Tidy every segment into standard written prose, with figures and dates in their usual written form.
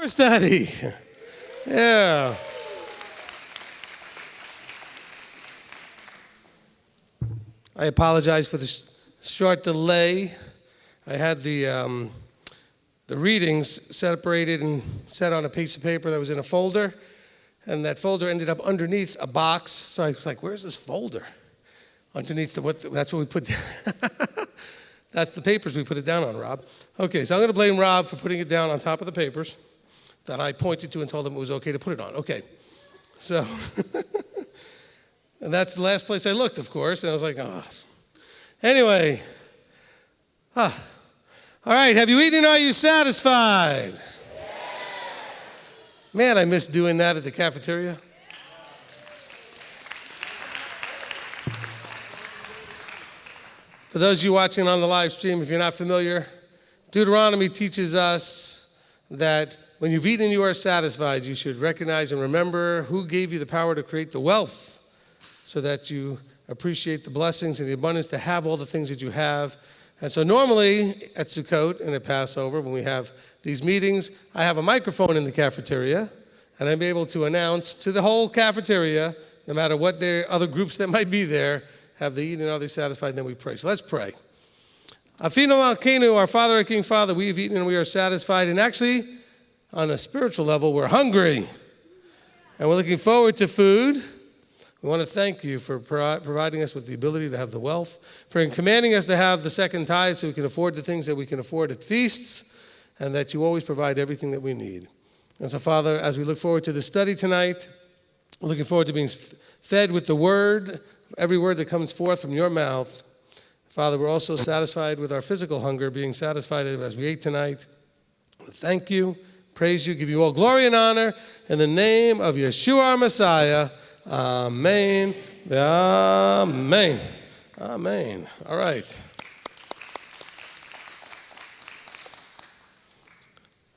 Study. Yeah. I apologize for the short delay. I had the readings separated and set on a piece of paper that was in a folder, and that folder ended up underneath a box. So I was like, "Where's this folder?" Underneath that's what we put. That's the papers we put it down on, Rob. Okay, so I'm going to blame Rob for putting it down on top of the papers that I pointed to and told him it was okay to put it on. Okay, so, and that's the last place I looked, of course, and I was like, oh. Anyway, all right, have you eaten and are you satisfied? Yes. Man, I miss doing that at the cafeteria. For those of you watching on the live stream, if you're not familiar, Deuteronomy teaches us that when you've eaten and you are satisfied, you should recognize and remember who gave you the power to create the wealth so that you appreciate the blessings and the abundance to have all the things that you have. And so normally at Sukkot and at Passover, when we have these meetings, I have a microphone in the cafeteria, and I'm able to announce to the whole cafeteria, no matter what the other groups that might be there, have they eaten and are they satisfied, and then we pray. So let's pray. Afinu Malkeinu, our Father, our King, Father, we have eaten and we are satisfied. And actually, on a spiritual level, we're hungry. And we're looking forward to food. We want to thank you for providing us with the ability to have the wealth, for commanding us to have the second tithe so we can afford the things that we can afford at feasts, and that you always provide everything that we need. And so, Father, as we look forward to the study tonight, we're looking forward to being fed with the word, every word that comes forth from your mouth. Father, we're also satisfied with our physical hunger, being satisfied as we ate tonight. Thank you, praise you, give you all glory and honor in the name of Yeshua our Messiah. Amen. Amen. Amen. All right.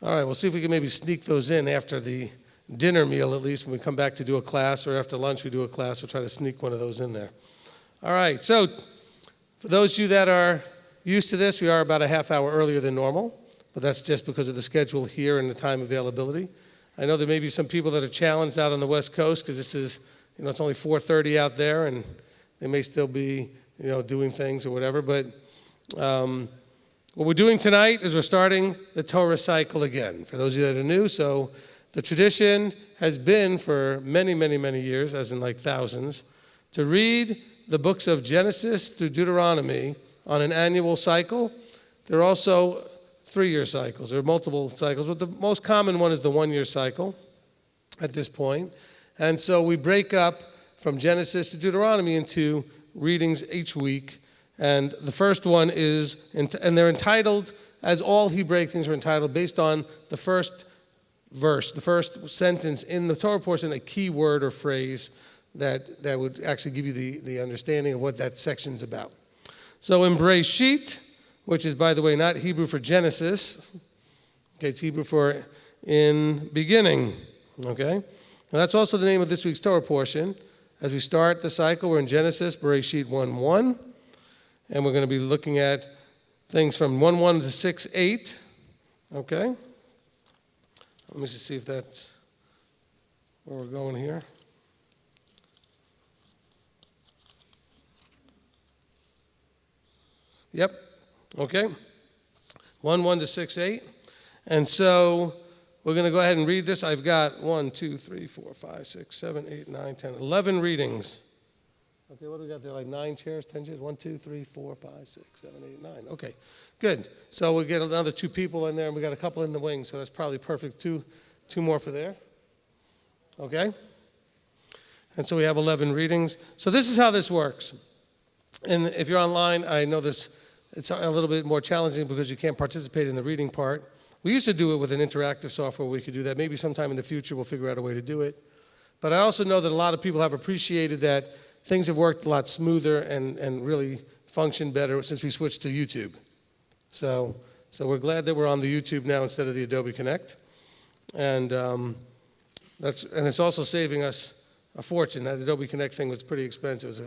All right, we'll see if we can maybe sneak those in after the dinner meal, at least when we come back to do a class, or after lunch we do a class. We'll try to sneak one of those in there. All right, so for those of you that are used to this, we are about a half hour earlier than normal, but that's just because of the schedule here and the time availability. I know there may be some people that are challenged out on the West Coast because this is, it's only 4:30 out there, and they may still be, doing things or whatever. But what we're doing tonight is we're starting the Torah cycle again. For those of you that are new, so the tradition has been for many, many, many years, as in like thousands, to read the books of Genesis through Deuteronomy on an annual cycle. There are also 3-year cycles. There are multiple cycles, but the most common one is the 1-year cycle at this point. And so we break up from Genesis to Deuteronomy into readings each week. And the first one is, and they're entitled, as all Hebraic things are entitled, based on the first verse, the first sentence in the Torah portion, a key word or phrase that would actually give you the understanding of what that section's about. So in Bereshith, which is, by the way, not Hebrew for Genesis, okay, it's Hebrew for in beginning, okay? And that's also the name of this week's Torah portion. As we start the cycle, we're in Genesis, Bereshith 1:1, and we're going to be looking at things from 1:1 to 6:8, okay? Let me just see if that's where we're going here. Yep, okay. 1:1 to 6:8. And so we're going to go ahead and read this. I've got 1, 2, 3, 4, 5, 6, 7, 8, 9, 10, 11 readings. Okay, what do we got there? Like 9 chairs, 10 chairs? 1, 2, 3, 4, 5, 6, 7, 8, 9. Okay, good. So we'll get another 2 people in there, and we got a couple in the wings, so that's probably perfect. Two more for there. Okay? And so we have 11 readings. So this is how this works. And if you're online, I know it's a little bit more challenging because you can't participate in the reading part. We used to do it with an interactive software where we could do that. Maybe sometime in the future we'll figure out a way to do it. But I also know that a lot of people have appreciated that things have worked a lot smoother and really functioned better since we switched to YouTube. So we're glad that we're on the YouTube now instead of the Adobe Connect. And it's also saving us a fortune. That Adobe Connect thing was pretty expensive.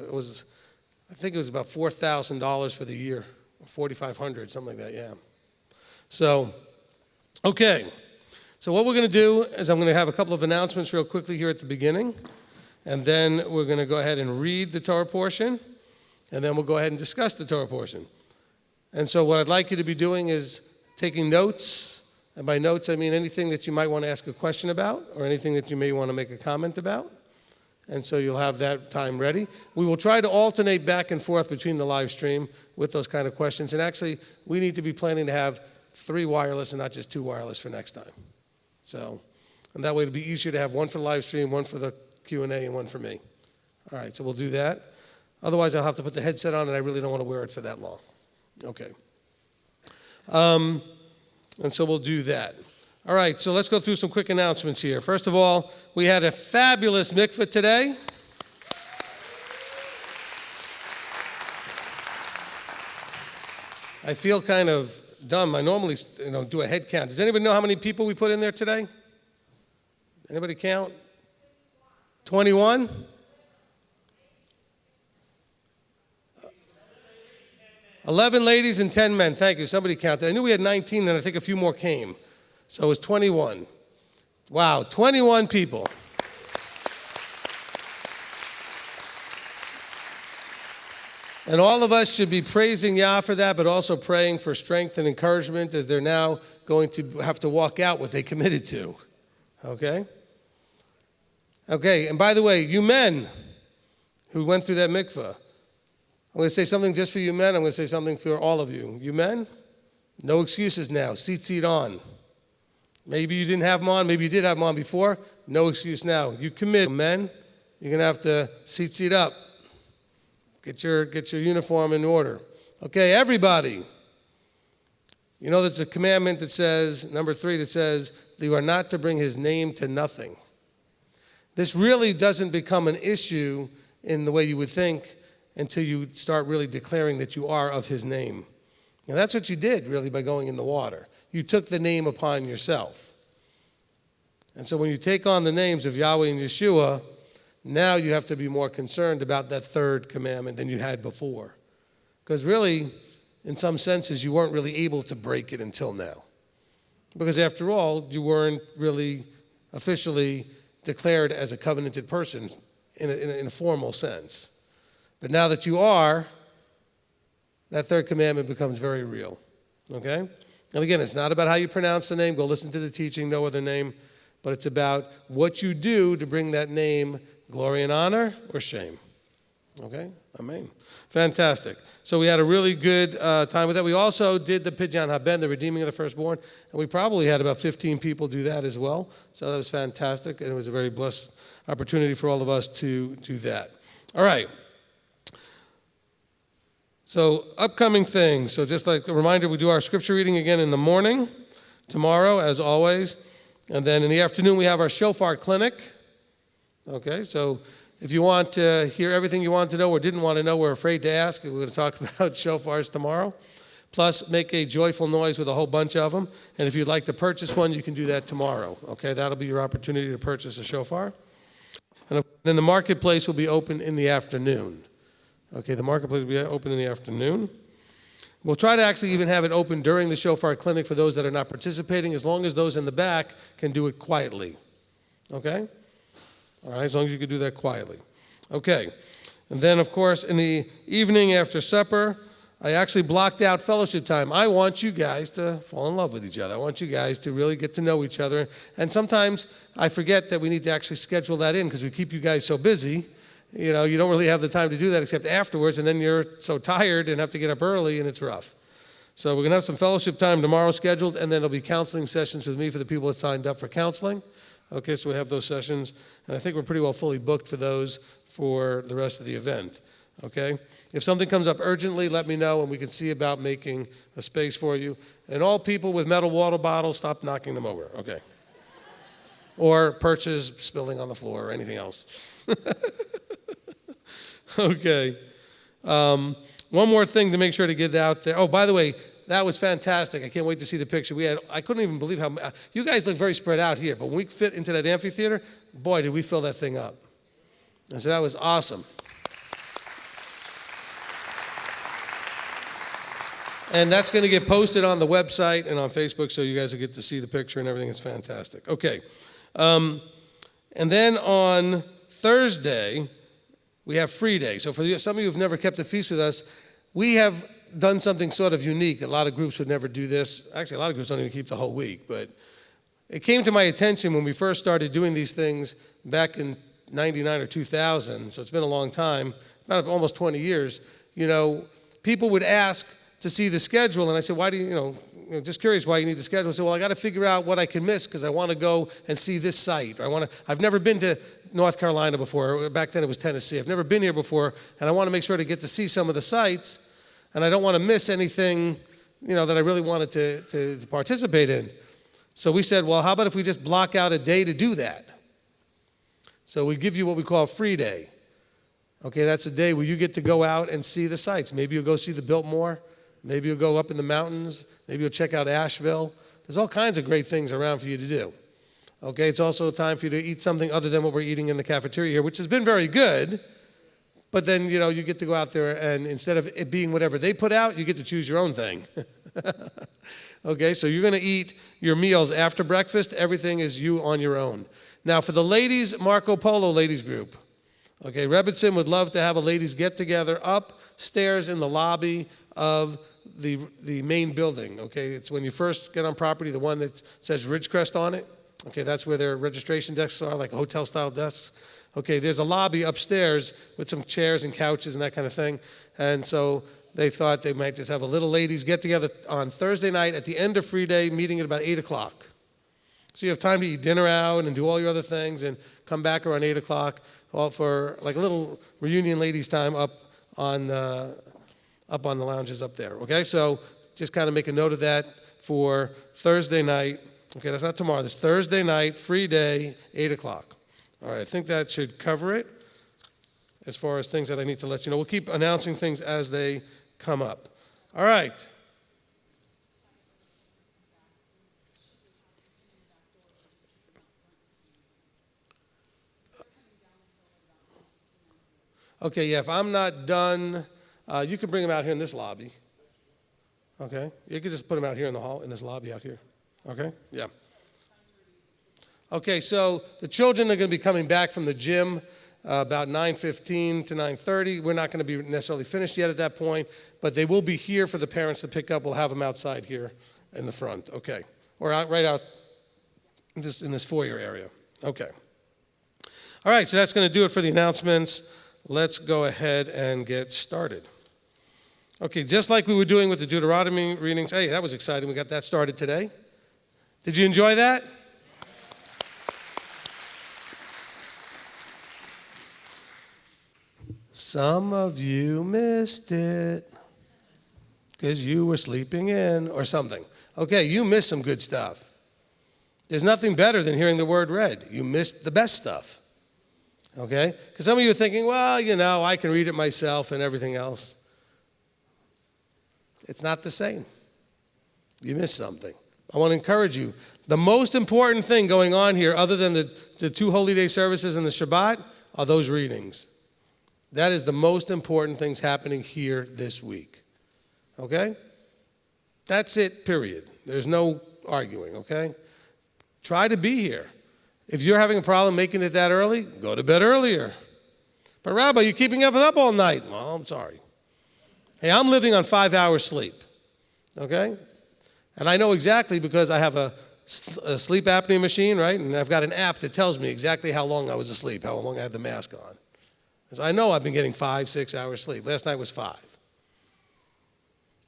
I think it was about $4,000 for the year, or $4,500, something like that, yeah. So, okay. So what we're going to do is I'm going to have a couple of announcements real quickly here at the beginning, and then we're going to go ahead and read the Torah portion, and then we'll go ahead and discuss the Torah portion. And so what I'd like you to be doing is taking notes, and by notes I mean anything that you might want to ask a question about or anything that you may want to make a comment about. And so you'll have that time ready. We will try to alternate back and forth between the live stream with those kind of questions. And actually, we need to be planning to have 3 wireless and not just 2 wireless for next time. So, and that way it'll be easier to have one for the live stream, one for the Q&A, and one for me. All right, so we'll do that. Otherwise, I'll have to put the headset on, and I really don't want to wear it for that long. Okay. And so we'll do that. All right, so let's go through some quick announcements here. First of all, we had a fabulous mikvah today. I feel kind of dumb. I normally do a head count. Does anybody know how many people we put in there today? Anybody count? 21? $11 ladies and 10 men. Thank you. Somebody counted. I knew we had 19, and I think a few more came. So it was 21. Wow, 21 people. And all of us should be praising Yah for that, but also praying for strength and encouragement as they're now going to have to walk out what they committed to. Okay? Okay, and by the way, you men who went through that mikvah, I'm going to say something just for you men. I'm going to say something for all of you. You men, no excuses now. Seat on. Maybe you didn't have them on. Maybe you did have them on before. No excuse now. You commit, men. You're going to have to seat up. Get your uniform in order. Okay, everybody. You know there's a commandment that says, number 3, that says, that you are not to bring his name to nothing. This really doesn't become an issue in the way you would think until you start really declaring that you are of his name. And that's what you did, really, by going in the water. You took the name upon yourself. And so when you take on the names of Yahweh and Yeshua, now you have to be more concerned about that 3rd commandment than you had before. Because really, in some senses, you weren't really able to break it until now. Because after all, you weren't really officially declared as a covenanted person in a formal sense. But now that you are, that 3rd commandment becomes very real. Okay? And again, it's not about how you pronounce the name. Go listen to the teaching, no other name. But it's about what you do to bring that name glory and honor or shame. Okay? Amen. Fantastic. So we had a really good time with that. We also did the Pidyon Haben, the redeeming of the firstborn, and we probably had about 15 people do that as well. So that was fantastic, and it was a very blessed opportunity for all of us to do that. All right. So upcoming things. So just like a reminder, we do our scripture reading again in the morning, tomorrow, as always. And then in the afternoon, we have our shofar clinic. Okay, so if you want to hear everything you want to know or didn't want to know, we're afraid to ask. We're going to talk about shofars tomorrow. Plus, make a joyful noise with a whole bunch of them. And if you'd like to purchase one, you can do that tomorrow. Okay, that'll be your opportunity to purchase a shofar. And then the marketplace will be open in the afternoon. Okay, the marketplace will be open in the afternoon. We'll try to actually even have it open during the shofar clinic for those that are not participating, as long as those in the back can do it quietly. Okay? All right, as long as you can do that quietly. Okay. And then, of course, in the evening after supper, I actually blocked out fellowship time. I want you guys to fall in love with each other. I want you guys to really get to know each other. And sometimes I forget that we need to actually schedule that in because we keep you guys so busy. You know, you don't really have the time to do that except afterwards, and then you're so tired and have to get up early, and it's rough. So we're going to have some fellowship time tomorrow scheduled, and then there'll be counseling sessions with me for the people that signed up for counseling. Okay, so we have those sessions, and I think we're pretty well fully booked for those for the rest of the event. Okay? If something comes up urgently, let me know, and we can see about making a space for you. And all people with metal water bottles, stop knocking them over. Okay. Or perches spilling on the floor or anything else. Okay. One more thing to make sure to get out there. Oh, by the way, that was fantastic. I can't wait to see the picture. I couldn't even believe how, you guys look very spread out here, but when we fit into that amphitheater, boy, did we fill that thing up. And so that was awesome. And that's going to get posted on the website and on Facebook, so you guys will get to see the picture and everything. It's fantastic. Okay. And then on Thursday, we have free day. So for some of you who've never kept a feast with us, we have done something sort of unique. A lot of groups would never do this. Actually, a lot of groups don't even keep the whole week. But it came to my attention when we first started doing these things back in 99 or 2000, so it's been a long time, about almost 20 years. People would ask to see the schedule, and I said, why do you, just curious why you need the schedule. I said, well, I got to figure out what I can miss because I want to go and see this site. I've never been to North Carolina before. Back then it was Tennessee. I've never been here before, and I want to make sure to get to see some of the sites, and I don't want to miss anything, that I really wanted to participate in. So we said, well, how about if we just block out a day to do that? So we give you what we call free day. Okay, that's a day where you get to go out and see the sites. Maybe you'll go see the Biltmore. Maybe you'll go up in the mountains. Maybe you'll check out Asheville. There's all kinds of great things around for you to do. Okay, it's also a time for you to eat something other than what we're eating in the cafeteria here, which has been very good. But then, you get to go out there, and instead of it being whatever they put out, you get to choose your own thing. Okay, so you're going to eat your meals after breakfast. Everything is you on your own. Now, for the ladies, Marco Polo ladies group. Okay, Rebbitzin would love to have a ladies get-together upstairs in the lobby of the main building. Okay, it's when you first get on property, the one that says Ridgecrest on it. Okay, that's where their registration desks are, like hotel-style desks. Okay, there's a lobby upstairs with some chairs and couches and that kind of thing. And so they thought they might just have a little ladies get-together on Thursday night at the end of free day, meeting at about 8 o'clock. So you have time to eat dinner out and do all your other things and come back around 8 o'clock all for like a little reunion ladies time up on the lounges up there. Okay, so just kind of make a note of that for Thursday night. Okay, that's not tomorrow. This Thursday night, free day, 8 o'clock. All right, I think that should cover it as far as things that I need to let you know. We'll keep announcing things as they come up. All right. Okay, yeah, if I'm not done, you can bring them out here in this lobby. Okay? You can just put them out here in the hall, in this lobby out here. Okay? Yeah. Okay, so the children are going to be coming back from the gym about 9:15 to 9:30. We're not going to be necessarily finished yet at that point, but they will be here for the parents to pick up. We'll have them outside here in the front. Okay. Or right out in this foyer area. Okay. All right, so that's going to do it for the announcements. Let's go ahead and get started. Okay, just like we were doing with the Deuteronomy readings. Hey, that was exciting. We got that started today. Did you enjoy that? Some of you missed it because you were sleeping in or something. Okay, you missed some good stuff. There's nothing better than hearing the word read. You missed the best stuff. Okay? Because some of you are thinking, well, I can read it myself and everything else. It's not the same. You missed something. I want to encourage you. The most important thing going on here, other than the 2 holy day services and the Shabbat, are those readings. That is the most important things happening here this week. Okay? That's it, period. There's no arguing, okay? Try to be here. If you're having a problem making it that early, go to bed earlier. But Rabbi, you're keeping up all night. Well, I'm sorry. Hey, I'm living on 5 hours sleep, okay? And I know exactly because I have a sleep apnea machine, right? And I've got an app that tells me exactly how long I was asleep, how long I had the mask on. So I know I've been getting 5-6 hours sleep. Last night was 5.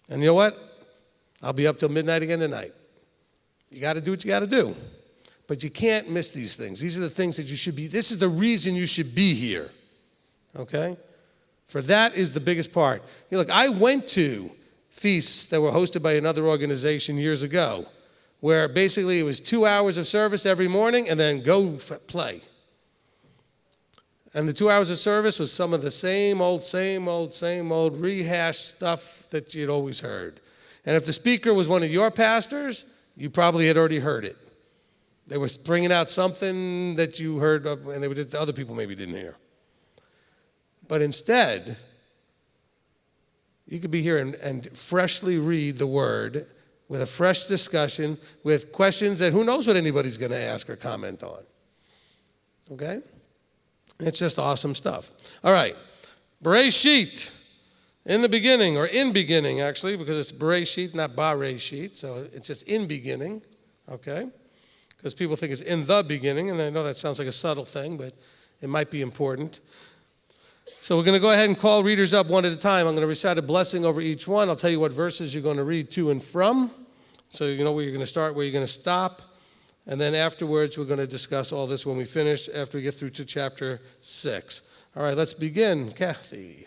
And you know what? I'll be up till midnight again tonight. You got to do what you got to do. But you can't miss these things. These are the things that you should be. This is the reason you should be here. Okay? For that is the biggest part. Look, I went to feasts that were hosted by another organization years ago, where basically it was 2 hours of service every morning and then go play. And the 2 hours of service was some of the same old rehashed stuff that you'd always heard. And if the speaker was one of your pastors, you probably had already heard it. They were bringing out something that you heard, and they were just other people maybe didn't hear. But instead, You could be here and freshly read the Word with a fresh discussion, with questions that who knows what anybody's going to ask or comment on. Okay? It's just awesome stuff. All right. Bereshith. In the beginning, or in beginning, actually, because it's Bereshith, not Bareshith, so it's just in beginning, okay? Because people think it's in the beginning, and I know that sounds like a subtle thing, but it might be important. So we're going to go ahead and call readers up one at a time. I'm going to recite a blessing over each one. I'll tell you what verses you're going to read to and from, so you know where you're going to start, where you're going to stop, and then afterwards we're going to discuss all this when we finish, after we get through to chapter 6. All right, let's begin. Kathy.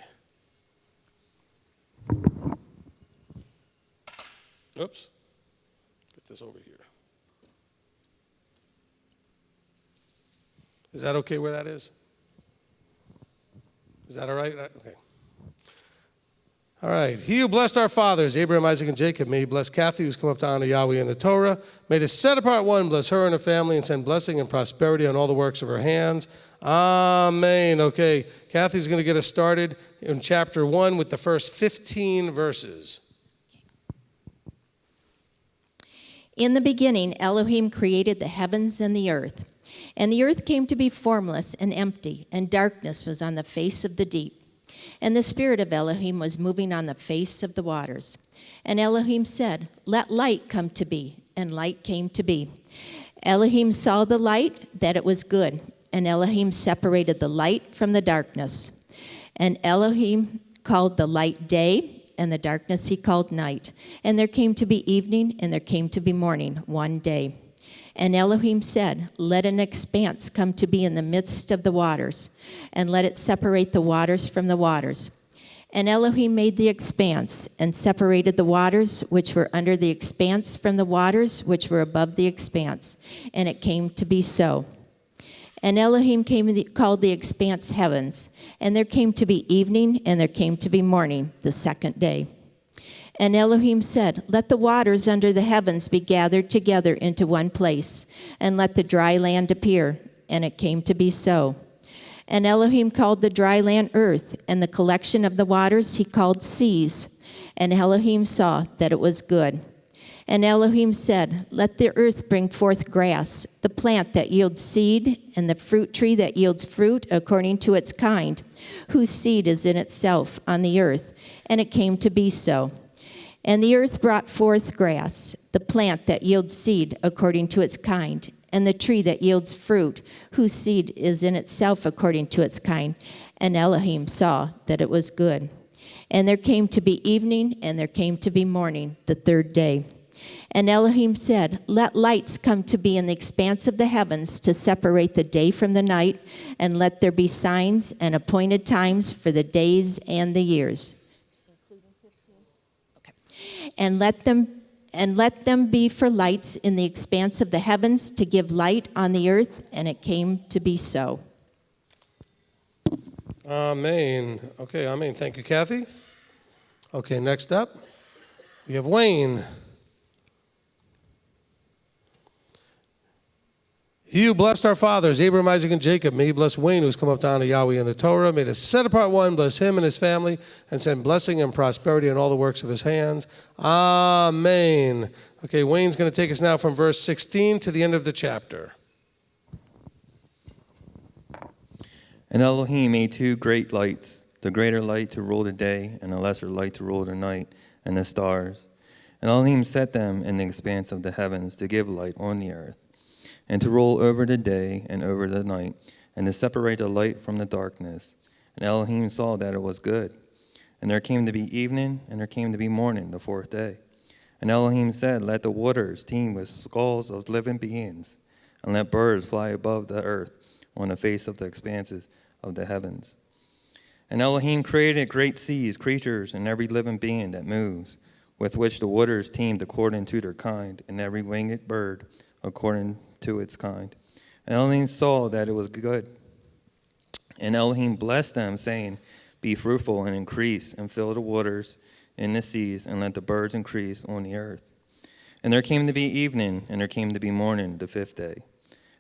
Oops. Get this over here. Is that okay where that is? Is that all right? Okay. All right. He who blessed our fathers, Abraham, Isaac, and Jacob, may he bless Kathy, who's come up to honor Yahweh in the Torah. May the set-apart one bless her and her family and send blessing and prosperity on all the works of her hands. Amen. Okay. Kathy's going to get us started in chapter 1 with the first 15 verses. In the beginning, Elohim created the heavens and the earth. And the earth came to be formless and empty, and darkness was on the face of the deep. And the Spirit of Elohim was moving on the face of the waters. And Elohim said, "Let light come to be." And light came to be. Elohim saw the light, that it was good. And Elohim separated the light from the darkness. And Elohim called the light day, and the darkness he called night. And there came to be evening, and there came to be morning, one day. And Elohim said, "Let an expanse come to be in the midst of the waters, and let it separate the waters from the waters." And Elohim made the expanse, and separated the waters which were under the expanse from the waters which were above the expanse. And it came to be so. And Elohim called the expanse heavens. And there came to be evening, and there came to be morning, the second day. And Elohim said, "Let the waters under the heavens be gathered together into one place, and let the dry land appear." And it came to be so. And Elohim called the dry land earth, and the collection of the waters he called seas. And Elohim saw that it was good. And Elohim said, "Let the earth bring forth grass, the plant that yields seed, and the fruit tree that yields fruit according to its kind, whose seed is in itself on the earth." And it came to be so. And the earth brought forth grass, the plant that yields seed according to its kind, and the tree that yields fruit, whose seed is in itself according to its kind. And Elohim saw that it was good. And there came to be evening, and there came to be morning, the third day. And Elohim said, "Let lights come to be in the expanse of the heavens to separate the day from the night, and let there be signs and appointed times for the days and the years." And let them be for lights in the expanse of the heavens to give light on the earth. And it came to be so. Amen. Okay, amen. Thank you, Kathy. Okay, next up, we have Wayne. He who blessed our fathers, Abraham, Isaac, and Jacob, may he bless Wayne, who has come up to honor Yahweh in the Torah. May the set-apart one bless him and his family, and send blessing and prosperity on all the works of his hands. Amen. Okay, Wayne's going to take us now from verse 16 to the end of the chapter. And Elohim made two great lights, the greater light to rule the day, and the lesser light to rule the night, and the stars. And Elohim set them in the expanse of the heavens to give light on the earth, and to rule over the day and over the night, and to separate the light from the darkness. And Elohim saw that it was good. And there came to be evening, and there came to be morning, the fourth day. And Elohim said, "Let the waters teem with skulls of living beings, and let birds fly above the earth on the face of the expanses of the heavens." And Elohim created great seas, creatures, and every living being that moves, with which the waters teemed according to their kind, and every winged bird according to its kind. And Elohim saw that it was good. And Elohim blessed them, saying, "Be fruitful and increase, and fill the waters in the seas, and let the birds increase on the earth." And there came to be evening, and there came to be morning, the fifth day.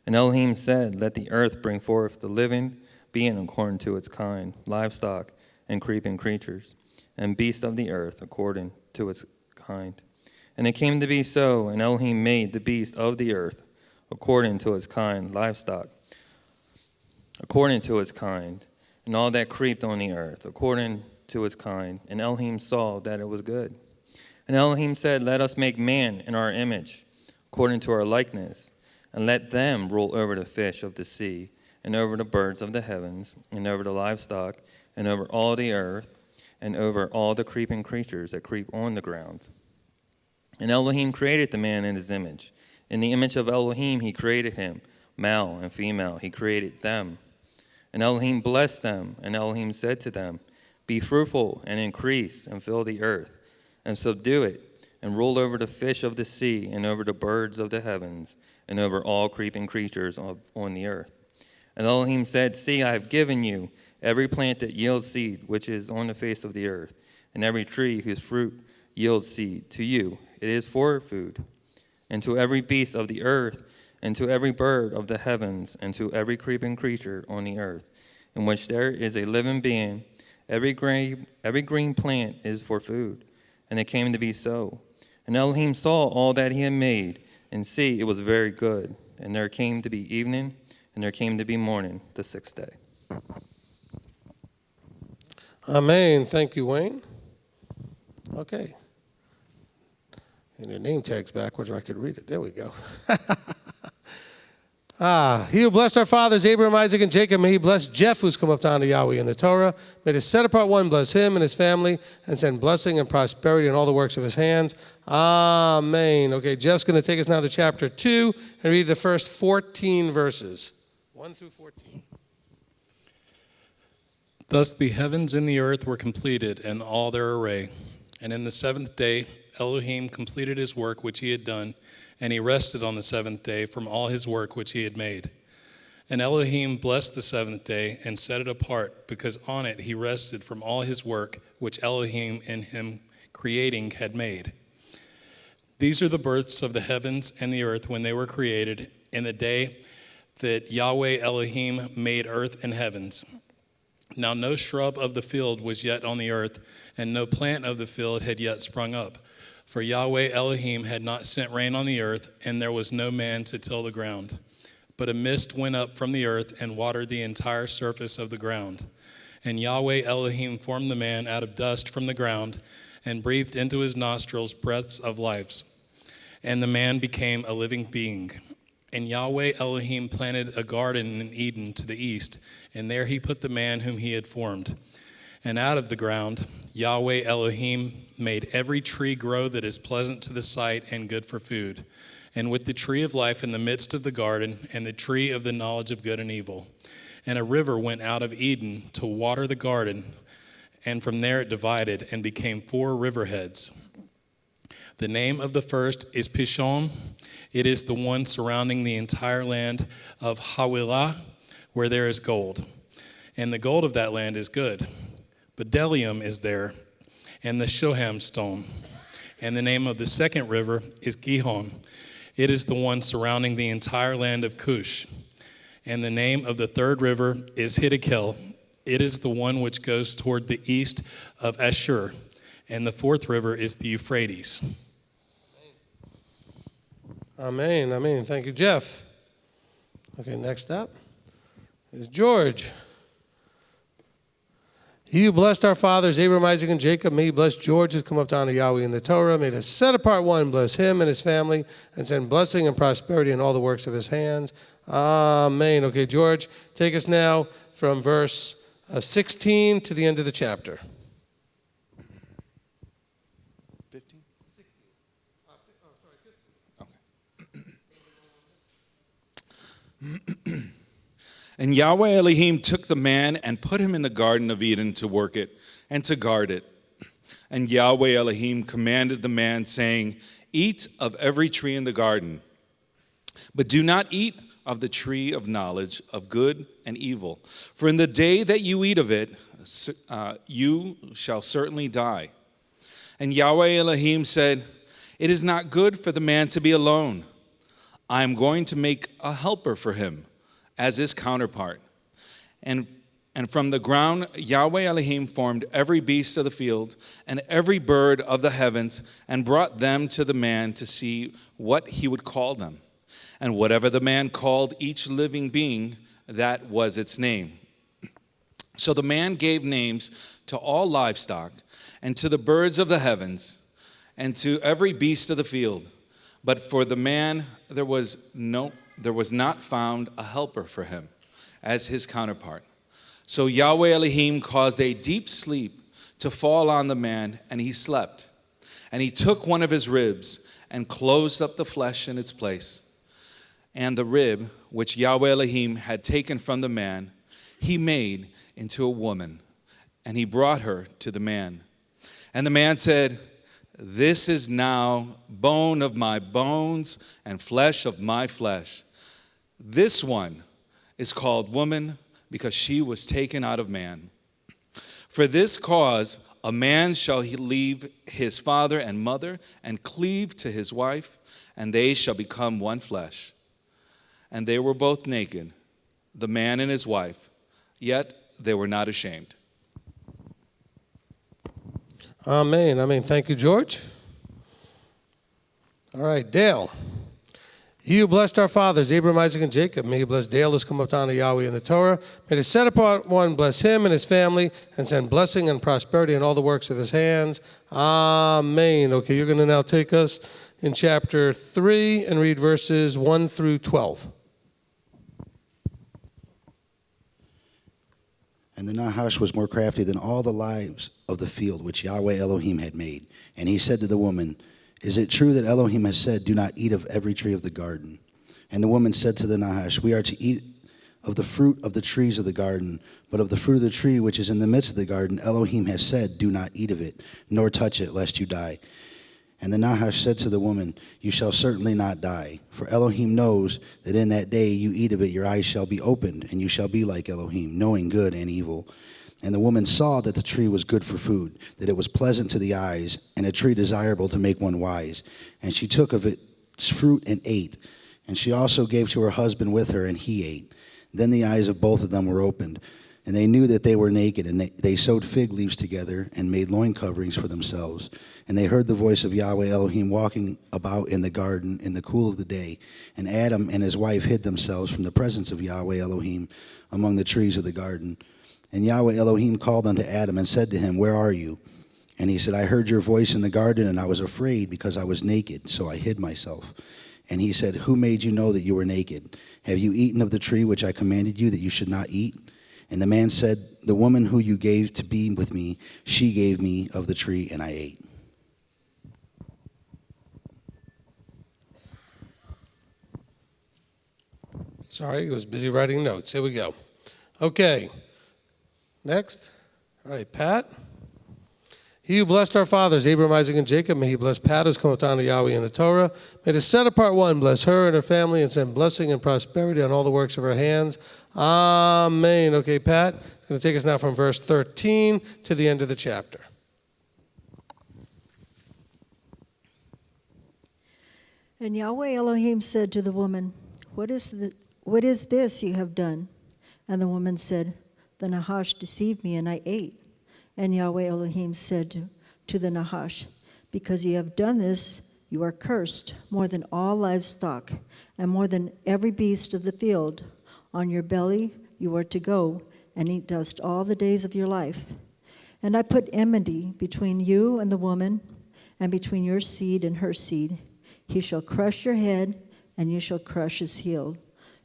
And Elohim said, "Let the earth bring forth the living being according to its kind, livestock, and creeping creatures, and beasts of the earth according to its kind. And it came to be so, and Elohim made the beast of the earth according to its kind, livestock according to its kind, and all that creeped on the earth according to its kind. And Elohim saw that it was good. And Elohim said, let us make man in our image, according to our likeness, and let them rule over the fish of the sea, and over the birds of the heavens, and over the livestock, and over all the earth, and over all the creeping creatures that creep on the ground. And Elohim created the man in his image. In the image of Elohim he created him, male and female he created them. And Elohim blessed them, and Elohim said to them, be fruitful and increase, and fill the earth, and subdue it, and rule over the fish of the sea, and over the birds of the heavens, and over all creeping creatures on the earth. And Elohim said, see, I have given you every plant that yields seed, which is on the face of the earth, and every tree whose fruit yields seed. To you it is for food. And to every beast of the earth, and to every bird of the heavens, and to every creeping creature on the earth, in which there is a living being, every green plant is for food. And it came to be so. And Elohim saw all that he had made, and see, it was very good. And there came to be evening, and there came to be morning, the sixth day. Amen. Thank you, Wayne. Okay. And your name tag's backwards, or I could read it. There we go. He who blessed our fathers, Abraham, Isaac, and Jacob, may he bless Jeff, who's come up to honor Yahweh in the Torah. May the set-apart one bless him and his family, and send blessing and prosperity in all the works of his hands. Amen. Okay, Jeff's going to take us now to chapter 2 and read the first 14 verses, 1 through 14. Thus the heavens and the earth were completed, and all their array. And in the seventh day Elohim completed his work which he had done, and he rested on the seventh day from all his work which he had made. And Elohim blessed the seventh day and set it apart, because on it he rested from all his work which Elohim in him creating had made. These are the births of the heavens and the earth when they were created, in the day that Yahweh Elohim made earth and heavens. Now no shrub of the field was yet on the earth, and no plant of the field had yet sprung up. For Yahweh Elohim had not sent rain on the earth, and there was no man to till the ground. But a mist went up from the earth and watered the entire surface of the ground. And Yahweh Elohim formed the man out of dust from the ground, and breathed into his nostrils breaths of life. And the man became a living being. And Yahweh Elohim planted a garden in Eden to the east, and there he put the man whom he had formed. And out of the ground Yahweh Elohim made every tree grow that is pleasant to the sight and good for food, and with the tree of life in the midst of the garden, and the tree of the knowledge of good and evil. And a river went out of Eden to water the garden, and from there it divided and became 4 riverheads. The name of the first is Pishon. It is the one surrounding the entire land of Havilah, where there is gold. And the gold of that land is good. Bdellium is there, and the Shoham stone. And the name of the second river is Gihon. It is the one surrounding the entire land of Cush. And the name of the third river is Hiddekel. It is the one which goes toward the east of Ashur. And the fourth river is the Euphrates. Amen. Amen. Thank you, Jeff. Okay, next up is George. He who blessed our fathers, Abraham, Isaac, and Jacob, may he bless George, who's come up to honor Yahweh in the Torah. May the set-apart one bless him and his family, and send blessing and prosperity in all the works of his hands. Amen. Okay, George, take us now from verse 16 to the end of the chapter. 15? 16. Okay. And Yahweh Elohim took the man and put him in the Garden of Eden to work it and to guard it. And Yahweh Elohim commanded the man, saying, eat of every tree in the garden, but do not eat of the tree of knowledge of good and evil. For in the day that you eat of it, you shall certainly die. And Yahweh Elohim said, it is not good for the man to be alone. I am going to make a helper for him, as his counterpart. And And from the ground Yahweh Elohim formed every beast of the field and every bird of the heavens and brought them to the man to see what he would call them. And whatever the man called each living being, that was its name. So the man gave names to all livestock and to the birds of the heavens and to every beast of the field. But for the man there was not found a helper for him as his counterpart. So Yahweh Elohim caused a deep sleep to fall on the man, and he slept. And he took one of his ribs and closed up the flesh in its place. And the rib, which Yahweh Elohim had taken from the man, he made into a woman, and he brought her to the man. And the man said, "This is now bone of my bones and flesh of my flesh. This one is called woman, because she was taken out of man. For this cause a man shall leave his father and mother and cleave to his wife, and they shall become one flesh. And they were both naked, the man and his wife, yet they were not ashamed." Amen. Thank you, George. All right, Dale. He who blessed our fathers, Abraham, Isaac, and Jacob, may he bless Dale who's come up to honor Yahweh in the Torah. May the set apart one bless him and his family and send blessing and prosperity in all the works of his hands. Amen. Okay, you're going to now take us in chapter 3 and read verses 1 through 12. And the Nahash was more crafty than all the lives of the field which Yahweh Elohim had made. And he said to the woman, "Is it true that Elohim has said, 'Do not eat of every tree of the garden'?" And the woman said to the Nahash, "We are to eat of the fruit of the trees of the garden, but of the fruit of the tree which is in the midst of the garden, Elohim has said, 'Do not eat of it, nor touch it, lest you die.' And the Nahash said to the woman, 'You shall certainly not die, for Elohim knows that in that day you eat of it, your eyes shall be opened, and you shall be like Elohim, knowing good and evil.' And the woman saw that the tree was good for food, that it was pleasant to the eyes, and a tree desirable to make one wise. And she took of its fruit and ate. And she also gave to her husband with her, and he ate. Then the eyes of both of them were opened, and they knew that they were naked, and they sewed fig leaves together and made loin coverings for themselves. And they heard the voice of Yahweh Elohim walking about in the garden in the cool of the day. And Adam and his wife hid themselves from the presence of Yahweh Elohim among the trees of the garden. And Yahweh Elohim called unto Adam and said to him, "Where are you?" And he said, "I heard your voice in the garden, and I was afraid because I was naked, so I hid myself." And he said, "Who made you know that you were naked? Have you eaten of the tree which I commanded you that you should not eat?" And the man said, "The woman who you gave to be with me, she gave me of the tree, and I ate." Sorry, I was busy writing notes. Here we go. Okay. Next. All right, Pat. He who blessed our fathers, Abraham, Isaac, and Jacob, may he bless Pat, who's come up to honor Yahweh in the Torah. May the set apart one bless her and her family and send blessing and prosperity on all the works of her hands. Amen. Okay, Pat, it's going to take us now from verse 13 to the end of the chapter. And Yahweh Elohim said to the woman, What is this you have done? And the woman said, The Nahash deceived me, and I ate. And Yahweh Elohim said to the Nahash, Because you have done this, you are cursed more than all livestock, and more than every beast of the field. On your belly you are to go, and eat dust all the days of your life. And I put enmity between you and the woman, and between your seed and her seed. He shall crush your head, and you shall crush his heel.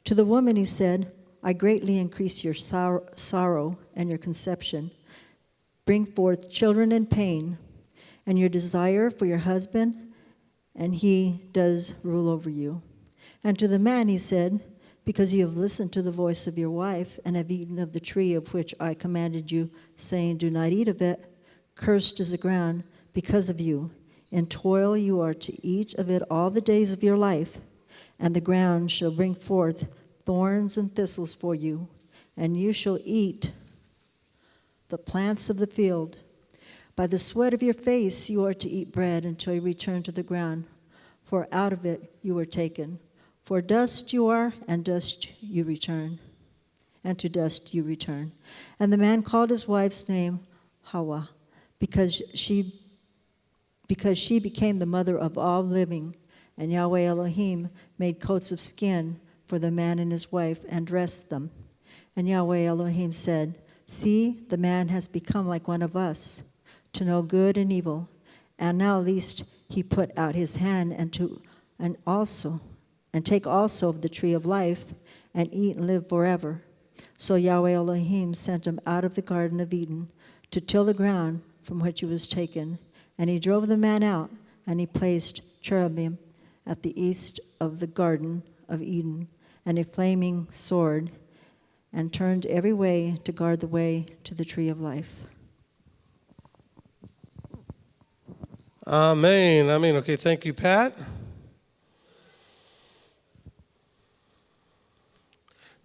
To the woman he said, I greatly increase your sorrow and your conception. Bring forth children in pain, and your desire for your husband, and he does rule over you. And to the man he said, Because you have listened to the voice of your wife, and have eaten of the tree of which I commanded you, saying, Do not eat of it, cursed is the ground because of you. In toil you are to eat of it all the days of your life, and the ground shall bring forth thorns and thistles for you, and you shall eat the plants of the field. By the sweat of your face you are to eat bread until you return to the ground, for out of it you were taken. For dust you are, and dust you return. and to dust you return. And the man called his wife's name Hawa, because she became the mother of all living. And Yahweh Elohim made coats of skin for the man and his wife and dressed them. And Yahweh Elohim said, "See, the man has become like one of us, to know good and evil. And now lest he put out his hand and take also of the tree of life and eat and live forever." So Yahweh Elohim sent him out of the Garden of Eden to till the ground from which he was taken. And he drove the man out, and he placed cherubim at the east of the Garden of Eden, and a flaming sword, and turned every way to guard the way to the tree of life. Amen. Amen. Okay, thank you, Pat.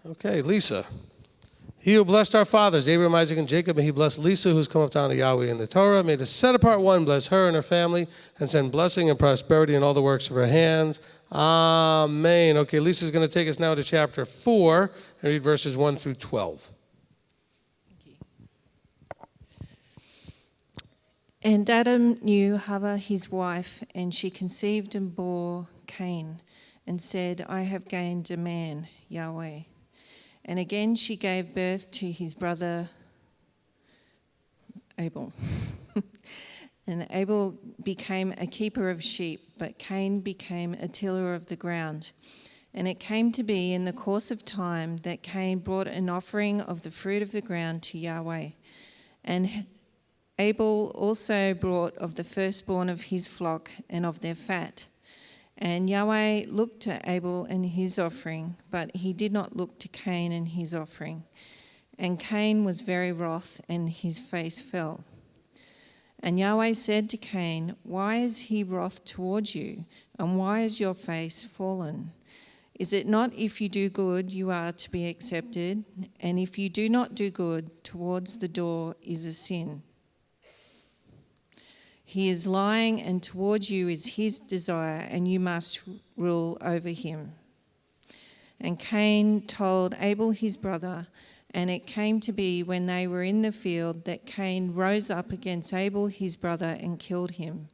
Okay, Lisa. He who blessed our fathers, Abraham, Isaac, and Jacob, and he blessed Lisa, who's come up down to Yahweh in the Torah, made a set-apart one, bless her and her family, and send blessing and prosperity in all the works of her hands. Amen. Okay, Lisa's going to take us now to chapter 4 and read verses 1 through 12. And Adam knew Hava his wife, and she conceived and bore Cain, and said, "I have gained a man, Yahweh." And again she gave birth to his brother Abel. And Abel became a keeper of sheep, but Cain became a tiller of the ground. And it came to be in the course of time that Cain brought an offering of the fruit of the ground to Yahweh. And Abel also brought of the firstborn of his flock and of their fat. And Yahweh looked to Abel and his offering, but he did not look to Cain and his offering. And Cain was very wroth, and his face fell. And Yahweh said to Cain, "Why is he wroth towards you, and why is your face fallen? Is it not if you do good you are to be accepted, and if you do not do good, towards the door is a sin? He is lying, and towards you is his desire, and you must rule over him." And Cain told Abel his brother, and it came to be when they were in the field that Cain rose up against Abel his brother and killed him.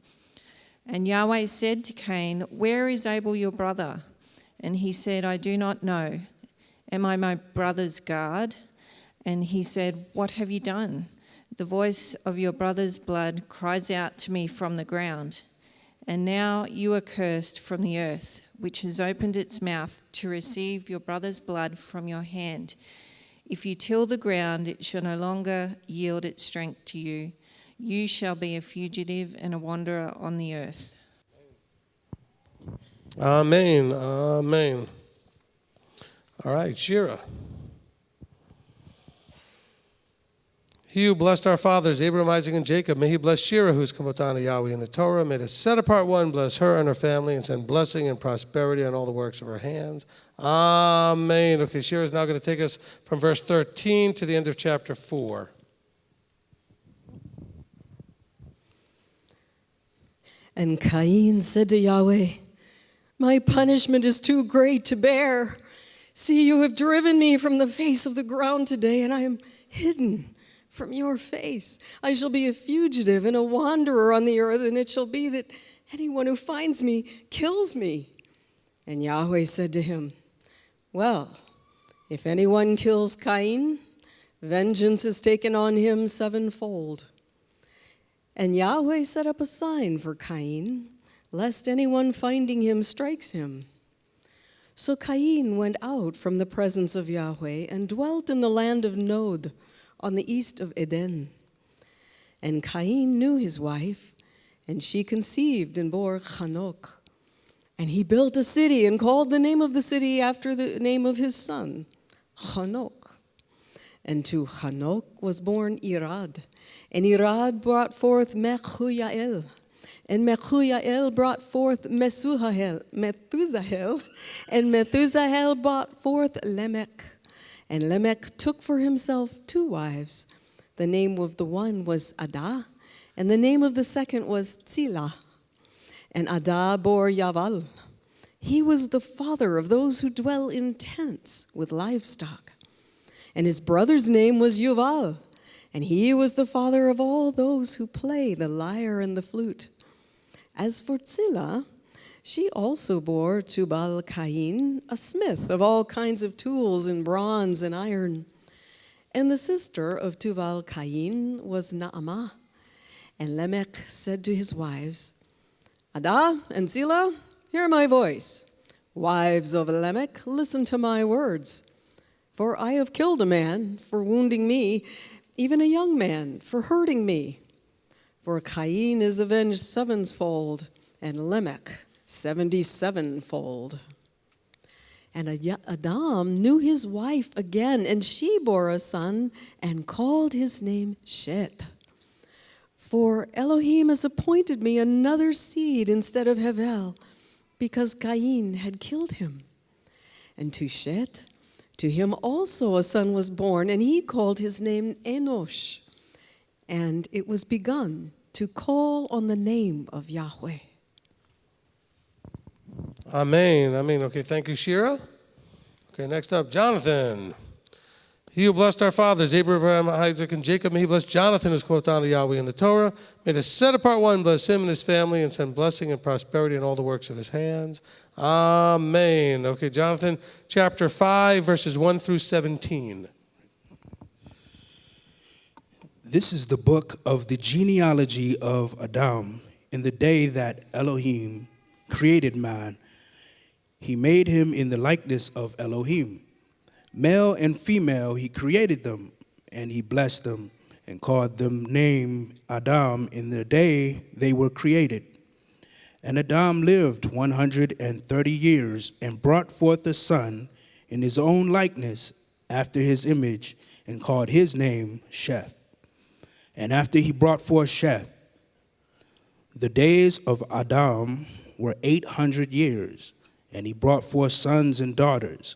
And Yahweh said to Cain, "Where is Abel your brother?" And he said, "I do not know. Am I my brother's guard?" And he said, "What have you done? The voice of your brother's blood cries out to me from the ground. And now you are cursed from the earth, which has opened its mouth to receive your brother's blood from your hand. If you till the ground, it shall no longer yield its strength to you. You shall be a fugitive and a wanderer on the earth." Amen. Amen. All right, Shira. He who blessed our fathers, Abraham, Isaac, and Jacob, may he bless Shira, who's come up down to Yahweh in the Torah. May the set-apart one bless her and her family and send blessing and prosperity on all the works of her hands. Amen. Okay, Shira is now going to take us from verse 13 to the end of chapter 4. And Cain said to Yahweh, "My punishment is too great to bear. See, you have driven me from the face of the ground today, and I am hidden from your face. I shall be a fugitive and a wanderer on the earth, and it shall be that anyone who finds me kills me." And Yahweh said to him, "Well, if anyone kills Cain, vengeance is taken on him sevenfold." And Yahweh set up a sign for Cain, lest anyone finding him strikes him. So Cain went out from the presence of Yahweh and dwelt in the land of Nod, on the east of Eden. And Cain knew his wife, and she conceived and bore Hanok. And he built a city and called the name of the city after the name of his son, Hanok. And to Hanok was born Irad, and Irad brought forth Mechuyael, and Mechuyael brought forth Methusael, and Methusael brought forth Lamech. And Lamech took for himself 2 wives. The name of the one was Adah, and the name of the second was Tzila. And Adah bore Yaval. He was the father of those who dwell in tents with livestock. And his brother's name was Yuval, and he was the father of all those who play the lyre and the flute. As for Tzillah, she also bore Tubal-Cain, a smith of all kinds of tools in bronze and iron. And the sister of Tubal-Cain was Naamah. And Lamech said to his wives, Adah and Zillah, hear my voice. Wives of Lamech, listen to my words. For I have killed a man for wounding me, even a young man for hurting me. For Cain is avenged sevenfold, and Lamech 77-fold. And Adam knew his wife again, and she bore a son and called his name Shet. For Elohim has appointed me another seed instead of Hevel, because Cain had killed him. And to Shet, to him also a son was born, and he called his name Enosh. And it was begun to call on the name of Yahweh. Amen. Amen. Okay, thank you, Shira. Okay, next up, Jonathan. He who blessed our fathers, Abraham, Isaac, and Jacob, may he bless Jonathan, who's come down to Yahweh in the Torah. May the set-apart one bless him and his family and send blessing and prosperity in all the works of his hands. Amen. Okay, Jonathan, chapter 5, verses 1 through 17. This is the book of the genealogy of Adam. In the day that Elohim created man, he made him in the likeness of Elohim. Male and female, he created them, and he blessed them and called them name Adam in the day they were created. And Adam lived 130 years and brought forth a son in his own likeness after his image and called his name Sheth. And after he brought forth Sheth, the days of Adam were 800 years, and he brought forth sons and daughters.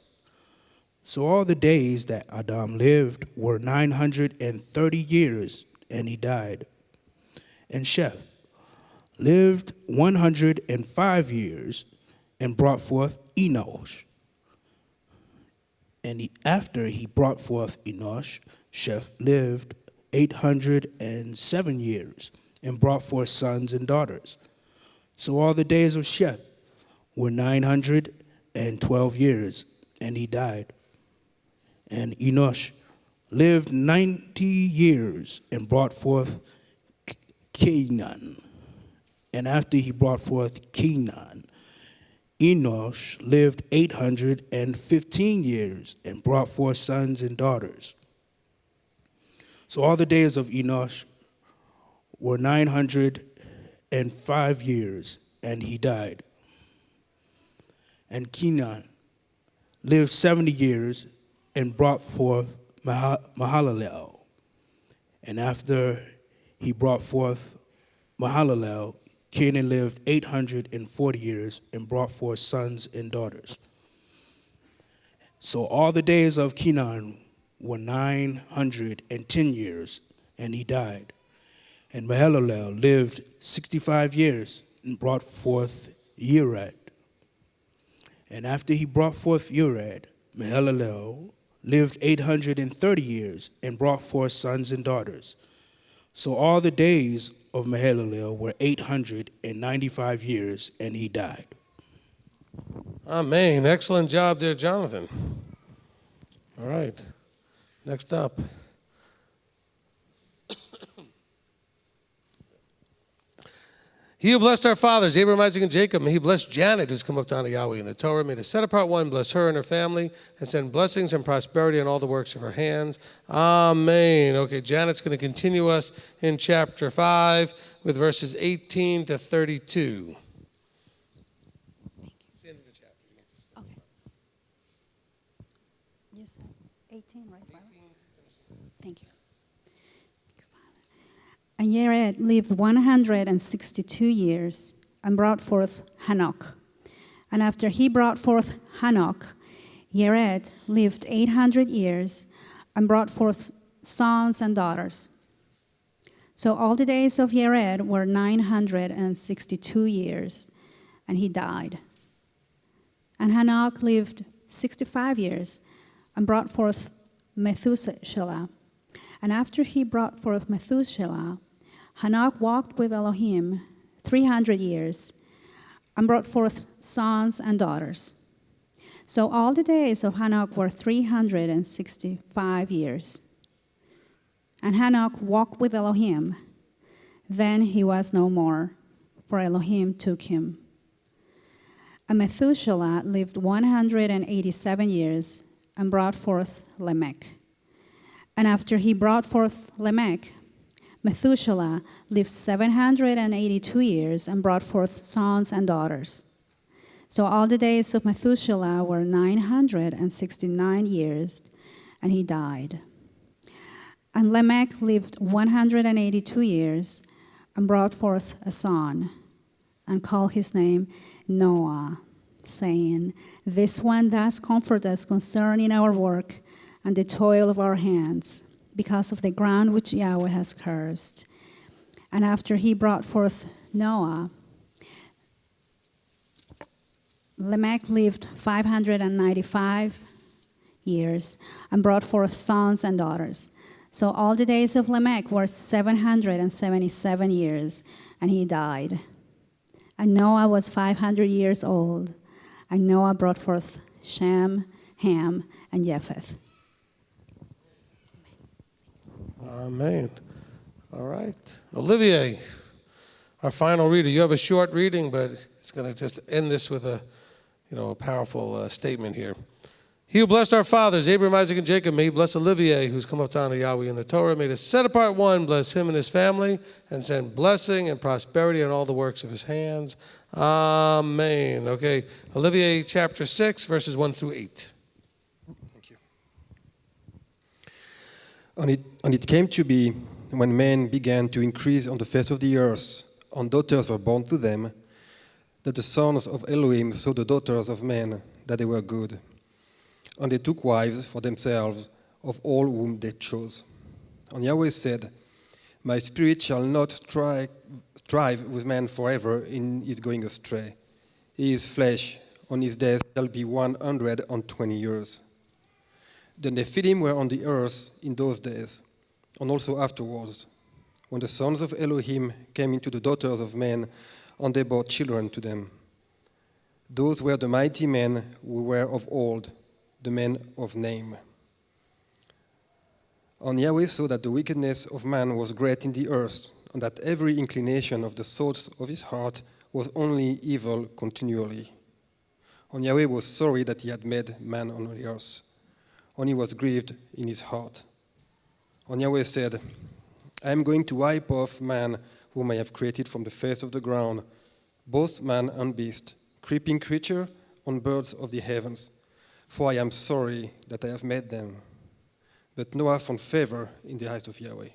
So all the days that Adam lived were 930 years, and he died. And Sheth lived 105 years and brought forth Enosh. And after he brought forth Enosh, Sheth lived 807 years and brought forth sons and daughters. So all the days of Sheth were 912 years, and he died. And Enosh lived 90 years and brought forth Canaan. And after he brought forth Canaan, Enosh lived 815 years and brought forth sons and daughters. So all the days of Enosh were 905 years, and he died. And Canaan lived 70 years and brought forth Mahalalel. And after he brought forth Mahalalel, Canaan lived 840 years and brought forth sons and daughters. So all the days of Canaan were 910 years, and he died. And Mahalalel lived 65 years and brought forth Yered. And after he brought forth Yered, Mahalalel lived 830 years and brought forth sons and daughters. So all the days of Mahalalel were 895 years, and he died. Amen. Excellent job there, Jonathan. All right. Next up. He who blessed our fathers, Abraham, Isaac, and Jacob, may he bless Janet, who's come up down to Yahweh in the Torah. May the set-apart one bless her and her family and send blessings and prosperity in all the works of her hands. Amen. Okay, Janet's going to continue us in chapter 5 with verses 18 to 32. It's the end of the chapter. Okay. You said 18, right? 18. Thank you. And Yered lived 162 years and brought forth Hanok. And after he brought forth Hanok, Yered lived 800 years and brought forth sons and daughters. So all the days of Yered were 962 years, and he died. And Hanok lived 65 years and brought forth Methuselah. And after he brought forth Methuselah, Hanok walked with Elohim 300 years and brought forth sons and daughters. So all the days of Hanok were 365 years. And Hanok walked with Elohim. Then he was no more, for Elohim took him. And Methuselah lived 187 years and brought forth Lamech. And after he brought forth Lamech, Methuselah lived 782 years and brought forth sons and daughters. So all the days of Methuselah were 969 years, and he died. And Lamech lived 182 years and brought forth a son, and called his name Noah, saying, This one does comfort us concerning our work and the toil of our hands, because of the ground which Yahweh has cursed. And after he brought forth Noah, Lamech lived 595 years and brought forth sons and daughters. So all the days of Lamech were 777 years, and he died. And Noah was 500 years old, and Noah brought forth Shem, Ham, and Japheth. Amen. All right. Olivier, our final reader. You have a short reading, but it's going to just end this with a powerful statement here. He who blessed our fathers, Abraham, Isaac, and Jacob, may he bless Olivier, who's come up to honor Yahweh in the Torah. May the set apart one bless him and his family, and send blessing and prosperity on all the works of his hands. Amen. Okay, Olivier chapter 6, verses 1 through 8. Thank you. And it came to be, when men began to increase on the face of the earth, and daughters were born to them, that the sons of Elohim saw the daughters of men, that they were good. And they took wives for themselves of all whom they chose. And Yahweh said, My spirit shall not strive with man forever in his going astray. He is flesh, on his days shall be 120 years. The Nephilim were on the earth in those days, and also afterwards, when the sons of Elohim came into the daughters of men, and they bore children to them. Those were the mighty men who were of old, the men of name. And Yahweh saw that the wickedness of man was great in the earth, and that every inclination of the thoughts of his heart was only evil continually. And Yahweh was sorry that he had made man on the earth, and he was grieved in his heart. And Yahweh said, I am going to wipe off man whom I have created from the face of the ground, both man and beast, creeping creature and birds of the heavens. For I am sorry that I have made them. But Noah found favor in the eyes of Yahweh.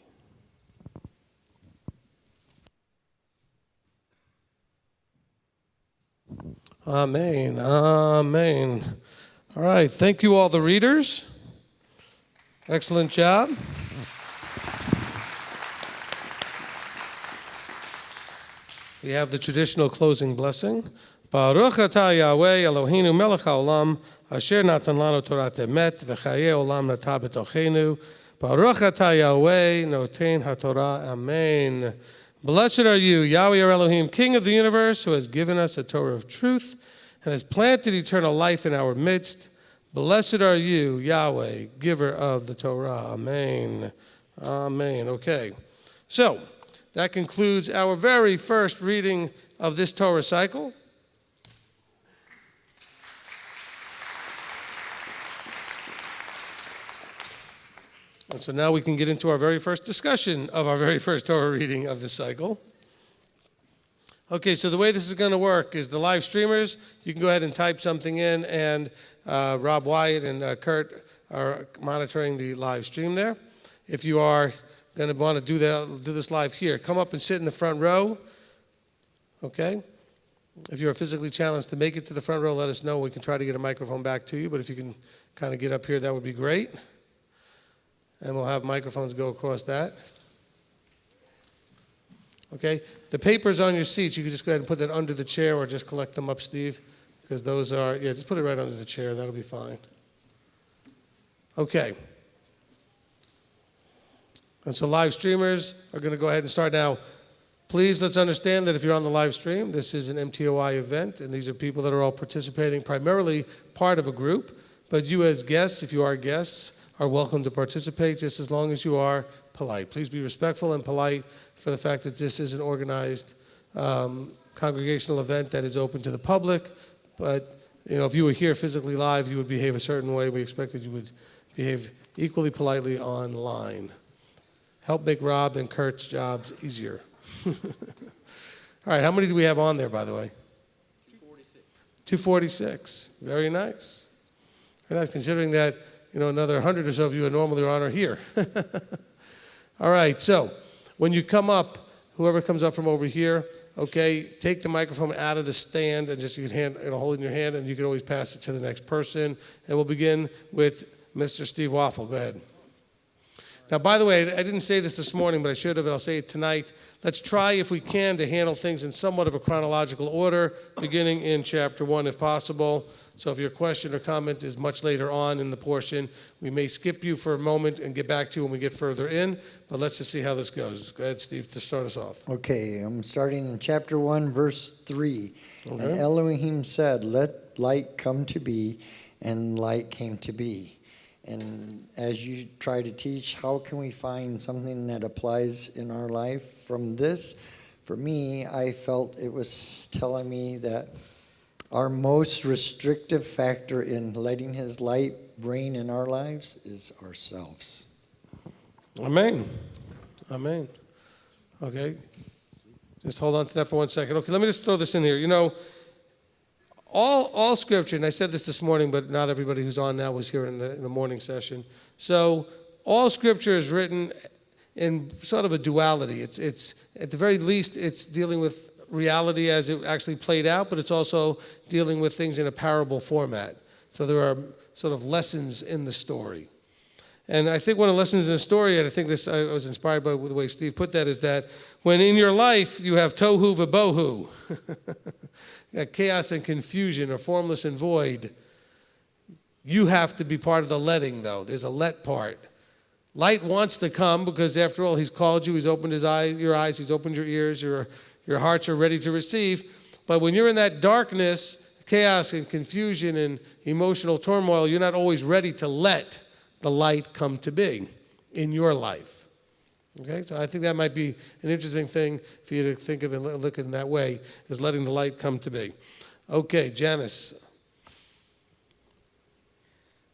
Amen. Amen. All right. Thank you, all the readers. Excellent job. We have the traditional closing blessing. Baruch atah Yahweh Eloheinu melech haolam asher natan lanu Torah emet v'chayei olam nata b'tochenu. Baruch atah Yahweh noten haTorah. Amen. Blessed are you, Yahweh our Elohim, King of the universe, who has given us a Torah of truth and has planted eternal life in our midst. Blessed are you, Yahweh, giver of the Torah. Amen. Amen. Okay. So, that concludes our very first reading of this Torah cycle. And so now we can get into our very first discussion of our very first Torah reading of this cycle. Okay, so the way this is going to work is the live streamers, you can go ahead and type something in, and Rob Wyatt and Kurt are monitoring the live stream there. If you are going to want to do this live here, come up and sit in the front row. Okay? If you're physically challenged to make it to the front row, let us know. We can try to get a microphone back to you, but if you can kind of get up here, that would be great. And we'll have microphones go across that. Okay? The papers on your seats, you can just go ahead and put that under the chair or just collect them up, Steve, because those are, just put it right under the chair. That'll be fine. Okay. And so live streamers are going to go ahead and start now. Please, let's understand that if you're on the live stream, this is an MTOI event, and these are people that are all participating, primarily part of a group. But you as guests, if you are guests, are welcome to participate just as long as you are polite. Please be respectful and polite for the fact that this is an organized congregational event that is open to the public. But if you were here physically live, you would behave a certain way. We expect that you would behave equally politely online. Help make Rob and Kurt's jobs easier. All right, how many do we have on there, by the way? 246. 246. Very nice. Very nice, considering that, another 100 or so of you are normally on or here. All right, so when you come up, whoever comes up from over here, okay, take the microphone out of the stand and just you can hold it in your hand, and you can always pass it to the next person. And we'll begin with Mr. Steve Waffle. Go ahead. Now, by the way, I didn't say this morning, but I should have, and I'll say it tonight. Let's try, if we can, to handle things in somewhat of a chronological order, beginning in chapter 1, if possible. So if your question or comment is much later on in the portion, we may skip you for a moment and get back to you when we get further in. But let's just see how this goes. Go ahead, Steve, to start us off. Okay, I'm starting in chapter 1, verse 3. Okay. And Elohim said, "Let light come to be," and light came to be. And as you try to teach, how can we find something that applies in our life from this? For me, I felt it was telling me that our most restrictive factor in letting his light reign in our lives is ourselves. Amen. Amen. Okay. Just hold on to that for 1 second. Okay, let me just throw this in here. All Scripture, and I said this morning, but not everybody who's on now was here in the morning session. So all Scripture is written in sort of a duality. It's at the very least, it's dealing with reality as it actually played out, but it's also dealing with things in a parable format. So there are sort of lessons in the story. And I think one of the lessons in the story, and I think I was inspired by the way Steve put that, is that when in your life you have tohu vabohu, chaos and confusion, or formless and void, you have to be part of the letting, though. There's a let part. Light wants to come because, after all, he's called you, he's opened your eyes, he's opened your ears, your hearts are ready to receive. But when you're in that darkness, chaos and confusion and emotional turmoil, you're not always ready to let the light come to be in your life. Okay, so I think that might be an interesting thing for you to think of and look at in that way, is letting the light come to be. Okay, Janice.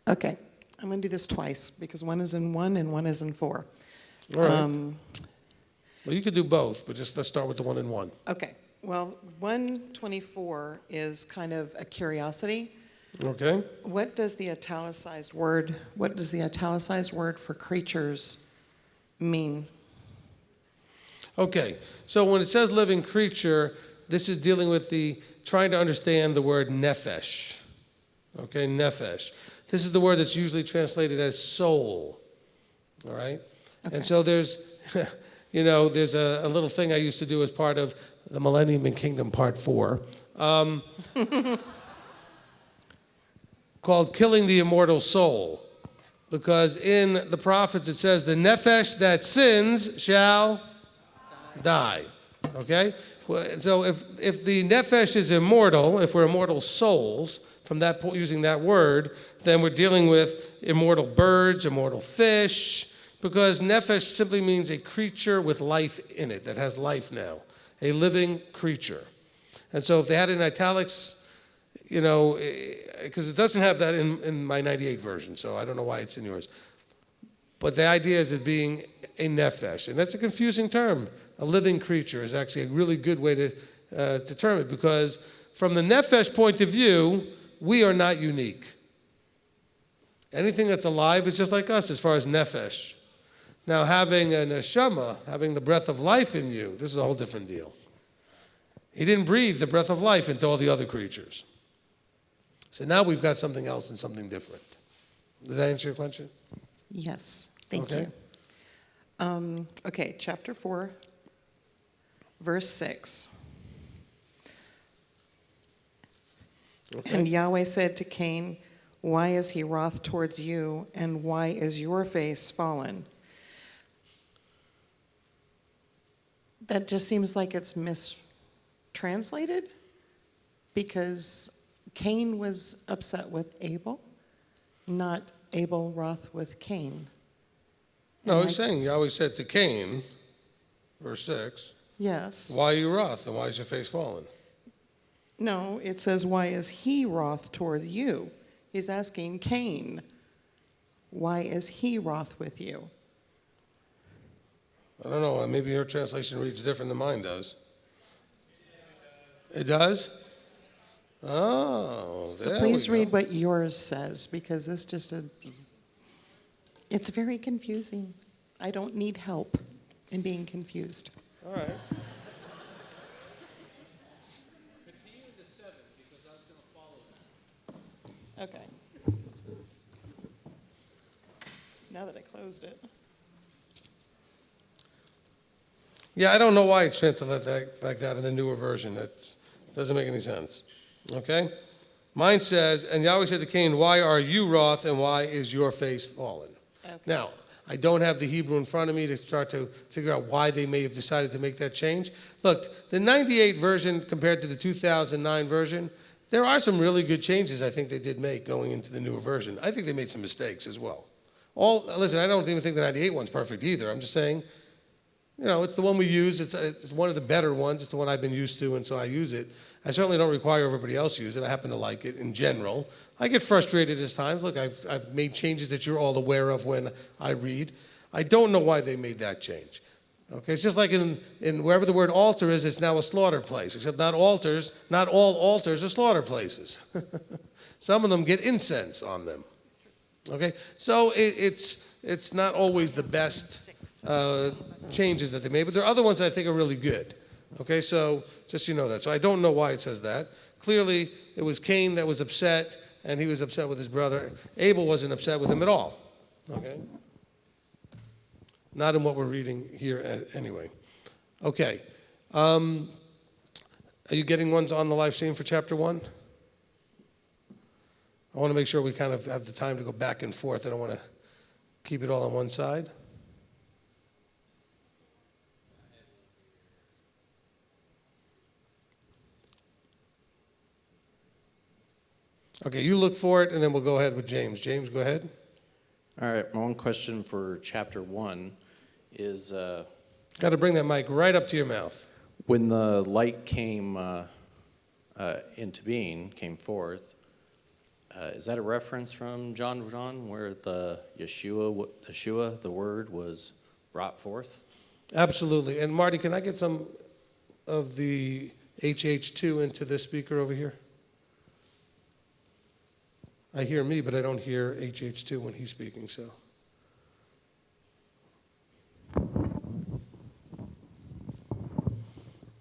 Okay, I'm going to do this twice because one is in 1 and one is in 4. All right. Well, you could do both, but let's start with the 1 and 1. Okay, well, 124 is kind of a curiosity. Okay. What does the italicized word for creatures mean? Okay, so when it says living creature, this is dealing with trying to understand the word nephesh. Okay, nephesh. This is the word that's usually translated as soul. All right? Okay. And so there's, there's a little thing I used to do as part of the Millennium and Kingdom Part 4. Called Killing the Immortal Soul. Because in the prophets it says, the nephesh that sins shall die. Okay? So if the nephesh is immortal, if we're immortal souls, from that point, using that word, then we're dealing with immortal birds, immortal fish, because nephesh simply means a creature with life in it, that has life now, a living creature. And so if they had it in italics, because it doesn't have that in my 98 version, so I don't know why it's in yours. But the idea is it being a nephesh, and that's a confusing term. A living creature is actually a really good way to term it, because from the nephesh point of view, we are not unique. Anything that's alive is just like us as far as nephesh. Now, having a neshama, having the breath of life in you, this is a whole different deal. He didn't breathe the breath of life into all the other creatures. So now we've got something else and something different. Does that answer your question? Yes, thank you. Okay, chapter 4, verse 6. Okay. And Yahweh said to Cain, "Why is he wroth towards you, and why is your face fallen?" That just seems like it's mistranslated, because Cain was upset with Abel, not Abel wroth with Cain. No, he's saying Yahweh said to Cain, verse 6, Yes. why are you wroth and why is your face fallen? No, it says, why is he wroth toward you? He's asking Cain, why is he wroth with you? I don't know, maybe your translation reads different than mine does. It does? Oh, So there please we go. read what yours says, because it's very confusing. I don't need help in being confused. All right. Okay. Now that I closed it. Yeah, I don't know why it's translated like that in the newer version. That doesn't make any sense. Okay? Mine says, and Yahweh said to Cain, why are you wroth and why is your face fallen? Okay. Now, I don't have the Hebrew in front of me to start to figure out why they may have decided to make that change. Look, the 98 version compared to the 2009 version, there are some really good changes I think they did make going into the newer version. I think they made some mistakes as well. Listen, I don't even think the 98 one's perfect either. I'm just saying, it's the one we use. It's one of the better ones. It's the one I've been used to, and so I use it. I certainly don't require everybody else to use it. I happen to like it in general. I get frustrated at times. Look, I've made changes that you're all aware of when I read. I don't know why they made that change. Okay, it's just like in wherever the word altar is, it's now a slaughter place. Except not all altars are slaughter places. Some of them get incense on them. Okay, so it's not always the best changes that they made, but there are other ones that I think are really good. Okay, so just so you know that. So I don't know why it says that. Clearly, it was Cain that was upset, and he was upset with his brother. Abel wasn't upset with him at all. Okay? Not in what we're reading here anyway. Okay. Are you getting ones on the live stream for chapter 1? I want to make sure we kind of have the time to go back and forth. I don't want to keep it all on one side. Okay, you look for it, and then we'll go ahead with James. James, go ahead. All right, my one question for chapter 1 is... Got to bring that mic right up to your mouth. When the light came into being, came forth, is that a reference from John where the Yeshua, the word, was brought forth? Absolutely. And Marty, can I get some of the HH2 into this speaker over here? I hear me, but I don't hear HH2 when he's speaking, so.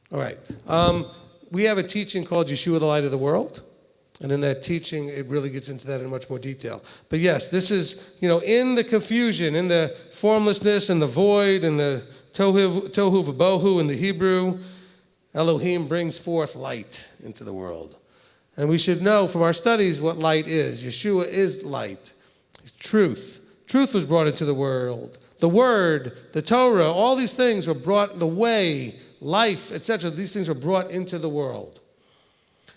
All right. We have a teaching called Yeshua, the Light of the World. And in that teaching, it really gets into that in much more detail. But yes, this is, in the confusion, in the formlessness and the void and the tohu v'bohu in the Hebrew, Elohim brings forth light into the world. And we should know from our studies what light is. Yeshua is light. It's truth. Truth was brought into the world. The Word, the Torah, all these things were brought, the way, life, etc. These things were brought into the world.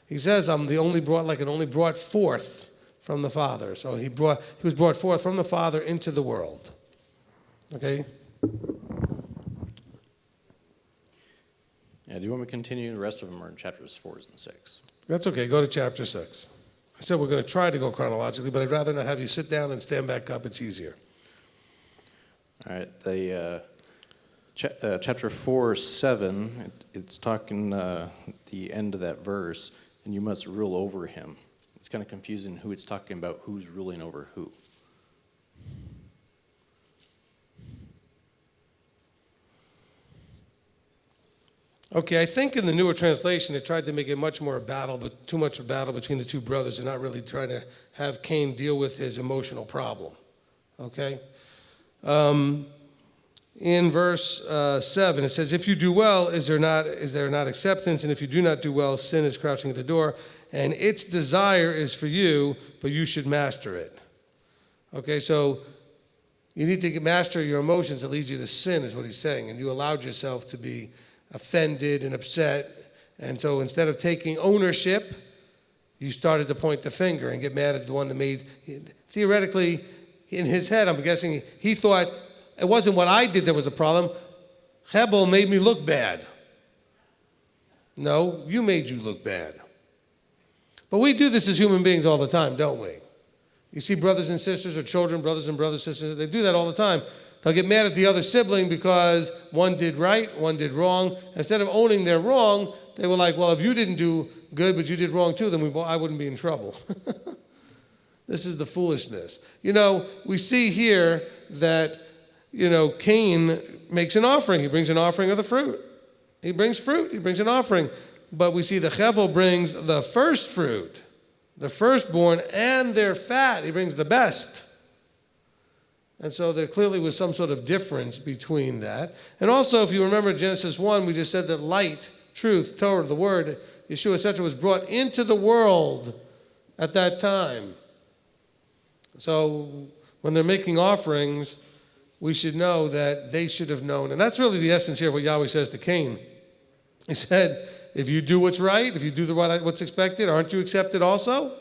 He says, I'm the only brought forth from the Father. So he was brought forth from the Father into the world. Okay? Yeah, do you want me to continue? The rest of them are in chapters 4 and 6. That's okay. Go to chapter 6. I said we're going to try to go chronologically, but I'd rather not have you sit down and stand back up. It's easier. All right. The chapter 4:7, it's talking the end of that verse, and you must rule over him. It's kind of confusing who it's talking about, who's ruling over who. Okay, I think in the newer translation, it tried to make it much more a battle, but too much a battle between the two brothers and not really trying to have Cain deal with his emotional problem. Okay? In verse 7, it says, if you do well, is there not acceptance? And if you do not do well, sin is crouching at the door, and its desire is for you, but you should master it. Okay, so you need to master your emotions that leads you to sin, is what he's saying, and you allowed yourself to be offended and upset. And so instead of taking ownership, you started to point the finger and get mad at the one that made, theoretically, in his head, I'm guessing, he thought it wasn't what I did that was a problem. Hebel made me look bad. No, you made you look bad. But we do this as human beings all the time, don't we? You see brothers and sisters or children, brothers and brothers, sisters, they do that all the time. They'll get mad at the other sibling because one did right, one did wrong. Instead of owning their wrong, they were like, well, if you didn't do good, but you did wrong too, then I wouldn't be in trouble. This is the foolishness. We see here that, Cain makes an offering. He brings an offering of the fruit. He brings fruit. He brings an offering. But we see the Hevel brings the first fruit, the firstborn, and their fat. He brings the best. And so there clearly was some sort of difference between that. And also, if you remember Genesis 1, we just said that light, truth, Torah, the word, Yeshua, etc., was brought into the world at that time. So when they're making offerings, we should know that they should have known. And that's really the essence here of what Yahweh says to Cain. He said, if you do what's right, if you do what's expected, aren't you accepted also?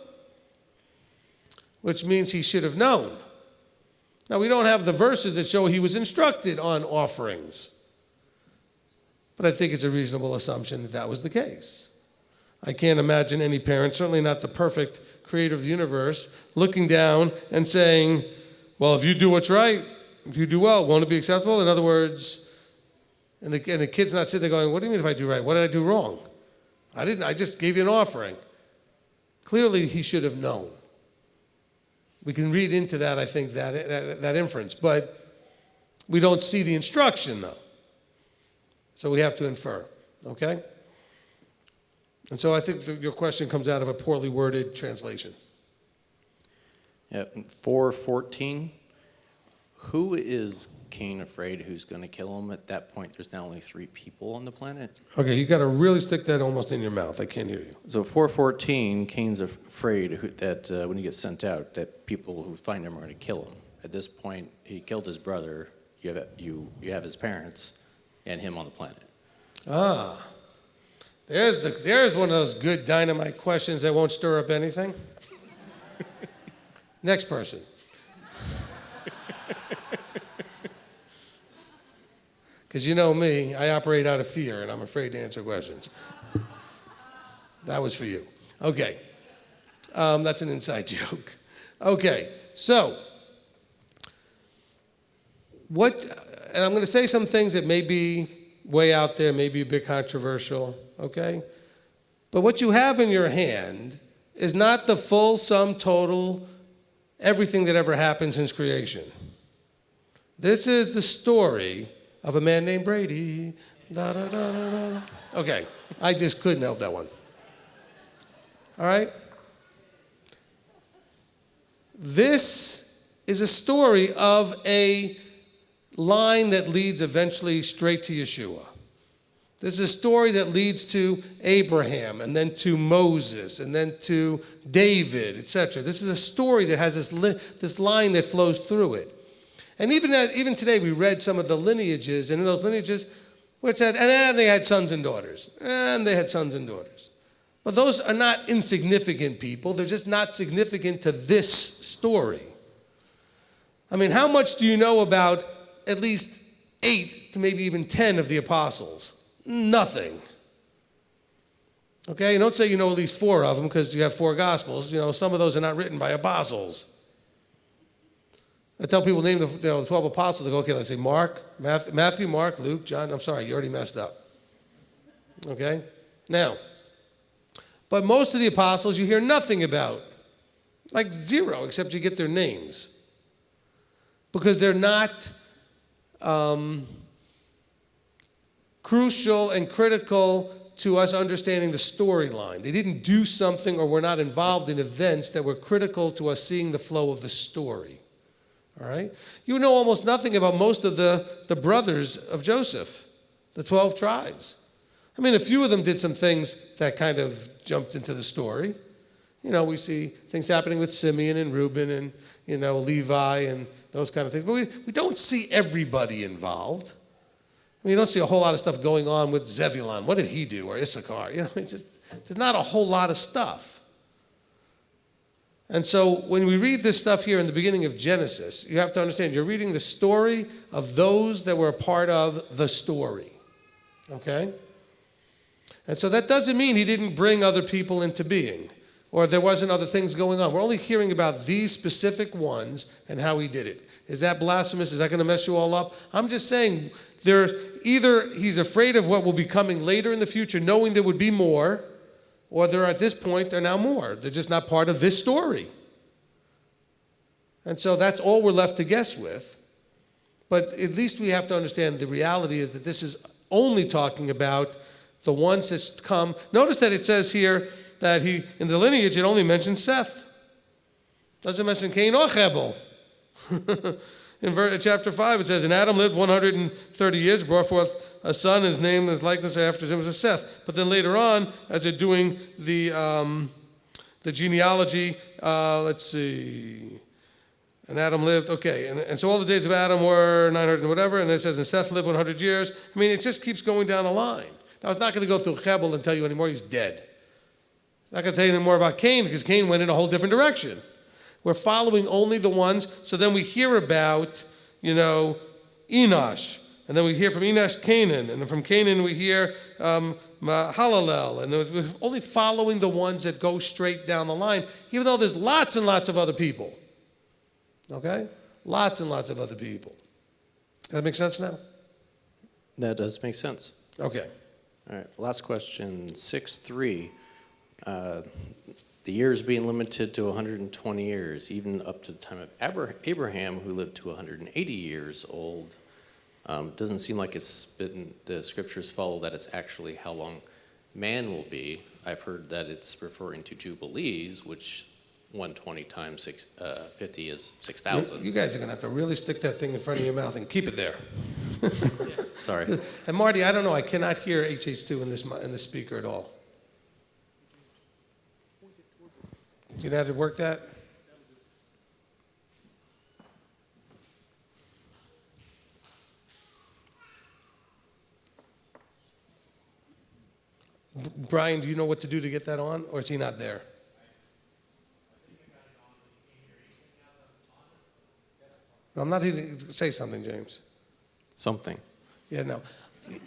Which means he should have known. Now, we don't have the verses that show he was instructed on offerings. But I think it's a reasonable assumption that that was the case. I can't imagine any parent, certainly not the perfect creator of the universe, looking down and saying, well, if you do what's right, if you do well, won't it be acceptable? In other words, and the kid's not sitting there going, what do you mean if I do right? What did I do wrong? I just gave you an offering. Clearly, he should have known. We can read into that, I think, that inference. But we don't see the instruction, though. So we have to infer, okay? And so I think your question comes out of a poorly worded translation. Yeah, 4:14. Who is Cain afraid who's going to kill him? At that point, there's now only 3 people on the planet. Okay, you got to really stick that almost in your mouth. I can't hear you. So 4:14, Cain's afraid that when he gets sent out, that people who find him are going to kill him. At this point, he killed his brother. You have his parents and him on the planet. Ah, there's one of those good dynamite questions that won't stir up anything. Next person. Because you know me, I operate out of fear, and I'm afraid to answer questions. That was for you. Okay. That's an inside joke. Okay, so, and I'm going to say some things that may be way out there, may be a bit controversial, okay? But what you have in your hand is not the full sum total, everything that ever happened since creation. This is the story of a man named Brady. Da, da, da, da, da. Okay, I just couldn't help that one. All right? This is a story of a line that leads eventually straight to Yeshua. This is a story that leads to Abraham, and then to Moses, and then to David, etc. This is a story that has this line that flows through it. And even today, we read some of the lineages, and in those lineages, where it said, and they had sons and daughters, and they had sons and daughters. But those are not insignificant people. They're just not significant to this story. I mean, how much do you know about at least 8 to maybe even 10 of the apostles? Nothing. Okay, you don't say you know at least 4 of them because you have 4 gospels. You know, some of those are not written by apostles. I tell people name the 12 apostles. I go, okay, let's say Matthew, Mark, Luke, John. I'm sorry, you already messed up. Okay? Now, but most of the apostles you hear nothing about. Like 0, except you get their names. Because they're not crucial and critical to us understanding the storyline. They didn't do something or were not involved in events that were critical to us seeing the flow of the story. All right? You know almost nothing about most of the brothers of Joseph, the 12 tribes. I mean, a few of them did some things that kind of jumped into the story. You know, we see things happening with Simeon and Reuben and, you know, Levi and those kind of things. But we don't see everybody involved. mean, you don't see a whole lot of stuff going on with Zebulun. What did he do? Or Issachar? You know, it's just, there's not a whole lot of stuff. And so when we read this stuff here in the beginning of Genesis, you have to understand, you're reading the story of those that were a part of the story. Okay? And so that doesn't mean he didn't bring other people into being, or there wasn't other things going on. We're only hearing about these specific ones and how he did it. Is that blasphemous? Is that going to mess you all up? I'm just saying, there's either he's afraid of what will be coming later in the future, knowing there would be more, or they're at this point, they're now more. They're just not part of this story. And so that's all we're left to guess with. But at least we have to understand the reality is that this is only talking about the ones that come. Notice that it says here that he, in the lineage, it only mentions Seth. Doesn't mention Cain or Abel. In chapter 5, it says, and Adam lived 130 years, brought forth a son, and his name is likeness after him was Seth. But then later on, as they're doing the genealogy, let's see. And Adam lived, okay, and so all the days of Adam were 900 and whatever, and it says, and Seth lived 100 years. I mean, it just keeps going down the line. Now, it's not going to go through Hebel and tell you anymore he's dead. It's not going to tell you any more about Cain, because Cain went in a whole different direction. We're following only the ones, so then we hear about, Enosh, and then we hear from Enosh Canaan, and then from Canaan we hear Halalel, and we're only following the ones that go straight down the line, even though there's lots and lots of other people. Okay? Lots and lots of other people. Does that make sense now? That does make sense. Okay. All right, last question, 6:3. The years being limited to 120 years, even up to the time of Abraham, who lived to 180 years old. Doesn't seem like it's been, the scriptures follow that it's actually how long man will be. I've heard that it's referring to Jubilees, which 120 times 50 is 6,000. You guys are going to have to really stick that thing in front of your mouth and keep it there. Sorry. And Marty, I don't know, I cannot hear HH2 in this speaker at all. You know how to work that? Brian, do you know what to do to get that on, or is he not there? No, I'm not even say something, James. Something. Yeah, no.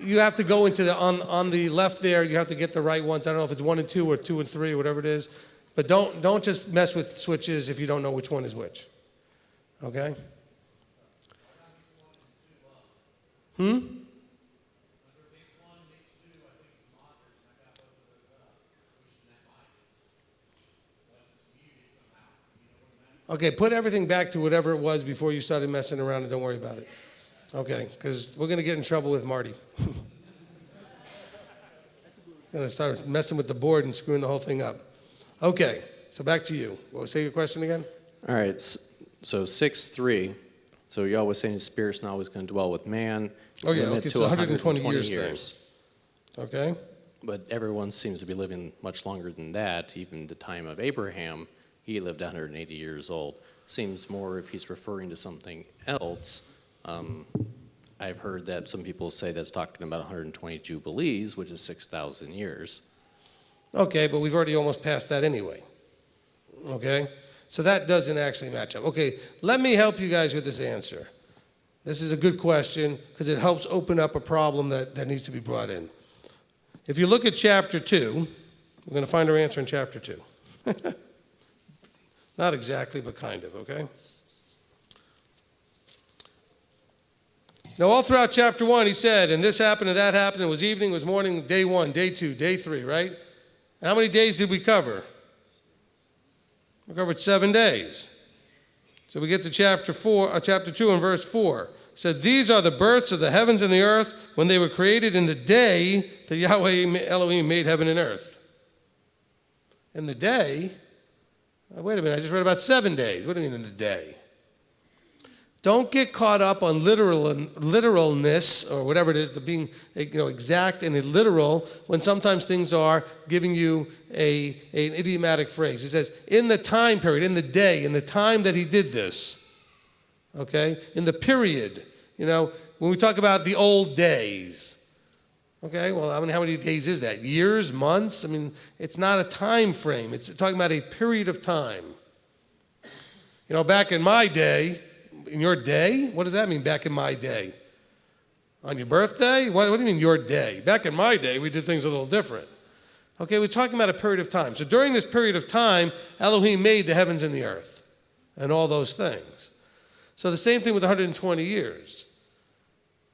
You have to go into on the left there. You have to get the right ones. I don't know if it's 1 and 2 or 2 and 3 or whatever it is. But don't just mess with switches if you don't know which one is which. Okay? Okay, put everything back to whatever it was before you started messing around, and don't worry about it. Okay, because we're going to get in trouble with Marty. Going to start messing with the board and screwing the whole thing up. Okay, so back to you. Say your question again. All right, so 6:3. So Yahweh saying his spirit's not always going to dwell with man. Oh yeah, limit okay, to so 120 years. Thing. Okay. But everyone seems to be living much longer than that. Even the time of Abraham, he lived 180 years old. Seems more if he's referring to something else. I've heard that some people say that's talking about 120 Jubilees, which is 6,000 years. Okay, but we've already almost passed that anyway. Okay? So that doesn't actually match up. Okay, let me help you guys with this answer. This is a good question because it helps open up a problem that needs to be brought in. If you look at chapter 2, we're going to find our answer in chapter 2. Not exactly, but kind of, okay? Now, all throughout chapter 1, he said, and this happened and that happened, it was evening, it was morning, day 1, day 2, day 3, right? How many days did we cover? We covered 7 days. So we get to chapter 2 and verse 4. It said, these are the births of the heavens and the earth when they were created in the day that Yahweh Elohim made heaven and earth. In the day? Wait a minute, I just read about 7 days. What do you mean in the day? Don't get caught up on literalness or whatever it is, the being exact and literal, when sometimes things are giving you an idiomatic phrase. It says, in the time period, in the day, in the time that he did this, okay? In the period, when we talk about the old days, okay, well, how many days is that? Years, months? I mean, it's not a time frame. It's talking about a period of time. You know, back in my day, in your day, what does that mean, back in my day? On your birthday? What do you mean, your day? Back in my day, we did things a little different. Okay, we're talking about a period of time. So during this period of time, Elohim made the heavens and the earth and all those things. So the same thing with 120 years.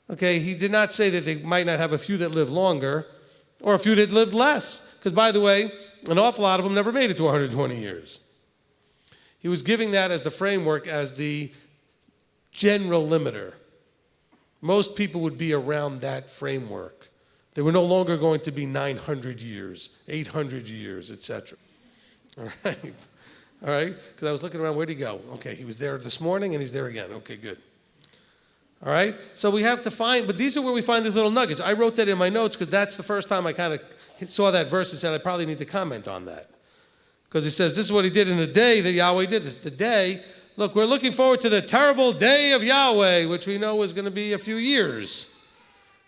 Okay, he did not say that they might not have a few that live longer or a few that lived less. Because, by the way, an awful lot of them never made it to 120 years. He was giving that as the framework, as the general limiter. Most people would be around that framework. They were no longer going to be 900 years, 800 years, etc. All right? All right? Because I was looking around, where'd he go? Okay, he was there this morning and he's there again. Okay, good. All right? So we have to find, but these are where we find these little nuggets. I wrote that in my notes because that's the first time I kind of saw that verse and said I probably need to comment on that. Because he says, this is what he did in the day that Yahweh did this. The day, look, we're looking forward to the terrible day of Yahweh, which we know is going to be a few years.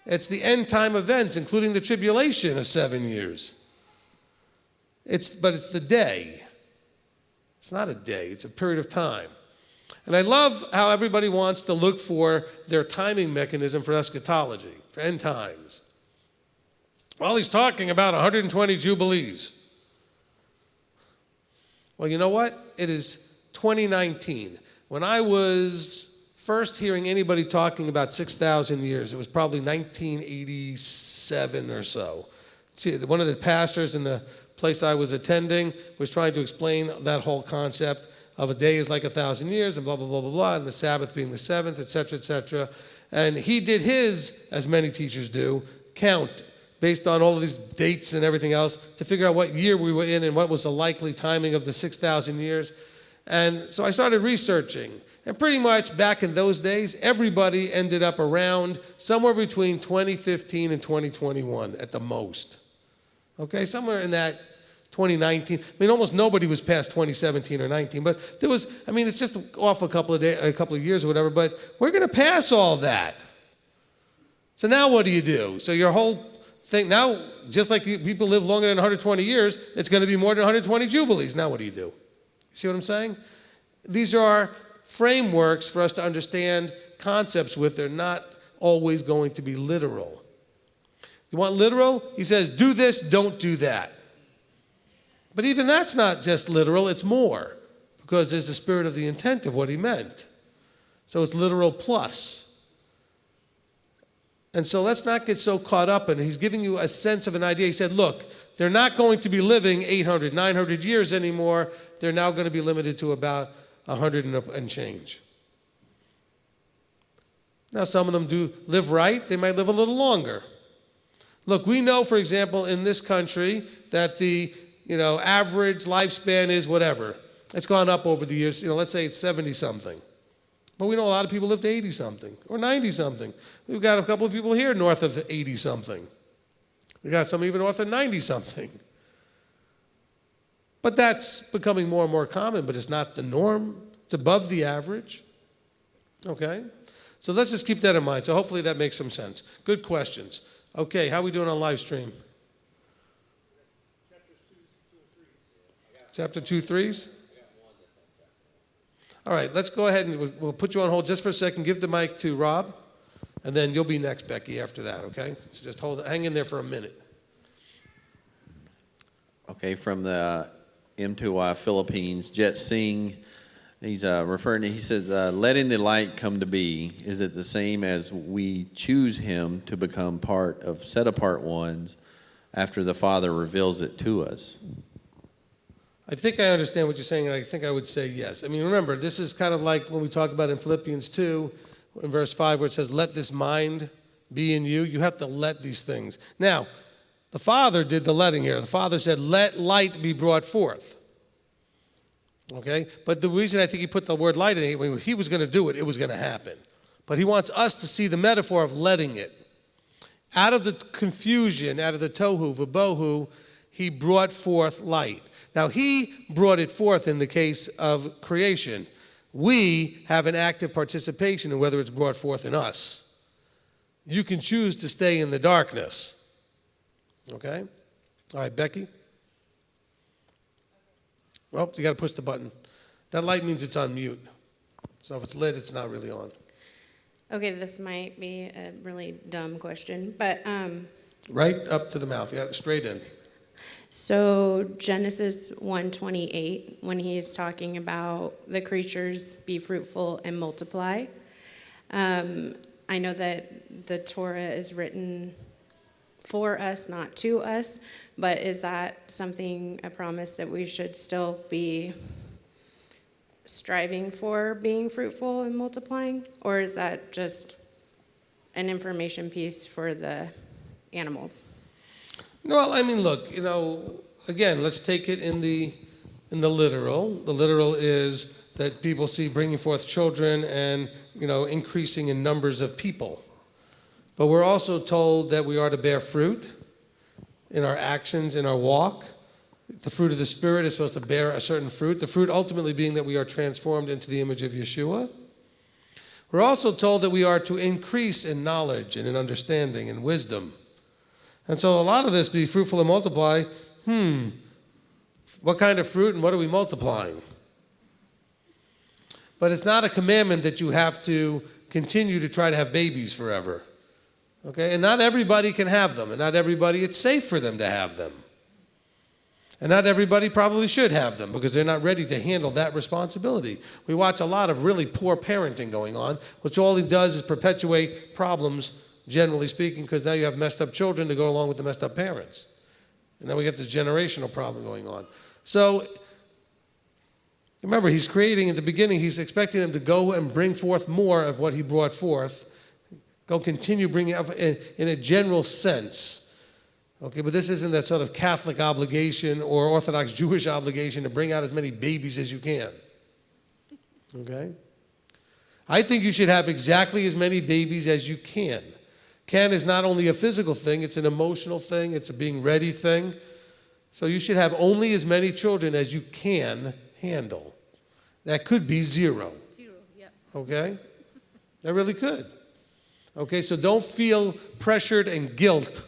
It's the end time events, including the tribulation of 7 years. But it's the day. It's not a day, it's a period of time. And I love how everybody wants to look for their timing mechanism for eschatology, for end times. Well, he's talking about 120 Jubilees. Well, you know what? It is 2019. When I was first hearing anybody talking about 6,000 years, it was probably 1987 or so. See, one of the pastors in the place I was attending was trying to explain that whole concept of a day is like 1,000 years and blah, blah, blah, blah, blah, and the Sabbath being the seventh, et cetera, and he did his, as many teachers do, count based on all of these dates and everything else to figure out what year we were in and what was the likely timing of the 6,000 years. And so I started researching. And pretty much back in those days, everybody ended up around somewhere between 2015 and 2021 at the most. Okay, somewhere in that 2019. I mean, almost nobody was past 2017 or 19, but there was, I mean, it's just off a couple of years or whatever, but we're going to pass all that. So now what do you do? So your whole thing, now, just like people live longer than 120 years, it's going to be more than 120 Jubilees. Now what do? You see what I'm saying? These are frameworks for us to understand concepts with. They're not always going to be literal. You want literal? He says, do this, don't do that. But even that's not just literal, it's more, because there's the spirit of the intent of what he meant. So it's literal plus. And so let's not get so caught up in it. He's giving you a sense of an idea. He said, look, they're not going to be living 800, 900 years anymore. They're now going to be limited to about 100 and change. Now, some of them do live right. They might live a little longer. Look, we know, for example, in this country that the average lifespan is whatever. It's gone up over the years. Let's say it's 70-something. But we know a lot of people live to 80-something or 90-something. We've got a couple of people here north of 80-something. We've got some even north of 90-something. But that's becoming more and more common, but it's not the norm. It's above the average. Okay? So let's just keep that in mind. So hopefully that makes some sense. Good questions. Okay, how are we doing on live stream? Chapter 2, 3s? All right, let's go ahead and we'll put you on hold just for a second. Give the mic to Rob, and then you'll be next, Becky, after that, okay? So just hang in there for a minute. Okay, from the M2Y Philippines, Jet Singh, he's referring to, he says, letting the light come to be, is it the same as we choose him to become part of set-apart ones after the Father reveals it to us? I think I understand what you're saying, and I think I would say yes. I mean, remember, this is kind of like when we talk about in Philippians 2, in verse 5, where it says, let this mind be in you. You have to let these things. Now, the Father did the letting here. The Father said, let light be brought forth. Okay? But the reason I think he put the word light in it, when he was going to do it, it was going to happen. But he wants us to see the metaphor of letting it. Out of the confusion, out of the tohu, vabohu, he brought forth light. Now, he brought it forth in the case of creation. We have an active participation in whether it's brought forth in us. you can choose to stay in the darkness. Okay? All right, Becky? Well, you got to push the button. That light means it's on mute. So if it's lit, it's not really on. Okay, this might be a really dumb question, but Right up to the mouth. Yeah, straight in. so Genesis 1:28, when he's talking about the creatures be fruitful and multiply, I know that the Torah is written for us, not to us, but is that something, a promise that we should still be striving for, being fruitful and multiplying? Or is that just an information piece for the animals? Well, I mean, look, again, let's take it in the literal. The literal is that people see bringing forth children and, increasing in numbers of people. But we're also told that we are to bear fruit in our actions, in our walk. The fruit of the Spirit is supposed to bear a certain fruit, the fruit ultimately being that we are transformed into the image of Yeshua. We're also told that we are to increase in knowledge and in understanding and wisdom. And so a lot of this, be fruitful and multiply, what kind of fruit and what are we multiplying? But it's not a commandment that you have to continue to try to have babies forever. Okay? And not everybody can have them, and not everybody, it's safe for them to have them. And not everybody probably should have them because they're not ready to handle that responsibility. We watch a lot of really poor parenting going on, which all it does is perpetuate problems, generally speaking, because now you have messed up children to go along with the messed up parents. And then we get this generational problem going on. So remember, he's creating, at the beginning, he's expecting them to go and bring forth more of what he brought forth. Go continue bringing up in a general sense. Okay, but this isn't that sort of Catholic obligation or Orthodox Jewish obligation to bring out as many babies as you can. Okay? I think you should have exactly as many babies as you can. Can is not only a physical thing, it's an emotional thing, it's a being ready thing. So you should have only as many children as you can handle. That could be 0. 0, yep. Okay? That really could. Okay, so don't feel pressured and guilt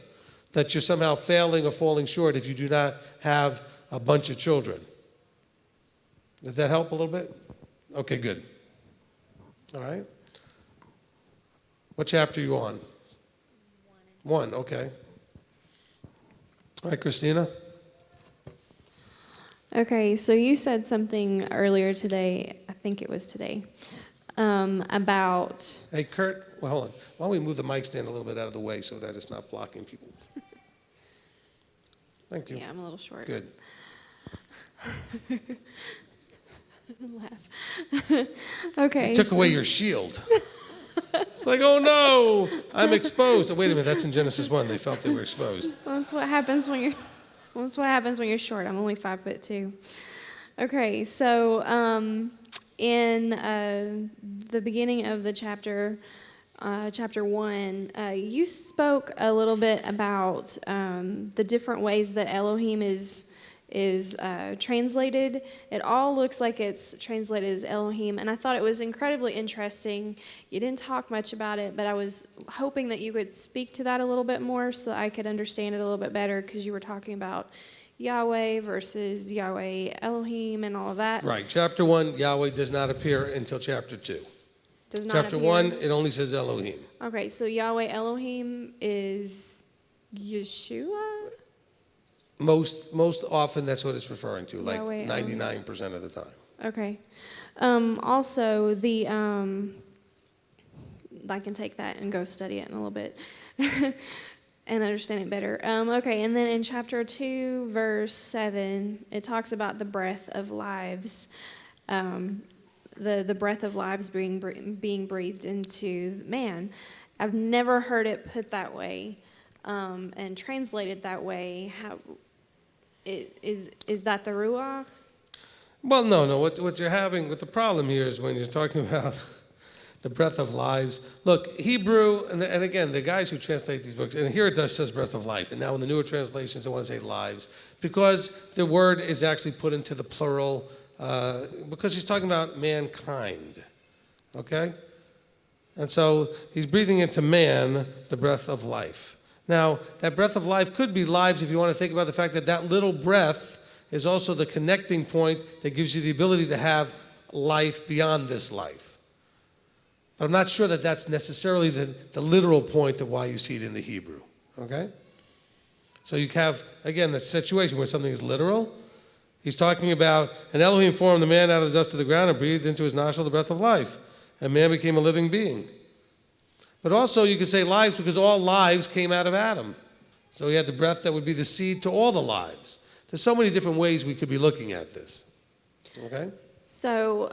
that you're somehow failing or falling short if you do not have a bunch of children. Did that help a little bit? Okay, good. All right. What chapter are you on? 1, okay. All right, Christina. Okay, so you said something earlier today, I think it was today, about... Hey, Kurt, well, hold on. Why don't we move the mic stand a little bit out of the way so that it's not blocking people? Thank you. Yeah, I'm a little short. Good. Laugh. Okay. They took away your shield. It's like, oh no, I'm exposed. Oh, wait a minute, that's in Genesis 1. They felt they were exposed. Well, that's what happens when you're short. I'm only 5'2". Okay, so in the beginning of the chapter 1, you spoke a little bit about the different ways that Elohim is translated. It all looks like it's translated as Elohim, and I thought it was incredibly interesting. You didn't talk much about it, but I was hoping that you could speak to that a little bit more so that I could understand it a little bit better, because you were talking about Yahweh versus Yahweh Elohim and all of that. Right. Chapter 1, Yahweh does not appear until chapter 2. Does not Chapter appear. 1, it only says Elohim. Okay, so Yahweh Elohim is Yeshua? Most often, that's what it's referring to, like Yahweh 99% of the time. Okay. Also, the I can take that and go study it in a little bit and understand it better. Okay, and then in chapter 2, verse 7, it talks about the breath of lives, the breath of lives being breathed into man. I've never heard it put that way and translated that way. Is that the Ruach? Well, no. What you're having, what the problem here is when you're talking about the breath of lives. Look, Hebrew, and again, the guys who translate these books, and here it does says breath of life, and now in the newer translations they want to say lives, because the word is actually put into the plural, because he's talking about mankind, okay? And so he's breathing into man the breath of life. Now, that breath of life could be lives if you want to think about the fact that that little breath is also the connecting point that gives you the ability to have life beyond this life. But I'm not sure that that's necessarily the literal point of why you see it in the Hebrew, okay? So you have, again, the situation where something is literal. He's talking about, and Elohim formed the man out of the dust of the ground and breathed into his nostril the breath of life. And man became a living being. But also you could say lives because all lives came out of Adam. So he had the breath that would be the seed to all the lives. There's so many different ways we could be looking at this. Okay? So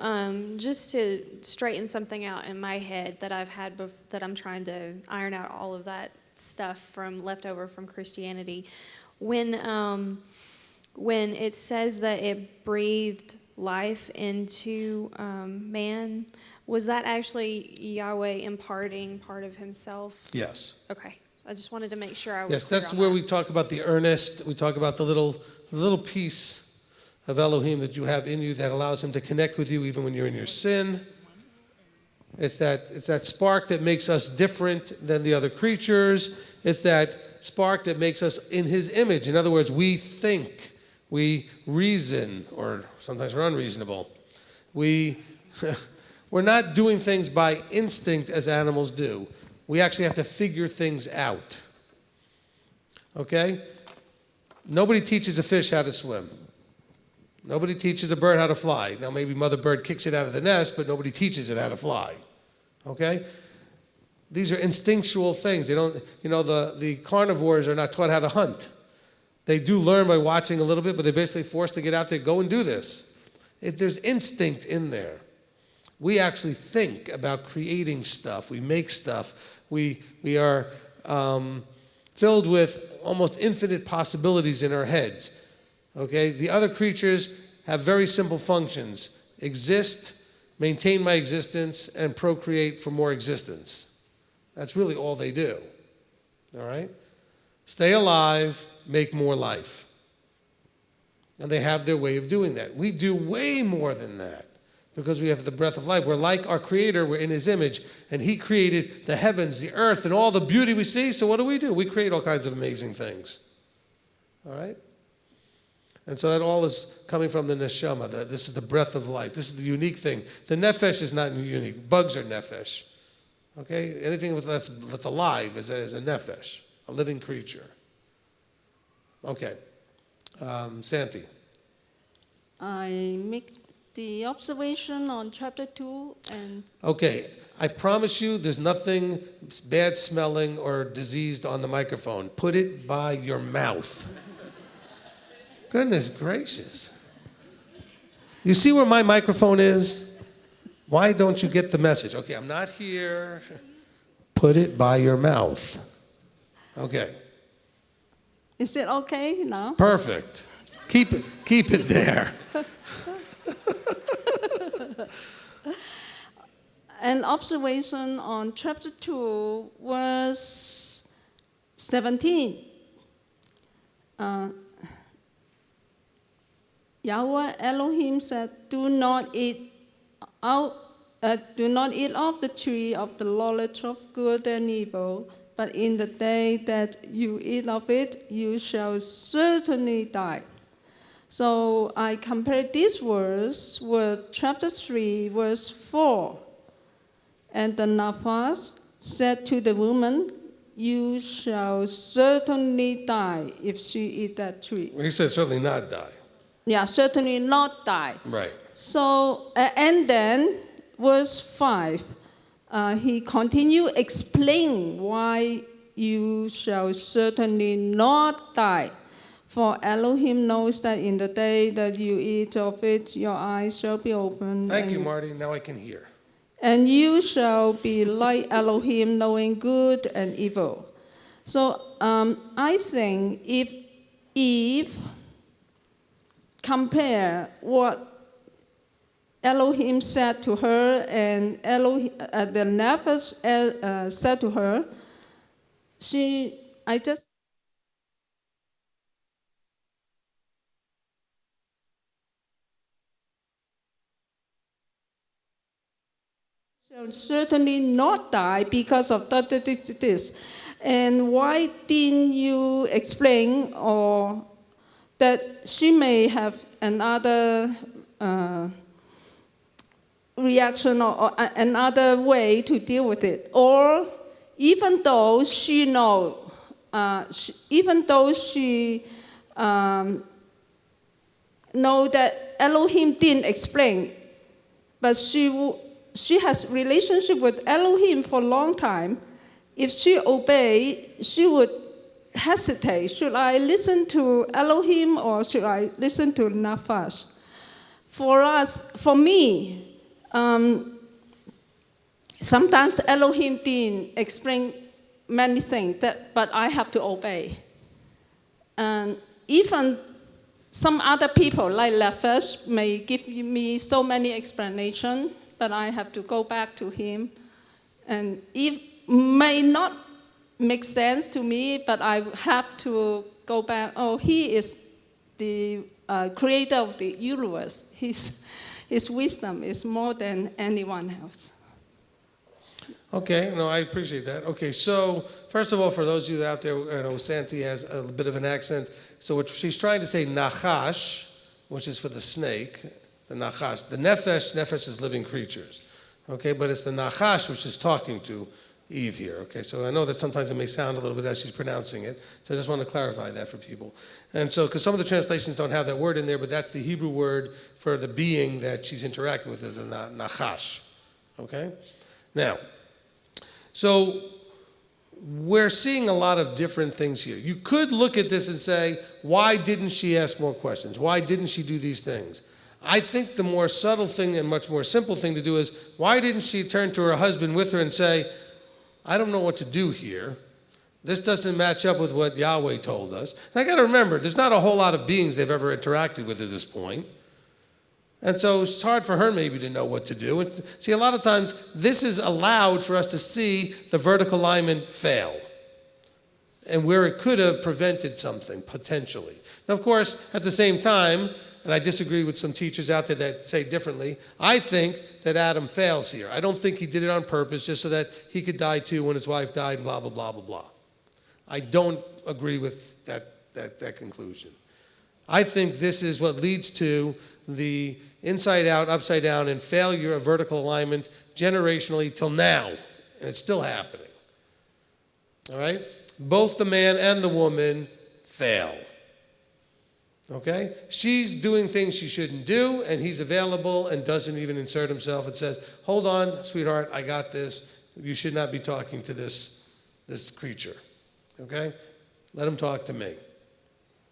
just to straighten something out in my head that I've had, that I'm trying to iron out all of that stuff from leftover from Christianity. When it says that it breathed life into man, was that actually Yahweh imparting part of himself? Yes. Okay. I just wanted to make sure I was Yes, clear that's on where that. we talk about the earnest. We talk about the little piece of Elohim that you have in you that allows him to connect with you even when you're in your sin. It's that spark that makes us different than the other creatures. It's that spark that makes us in his image. In other words, we think, we reason, or sometimes we're unreasonable. We're not doing things by instinct as animals do. We actually have to figure things out. Okay? Nobody teaches a fish how to swim. Nobody teaches a bird how to fly. Now maybe mother bird kicks it out of the nest, but nobody teaches it how to fly. Okay? These are instinctual things. They don't, the carnivores are not taught how to hunt. They do learn by watching a little bit, but they're basically forced to get out there, go and do this. There's instinct in there. We actually think about creating stuff. We make stuff. We are filled with almost infinite possibilities in our heads. Okay? The other creatures have very simple functions. Exist, maintain my existence, and procreate for more existence. That's really all they do. All right? Stay alive, make more life. And they have their way of doing that. We do way more than that because we have the breath of life. We're like our Creator. We're in his image. And he created the heavens, the earth, and all the beauty we see. So what do? We create all kinds of amazing things. All right? And so that all is coming from the neshama. This is the breath of life. This is the unique thing. The nefesh is not unique. Bugs are nefesh. Okay? Anything that's alive is a nefesh, a living creature. Okay. Santi. I make the observation on chapter 2 and... Okay. I promise you there's nothing bad smelling or diseased on the microphone. Put it by your mouth. Goodness gracious. You see where my microphone is? Why don't you get the message? Okay, I'm not here. Put it by your mouth. Okay. Is it okay now? Perfect. Keep it there. An observation on chapter 2, verse 17. Yahweh Elohim said, do not eat of the tree of the knowledge of good and evil, but in the day that you eat of it, you shall certainly die. So I compared this verse with chapter 3, verse 4. And the Naphas said to the woman, you shall certainly die if she eat that tree. He said certainly not die. Yeah, certainly not die. Right. So, and then verse 5, he continued explaining why you shall certainly not die. For Elohim knows that in the day that you eat of it, your eyes shall be opened. Thank you, Marty. Now I can hear. And you shall be like Elohim, knowing good and evil. So I think if Eve compare what Elohim said to her and the Nephilim said to her, shall certainly not die because of this. And why didn't you explain or that she may have another reaction or another way to deal with it? Or even though she know that Elohim didn't explain, but she has relationship with Elohim for a long time. If she obey, she would hesitate. Should I listen to Elohim or should I listen to Nafash? For me, sometimes Elohim didn't explain many things, but I have to obey. And even some other people, like Nafash, may give me so many explanations, but I have to go back to him. And it may not make sense to me, but I have to go back. Oh, he is the creator of the universe. His wisdom is more than anyone else. Okay, no, I appreciate that. Okay, so first of all, for those of you out there, Santi has a bit of an accent. So what she's trying to say, nachash, which is for the snake, the nachash. The nefesh is living creatures. Okay, but it's the nachash which is talking to Eve here. Okay, so I know that sometimes it may sound a little bit as she's pronouncing it. So I just want to clarify that for people. And so, because some of the translations don't have that word in there, but that's the Hebrew word for the being that she's interacting with, is a nachash. Okay? Now, so we're seeing a lot of different things here. You could look at this and say, why didn't she ask more questions? Why didn't she do these things? I think the more subtle thing and much more simple thing to do is, why didn't she turn to her husband with her and say, I don't know what to do here. This doesn't match up with what Yahweh told us. And I got to remember, there's not a whole lot of beings they've ever interacted with at this point. And so it's hard for her maybe to know what to do. And see, a lot of times, this is allowed for us to see the vertical alignment fail and where it could have prevented something, potentially. Now, of course, at the same time, and I disagree with some teachers out there that say differently, I think that Adam fails here. I don't think he did it on purpose just so that he could die too when his wife died, blah, blah, blah, blah, blah. I don't agree with that conclusion. I think this is what leads to the inside out, upside down, and failure of vertical alignment generationally till now, and it's still happening. All right? Both the man and the woman fail. Okay? She's doing things she shouldn't do, and he's available and doesn't even insert himself and says, hold on, sweetheart, I got this. You should not be talking to this creature. Okay? Let him talk to me.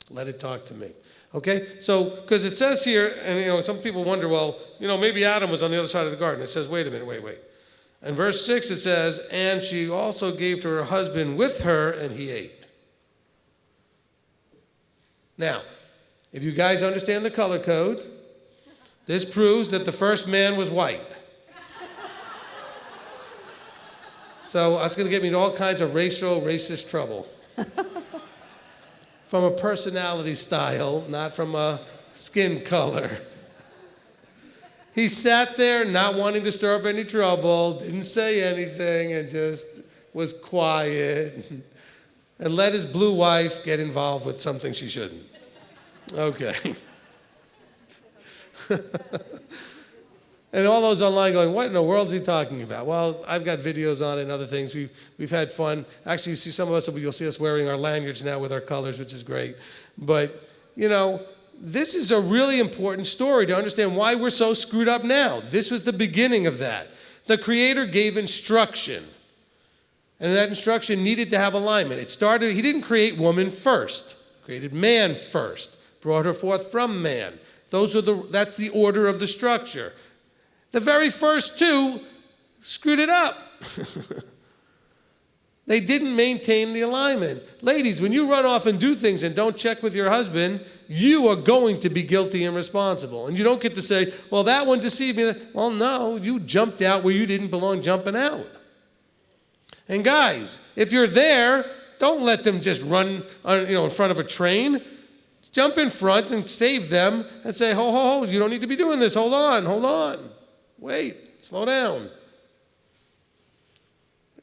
Let it talk to me. Okay? So, because it says here, and some people wonder, well, maybe Adam was on the other side of the garden. It says, wait a minute, wait. In verse 6 it says, and she also gave to her husband with her, and he ate. Now, if you guys understand the color code, this proves that the first man was white. So that's going to get me in all kinds of racist trouble. From a personality style, not from a skin color. He sat there not wanting to stir up any trouble, didn't say anything, and just was quiet and let his blue wife get involved with something she shouldn't. Okay. And all those online going, what in the world is he talking about? Well, I've got videos on it and other things. We've had fun. Actually, you see some of us, you'll see us wearing our lanyards now with our colors, which is great. But, this is a really important story to understand why we're so screwed up now. This was the beginning of that. The Creator gave instruction. And that instruction needed to have alignment. He didn't create woman first. Created man first. Brought her forth from man. That's the order of the structure. The very first two screwed it up. They didn't maintain the alignment. Ladies, when you run off and do things and don't check with your husband, you are going to be guilty and responsible. And you don't get to say, well, that one deceived me. Well, no, you jumped out where you didn't belong jumping out. And guys, if you're there, don't let them just run in front of a train. Jump in front and save them and say, ho, you don't need to be doing this. Hold on. Wait, slow down.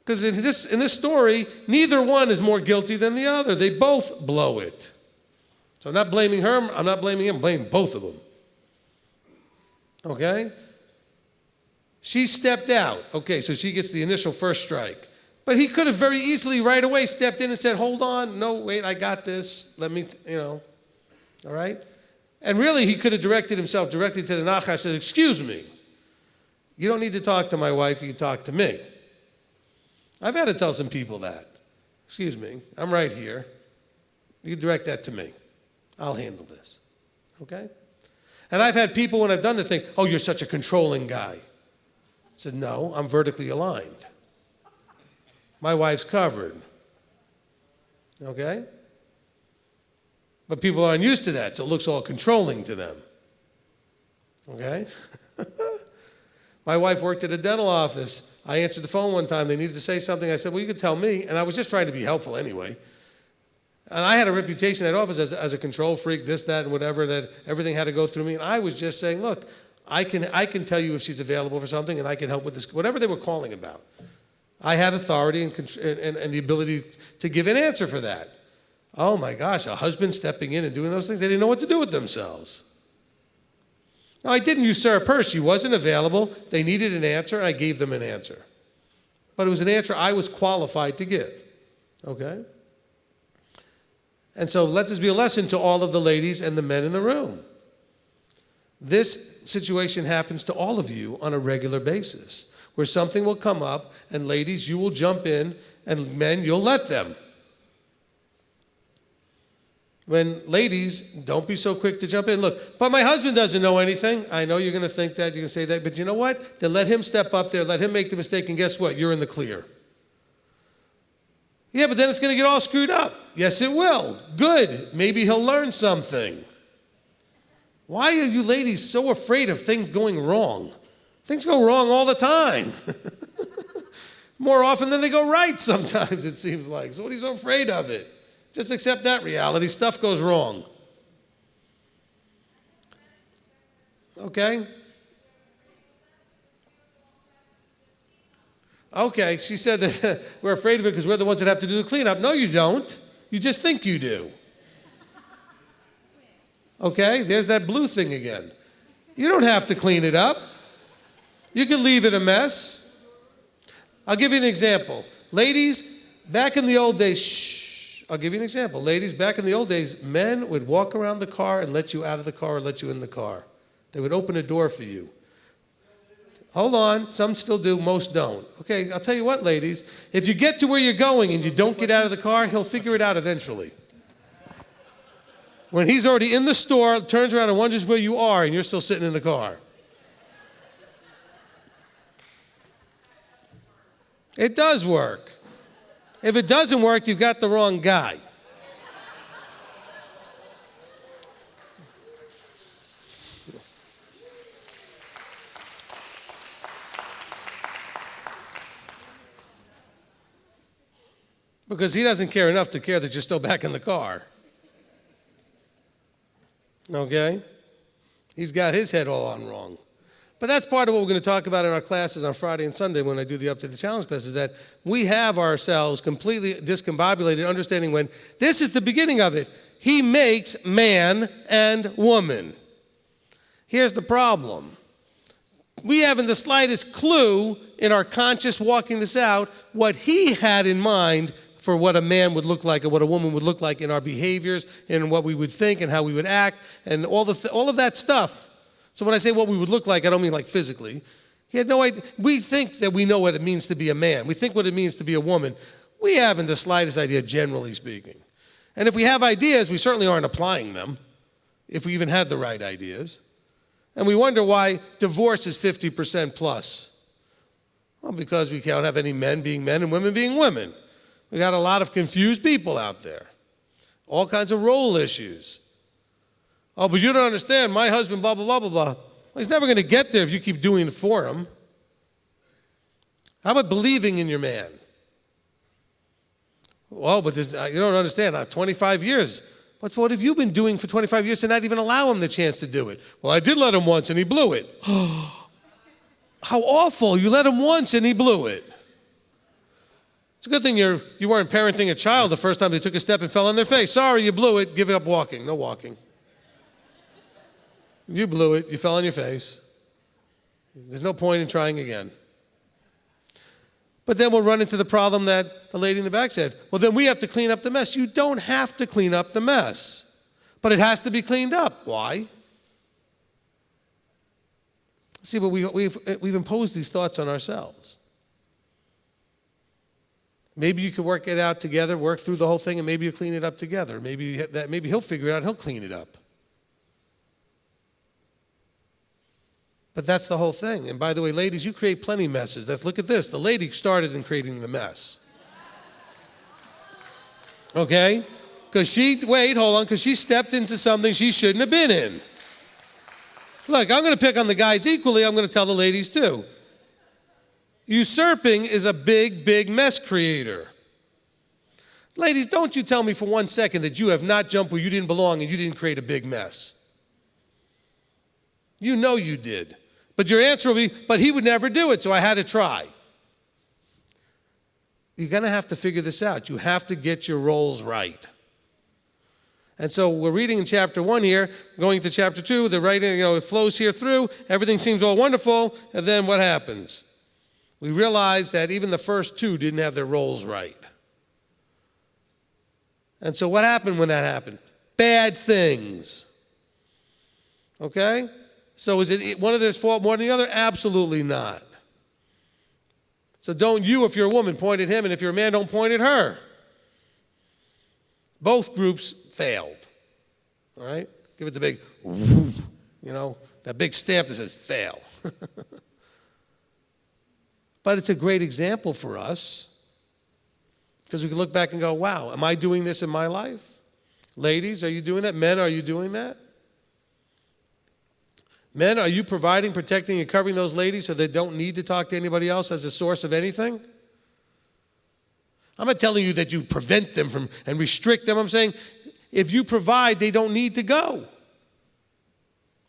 Because in this story, neither one is more guilty than the other. They both blow it. So I'm not blaming her, I'm not blaming him, I'm blaming both of them. Okay? She stepped out. Okay, so she gets the initial first strike. But he could have very easily right away stepped in and said, hold on, no, wait, I got this. Let me, all right? And really, he could have directed himself directly to the Nachash and said, excuse me, you don't need to talk to my wife, you can talk to me. I've had to tell some people that. Excuse me, I'm right here. You direct that to me. I'll handle this. Okay? And I've had people, when I've done the thing, oh, you're such a controlling guy. I said, no, I'm vertically aligned. My wife's covered. Okay? But people aren't used to that, so it looks all controlling to them. Okay? My wife worked at a dental office. I answered the phone one time. They needed to say something. I said, well, you could tell me. And I was just trying to be helpful anyway. And I had a reputation at office as a control freak, this, that, and whatever, that everything had to go through me. And I was just saying, look, I can tell you if she's available for something, and I can help with this, whatever they were calling about. I had authority and the ability to give an answer for that. Oh my gosh, a husband stepping in and doing those things, they didn't know what to do with themselves. Now, I didn't usurp her. She wasn't available. They needed an answer, and I gave them an answer. But it was an answer I was qualified to give. Okay? And so let this be a lesson to all of the ladies and the men in the room. This situation happens to all of you on a regular basis, where something will come up, and ladies, you will jump in, and men, you'll let them. When ladies, don't be so quick to jump in. Look, but my husband doesn't know anything. I know you're going to think that, you're going to say that, but you know what? Then let him step up there, let him make the mistake, and guess what? You're in the clear. Yeah, but then it's going to get all screwed up. Yes, it will. Good. Maybe he'll learn something. Why are you ladies so afraid of things going wrong? Things go wrong all the time. More often than they go right sometimes, it seems like. So what are you so afraid of it? Just accept that reality. Stuff goes wrong. Okay? Okay, she said that we're afraid of it because we're the ones that have to do the cleanup. No, you don't. You just think you do. Okay, there's that blue thing again. You don't have to clean it up. You can leave it a mess. I'll give you an example. Ladies, back in the old days, I'll give you an example. Ladies, back in the old days, men would walk around the car and let you out of the car or let you in the car. They would open a door for you. Hold on, some still do, most don't. Okay, I'll tell you what, ladies, if you get to where you're going and you don't get out of the car, he'll figure it out eventually. When he's already in the store, turns around and wonders where you are, and you're still sitting in the car. It does work. If it doesn't work, you've got the wrong guy. Because he doesn't care enough to care that you're still back in the car. Okay? He's got his head all on wrong. But that's part of what we're going to talk about in our classes on Friday and Sunday when I do the Up to the Challenge classes, that we have ourselves completely discombobulated, understanding when this is the beginning of it. He makes man and woman. Here's the problem. We haven't the slightest clue in our conscious walking this out what he had in mind for what a man would look like and what a woman would look like in our behaviors and what we would think and how we would act and all of that stuff. So when I say what we would look like, I don't mean like physically. He had no idea. We think that we know what it means to be a man. We think what it means to be a woman. We haven't the slightest idea, generally speaking. And if we have ideas, we certainly aren't applying them, if we even had the right ideas. And we wonder why divorce is 50% plus. Well, because we can't have any men being men and women being women. We got a lot of confused people out there. All kinds of role issues. Oh, but you don't understand, my husband, blah, blah, blah, blah, blah. Well, he's never going to get there if you keep doing it for him. How about believing in your man? Well, but you don't understand, 25 years. But what have you been doing for 25 years to not even allow him the chance to do it? Well, I did let him once and he blew it. How awful, you let him once and he blew it. It's a good thing you weren't parenting a child the first time they took a step and fell on their face. Sorry, you blew it. Give up walking. No walking. You blew it. You fell on your face. There's no point in trying again. But then we'll run into the problem that the lady in the back said. Well, then we have to clean up the mess. You don't have to clean up the mess. But it has to be cleaned up. Why? See, but we've imposed these thoughts on ourselves. Maybe you could work it out together, work through the whole thing, and maybe you clean it up together. Maybe he'll figure it out, he'll clean it up. But that's the whole thing. And by the way, ladies, you create plenty of messes. Look at this. The lady started in creating the mess. Okay? Because she stepped into something she shouldn't have been in. Look, I'm going to pick on the guys equally. I'm going to tell the ladies too. Usurping is a big, big mess creator. Ladies, don't you tell me for 1 second that you have not jumped where you didn't belong and you didn't create a big mess. You know you did. But your answer will be, but he would never do it, so I had to try. You're going to have to figure this out. You have to get your roles right. And so we're reading in chapter 1 here, going to chapter 2, the writing, it flows here through, everything seems all wonderful, and then what happens? We realize that even the first two didn't have their roles right. And so what happened when that happened? Bad things. Okay? So is it one of theirs fault more than the other? Absolutely not. So don't you, if you're a woman, point at him, and if you're a man, don't point at her. Both groups failed. All right? Give it the big, that big stamp that says fail. But it's a great example for us because we can look back and go, wow, am I doing this in my life? Ladies, are you doing that? Men, are you doing that? Men, are you providing, protecting, and covering those ladies so they don't need to talk to anybody else as a source of anything? I'm not telling you that you prevent them from and restrict them. I'm saying if you provide, they don't need to go.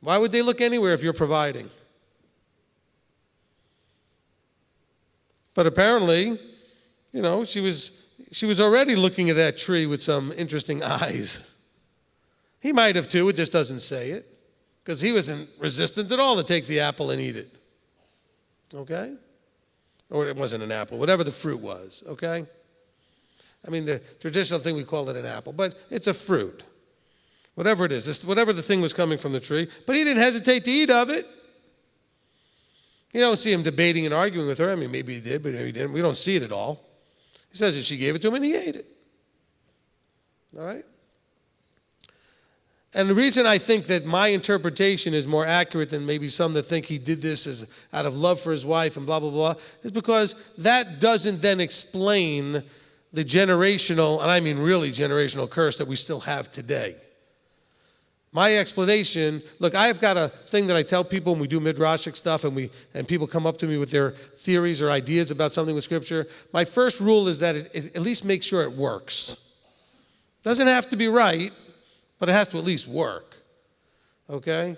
Why would they look anywhere if you're providing? But apparently, she was already looking at that tree with some interesting eyes. He might have too, it just doesn't say it. Because he wasn't resistant at all to take the apple and eat it. Okay? Or it wasn't an apple, whatever the fruit was, okay? I mean, the traditional thing, we call it an apple, but it's a fruit. Whatever it is, whatever the thing was coming from the tree. But he didn't hesitate to eat of it. You don't see him debating and arguing with her. I mean, maybe he did, but maybe he didn't. We don't see it at all. He says that she gave it to him and he ate it. All right? And the reason I think that my interpretation is more accurate than maybe some that think he did this as out of love for his wife and blah, blah, blah, is because that doesn't then explain the generational, and I mean really generational curse that we still have today. My explanation, look, I've got a thing that I tell people when we do midrashic stuff and people come up to me with their theories or ideas about something with Scripture. My first rule is that it at least make sure it works. Doesn't have to be right, but it has to at least work. Okay?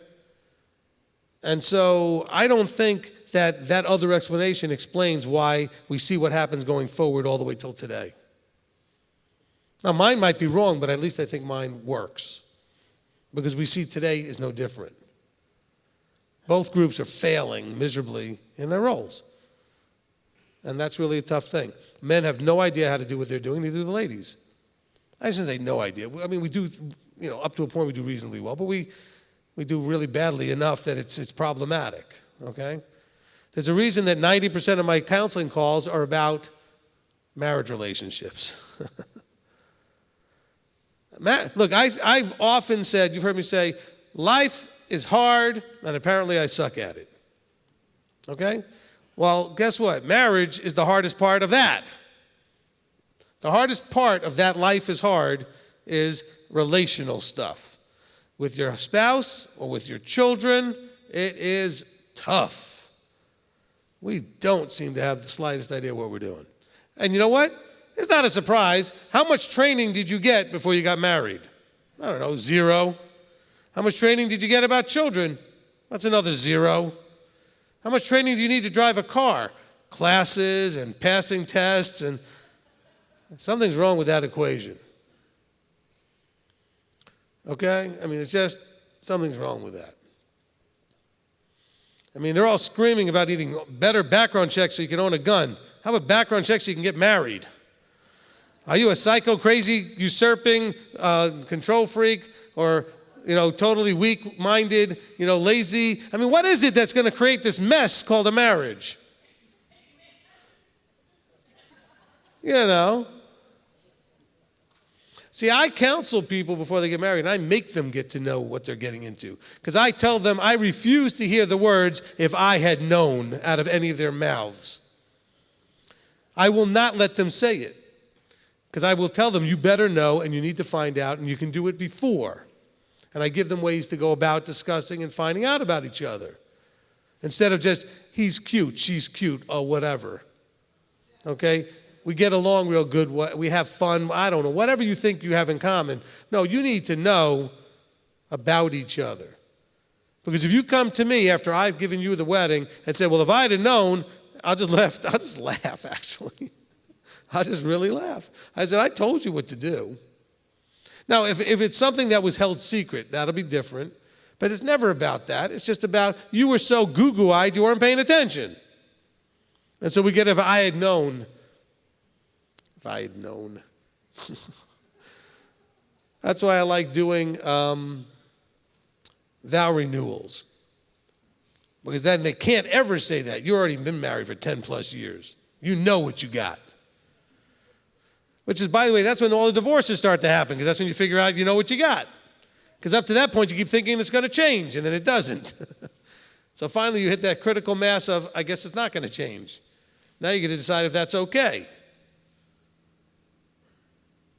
And so I don't think that other explanation explains why we see what happens going forward all the way till today. Now, mine might be wrong, but at least I think mine works. Because we see today is no different. Both groups are failing miserably in their roles. And that's really a tough thing. Men have no idea how to do what they're doing, neither do the ladies. I shouldn't say no idea. I mean, we do, up to a point we do reasonably well, but we do really badly enough that it's problematic, okay? There's a reason that 90% of my counseling calls are about marriage relationships. Look, I've often said, you've heard me say, life is hard, and apparently I suck at it. Okay? Well, guess what? Marriage is the hardest part of that. The hardest part of that life is hard is relational stuff. With your spouse or with your children, it is tough. We don't seem to have the slightest idea what we're doing. And you know what? It's not a surprise. How much training did you get before you got married? I don't know, 0. How much training did you get about children? That's another 0. How much training do you need to drive a car? Classes and passing tests and Something's wrong with that equation. Okay? I mean, it's just, something's wrong with that. I mean, they're all screaming about needing better background checks so you can own a gun. How about background checks so you can get married? Are you a psycho, crazy, usurping, control freak, or, totally weak-minded, lazy? I mean, what is it that's going to create this mess called a marriage? See, I counsel people before they get married, and I make them get to know what they're getting into. Because I tell them I refuse to hear the words, "if I had known," out of any of their mouths. I will not let them say it. Because I will tell them, you better know, and you need to find out, and you can do it before. And I give them ways to go about discussing and finding out about each other. Instead of just, he's cute, she's cute, or whatever. Okay? We get along real good, we have fun, I don't know, whatever you think you have in common. No, you need to know about each other. Because if you come to me after I've given you the wedding and say, well, if I'd have known, I'll just laugh, actually. I'll just really laugh. I said, I told you what to do. Now, if it's something that was held secret, that'll be different. But it's never about that. It's just about you were so goo-goo-eyed you weren't paying attention. And so we get if I had known. If I had known. That's why I like doing vow renewals. Because then they can't ever say that. You've already been married for 10 plus years. You know what you got. Which is, by the way, that's when all the divorces start to happen, because that's when you figure out you know what you got. Because up to that point, you keep thinking it's going to change, and then it doesn't. So finally, you hit that critical mass of, I guess it's not going to change. Now you get to decide if that's okay.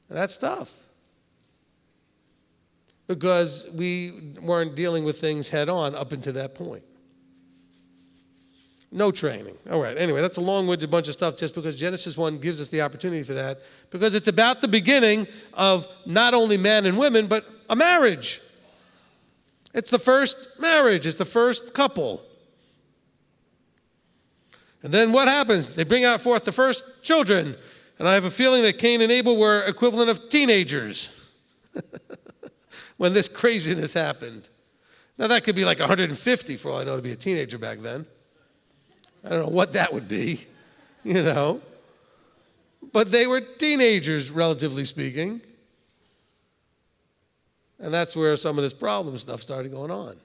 And that's tough. Because we weren't dealing with things head on up until that point. No training. All right, anyway, that's a long-winded bunch of stuff just because Genesis 1 gives us the opportunity for that, because it's about the beginning of not only man and women, but a marriage. It's the first marriage. It's the first couple. And then what happens? They bring out forth the first children, and I have a feeling that Cain and Abel were equivalent of teenagers when this craziness happened. Now, that could be like 150 for all I know to be a teenager back then. I don't know what that would be, But they were teenagers, relatively speaking. And that's where some of this problem stuff started going on.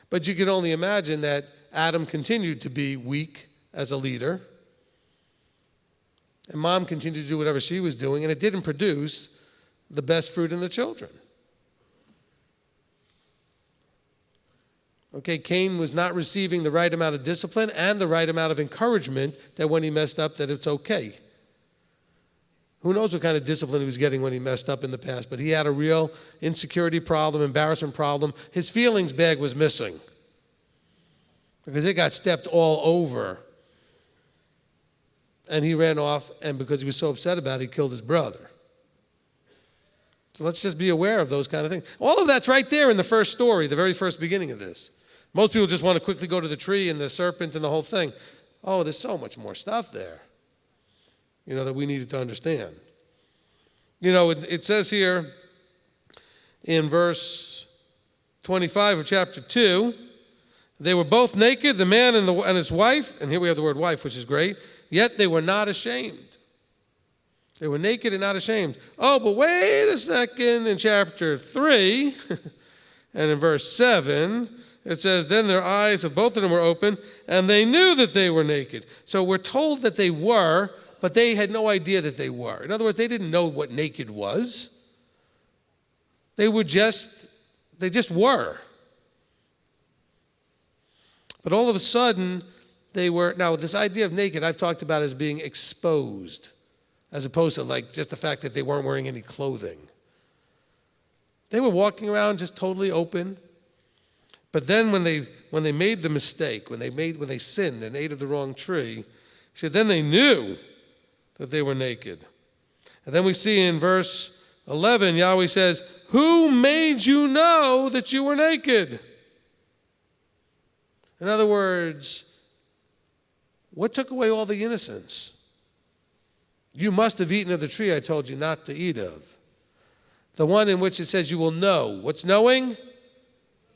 But you can only imagine that Adam continued to be weak as a leader. And mom continued to do whatever she was doing, and it didn't produce the best fruit in the children. Okay, Cain was not receiving the right amount of discipline and the right amount of encouragement that when he messed up, that it's okay. Who knows what kind of discipline he was getting when he messed up in the past, but he had a real insecurity problem, embarrassment problem. His feelings bag was missing because it got stepped all over. And he ran off, and because he was so upset about it, he killed his brother. So let's just be aware of those kind of things. All of that's right there in the first story, the very first beginning of this. Most people just want to quickly go to the tree and the serpent and the whole thing. Oh, there's so much more stuff there, that we needed to understand. It says here in verse 25 of chapter 2, they were both naked, the man and his wife, and here we have the word wife, which is great, yet they were not ashamed. They were naked and not ashamed. Oh, but wait a second. In chapter 3 and in verse 7, it says, then their eyes of both of them were open, and they knew that they were naked. So we're told that they were, but they had no idea that they were. In other words, they didn't know what naked was. They just were. But all of a sudden, they were, now this idea of naked I've talked about as being exposed, as opposed to just the fact that they weren't wearing any clothing. They were walking around just totally open. But then when they made the mistake, when they sinned and ate of the wrong tree, he said, then they knew that they were naked. And then we see in verse 11, Yahweh says, who made you know that you were naked? In other words, what took away all the innocence? You must have eaten of the tree I told you not to eat of. The one in which it says you will know. What's knowing?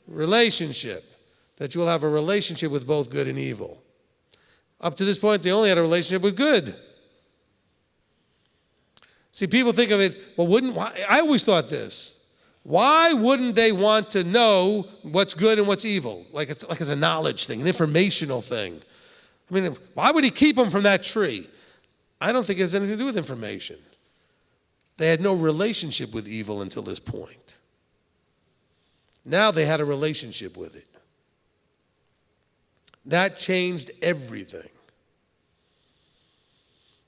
Relationship. That you will have a relationship with both good and evil. Up to this point, they only had a relationship with good. See, people think of it, I always thought this. Why wouldn't they want to know what's good and what's evil? Like it's a knowledge thing, an informational thing. I mean, why would he keep them from that tree? I don't think it has anything to do with information. They had no relationship with evil until this point. Now they had a relationship with it. That changed everything.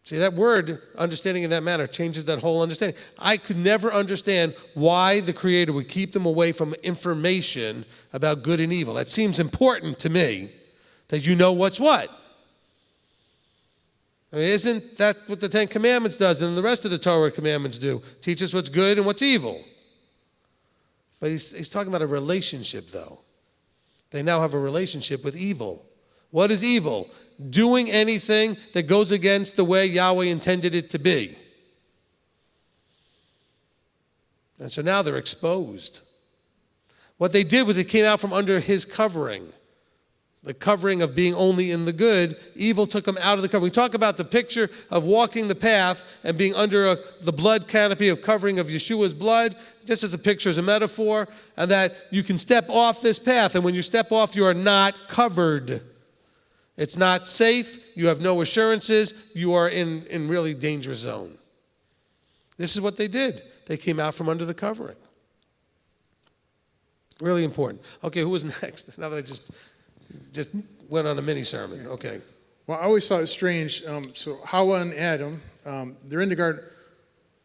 See, that word, understanding in that manner, changes that whole understanding. I could never understand why the Creator would keep them away from information about good and evil. That seems important to me, that you know what's what. I mean, isn't that what the Ten Commandments does and the rest of the Torah commandments do? Teach us what's good and what's evil. But he's talking about a relationship, though. They now have a relationship with evil. What is evil? Doing anything that goes against the way Yahweh intended it to be. And so now they're exposed. What they did was it came out from under his covering. The covering of being only in the good. Evil took them out of the covering. We talk about the picture of walking the path and being under the blood canopy of covering of Yeshua's blood, just as a picture, as a metaphor, and that you can step off this path, and when you step off, you are not covered. It's not safe. You have no assurances. You are in really dangerous zone. This is what they did. They came out from under the covering. Really important. Okay, who was next? Now that I just went on a mini sermon. Okay. Well, I always thought it strange. So Hawa and Adam, they're in the garden.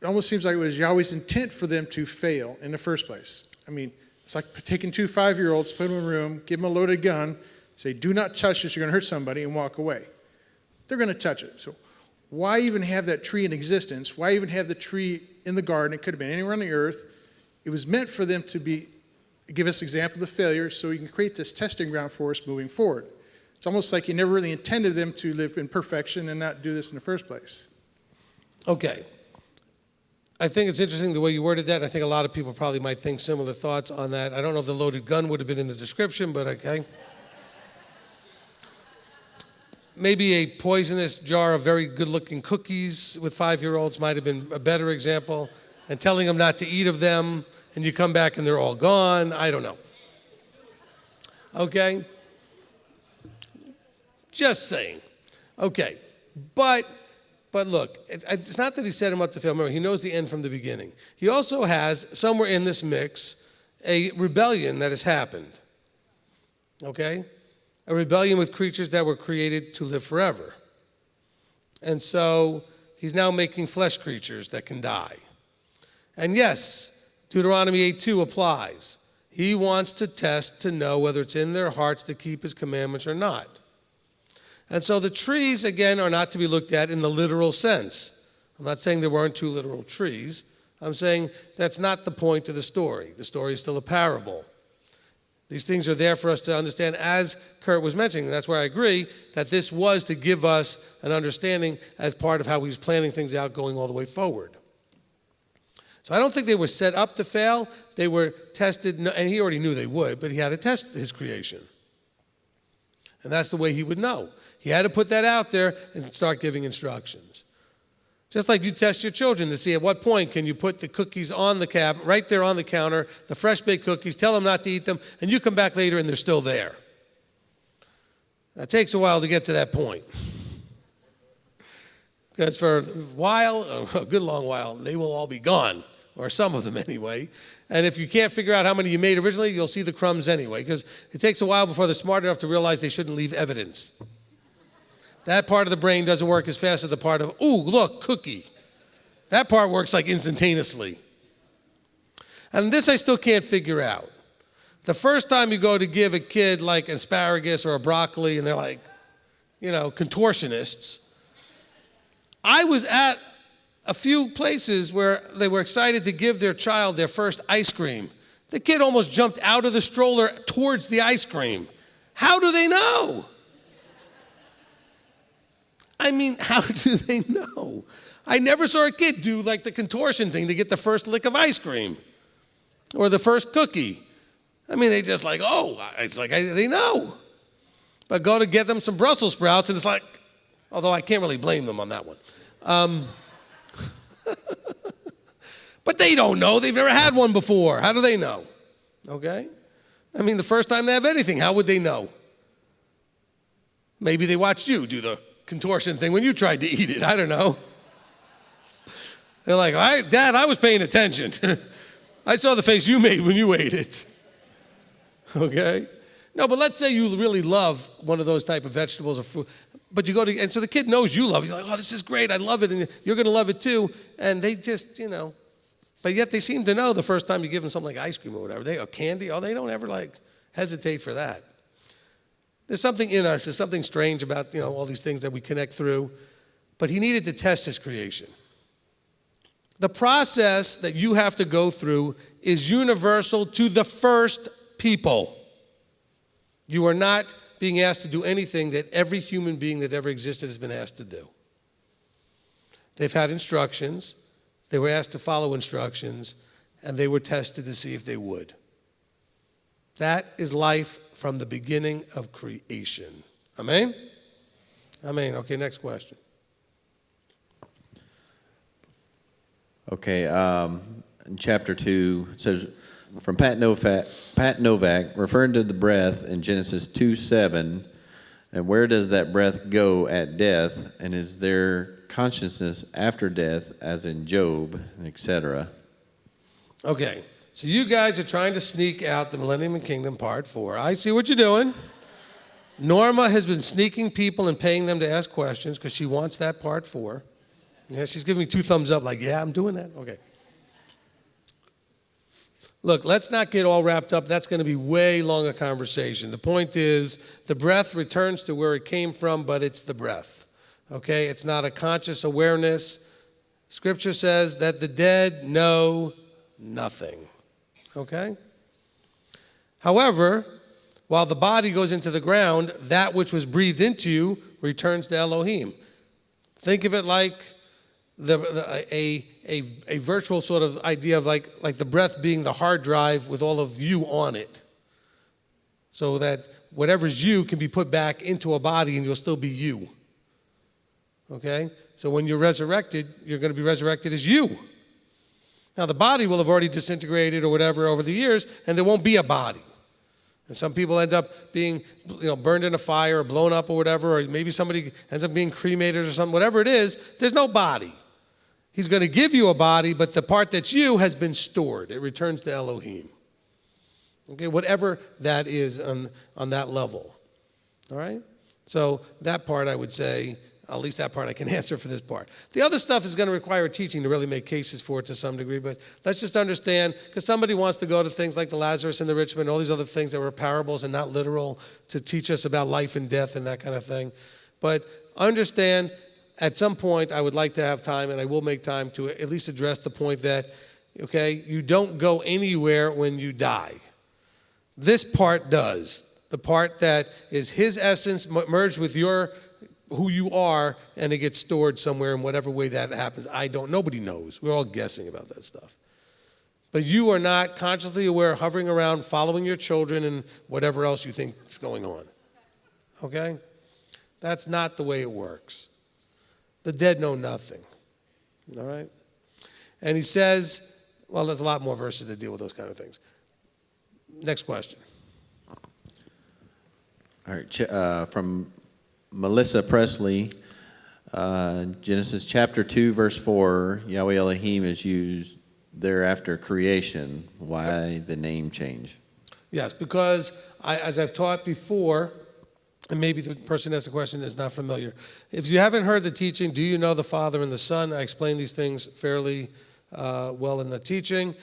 It almost seems like it was Yahweh's intent for them to fail in the first place. I mean, it's like taking 2 5-year-olds, put them in a room, give them a loaded gun, say, do not touch this, you're going to hurt somebody, and walk away. They're going to touch it. So why even have that tree in existence? Why even have the tree in the garden? It could have been anywhere on the earth. It was meant for them to give us an example of the failure so you can create this testing ground for us moving forward. It's almost like you never really intended them to live in perfection and not do this in the first place. Okay. I think it's interesting the way you worded that. I think a lot of people probably might think similar thoughts on that. I don't know if the loaded gun would have been in the description, but okay. Maybe a poisonous jar of very good-looking cookies with 5-year-olds might have been a better example, and telling them not to eat of them, and you come back and they're all gone. I don't know. Okay? Just saying. Okay. But look, it's not that he set him up to fail. Remember, he knows the end from the beginning. He also has, somewhere in this mix, a rebellion that has happened. Okay? A rebellion with creatures that were created to live forever. And so he's now making flesh creatures that can die. And yes, Deuteronomy 8:2 applies. He wants to test to know whether it's in their hearts to keep his commandments or not. And so the trees, again, are not to be looked at in the literal sense. I'm not saying there weren't 2 literal trees. I'm saying that's not the point of the story. The story is still a parable. These things are there for us to understand, as Kurt was mentioning, and that's where I agree, that this was to give us an understanding as part of how he was planning things out going all the way forward. So I don't think they were set up to fail. They were tested, and he already knew they would, but he had to test his creation. And that's the way he would know. He had to put that out there and start giving instructions. Just like you test your children to see at what point can you put the cookies on the cabinet, right there on the counter, the fresh baked cookies, tell them not to eat them, and you come back later and they're still there. That takes a while to get to that point. Because for a while, a good long while, they will all be gone, or some of them anyway. And if you can't figure out how many you made originally, you'll see the crumbs anyway, because it takes a while before they're smart enough to realize they shouldn't leave evidence. That part of the brain doesn't work as fast as the part of, ooh, look, cookie. That part works like instantaneously. And this I still can't figure out. The first time you go to give a kid like asparagus or a broccoli and they're like, contortionists, I was at a few places where they were excited to give their child their first ice cream. The kid almost jumped out of the stroller towards the ice cream. How do they know? I mean, how do they know? I never saw a kid do like the contortion thing to get the first lick of ice cream or the first cookie. I mean, they just like, oh, it's like they know. But go to get them some Brussels sprouts, and it's like, although I can't really blame them on that one. But they don't know. They've never had one before. How do they know? Okay? I mean, the first time they have anything, how would they know? Maybe they watched you do the contortion thing when you tried to eat it. I don't know. They're like, Dad, I was paying attention. I saw the face you made when you ate it. Okay? No, but let's say you really love one of those type of vegetables or food, but you go to, and so the kid knows you love it. You're like, oh, this is great. I love it, and you're going to love it too. And they just, but yet they seem to know the first time you give them something like ice cream or whatever, or candy, they don't ever like hesitate for that. There's something in us, there's something strange about, all these things that we connect through, but he needed to test his creation. The process that you have to go through is universal to the first people. You are not being asked to do anything that every human being that ever existed has been asked to do. They've had instructions, they were asked to follow instructions, and they were tested to see if they would. That is life from the beginning of creation. Amen? Amen. Okay, next question. Okay, in chapter 2, it says, from Pat Novak, referring to the breath in Genesis 2:7, and where does that breath go at death, and is there consciousness after death, as in Job, etc.? Okay, so you guys are trying to sneak out the Millennium and Kingdom Part 4. I see what you're doing. Norma has been sneaking people and paying them to ask questions because she wants that Part 4. Yeah, she's giving me 2 thumbs up like, yeah, I'm doing that. Okay. Look, let's not get all wrapped up. That's going to be way longer conversation. The point is, the breath returns to where it came from, but it's the breath. Okay? It's not a conscious awareness. Scripture says that the dead know nothing. Okay? However, while the body goes into the ground, that which was breathed into you returns to Elohim. Think of it like a virtual sort of idea of like the breath being the hard drive with all of you on it, so that whatever's you can be put back into a body and you'll still be you. Okay? So when you're resurrected, you're going to be resurrected as you. Now the body will have already disintegrated or whatever over the years, and there won't be a body. And some people end up being, burned in a fire or blown up or whatever, or maybe somebody ends up being cremated or something. Whatever it is, there's no body. He's going to give you a body, but the part that's you has been stored. It returns to Elohim. Okay, whatever that is on that level. All right? So that part I would say, at least that part I can answer for this part. The other stuff is going to require teaching to really make cases for it to some degree, but let's just understand, because somebody wants to go to things like the Lazarus and the rich man, all these other things that were parables and not literal to teach us about life and death and that kind of thing. But understand, at some point, I would like to have time, and I will make time to at least address the point that, okay, you don't go anywhere when you die. This part does. The part that is his essence merged with who you are, and it gets stored somewhere in whatever way that happens. Nobody knows. We're all guessing about that stuff. But you are not consciously aware, hovering around, following your children and whatever else you think is going on. Okay? That's not the way it works. The dead know nothing. All right? And he says, well, there's a lot more verses that deal with those kind of things. Next question. All right, from Melissa Presley, Genesis chapter 2, verse 4, Yahweh Elohim is used thereafter creation. Why the name change? Yes, because as I've taught before, and maybe the person who asked the question is not familiar. If you haven't heard the teaching, do you know the Father and the Son? I explain these things fairly well in the teaching.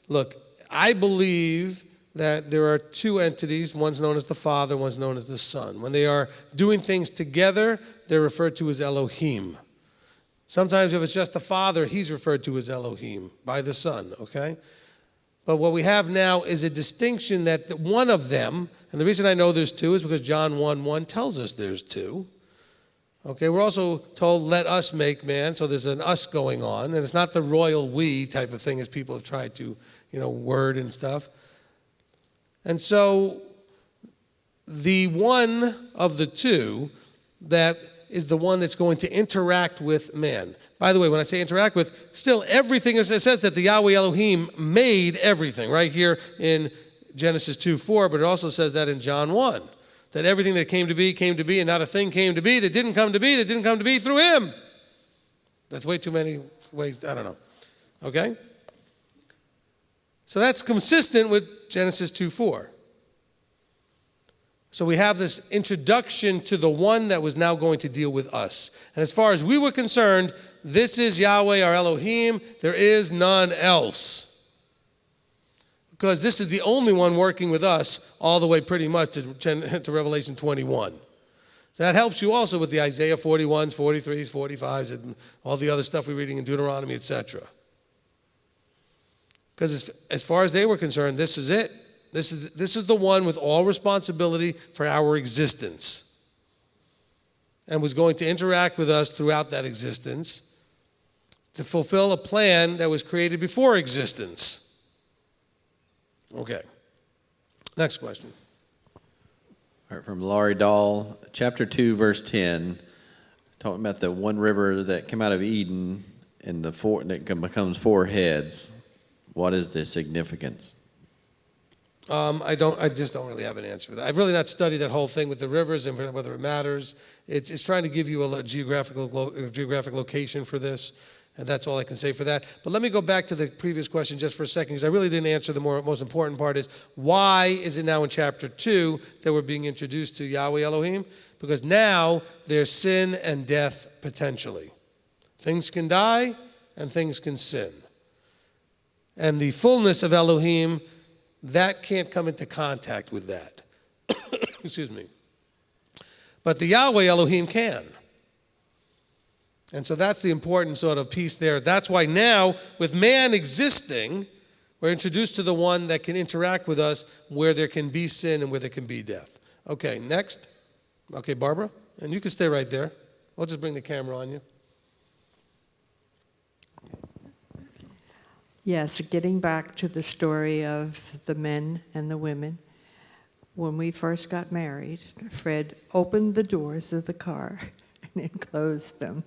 Look, I believe that there are 2 entities. One's known as the Father, one's known as the Son. When they are doing things together, they're referred to as Elohim. Sometimes if it's just the Father, he's referred to as Elohim by the Son, okay? But what we have now is a distinction that one of them, and the reason I know there's 2 is because John 1:1 tells us there's 2, Okay, we're also told, let us make man, so there's an us going on, and it's not the royal we type of thing as people have tried to, word and stuff. And so the one of the two that is the one that's going to interact with man. By the way, when I say interact with, still everything, it says that the Yahweh Elohim made everything, right here in Genesis 2:4, but it also says that in John 1. That everything that came to be, and not a thing came to be that didn't come to be through him. That's way too many ways, I don't know. Okay? So that's consistent with Genesis 2:4. So we have this introduction to the one that was now going to deal with us. And as far as we were concerned, this is Yahweh our Elohim. There is none else. Because this is the only one working with us all the way pretty much to Revelation 21. So that helps you also with the Isaiah 41s, 43s, 45s, and all the other stuff we're reading in Deuteronomy, etc. Because as far as they were concerned, this is it. This is the one with all responsibility for our existence. And was going to interact with us throughout that existence to fulfill a plan that was created before existence. Okay. Next question. All right, from Laurie Dahl, chapter 2, verse 10, talking about the one river that came out of Eden and that becomes four heads. What is the significance? I just don't really have an answer for that. I've really not studied that whole thing with the rivers and whether it matters. It's trying to give you a geographic location for this. And that's all I can say for that. But let me go back to the previous question just for a second, because I really didn't answer the most important part is, why is it now in chapter 2 that we're being introduced to Yahweh Elohim? Because now there's sin and death potentially. Things can die and things can sin. And the fullness of Elohim, that can't come into contact with that. Excuse me. But the Yahweh Elohim can. And so that's the important sort of piece there. That's why now, with man existing, we're introduced to the one that can interact with us where there can be sin and where there can be death. Okay, next. Okay, Barbara, and you can stay right there. We'll just bring the camera on you. Yes, getting back to the story of the men and the women. When we first got married, Fred opened the doors of the car and then closed them.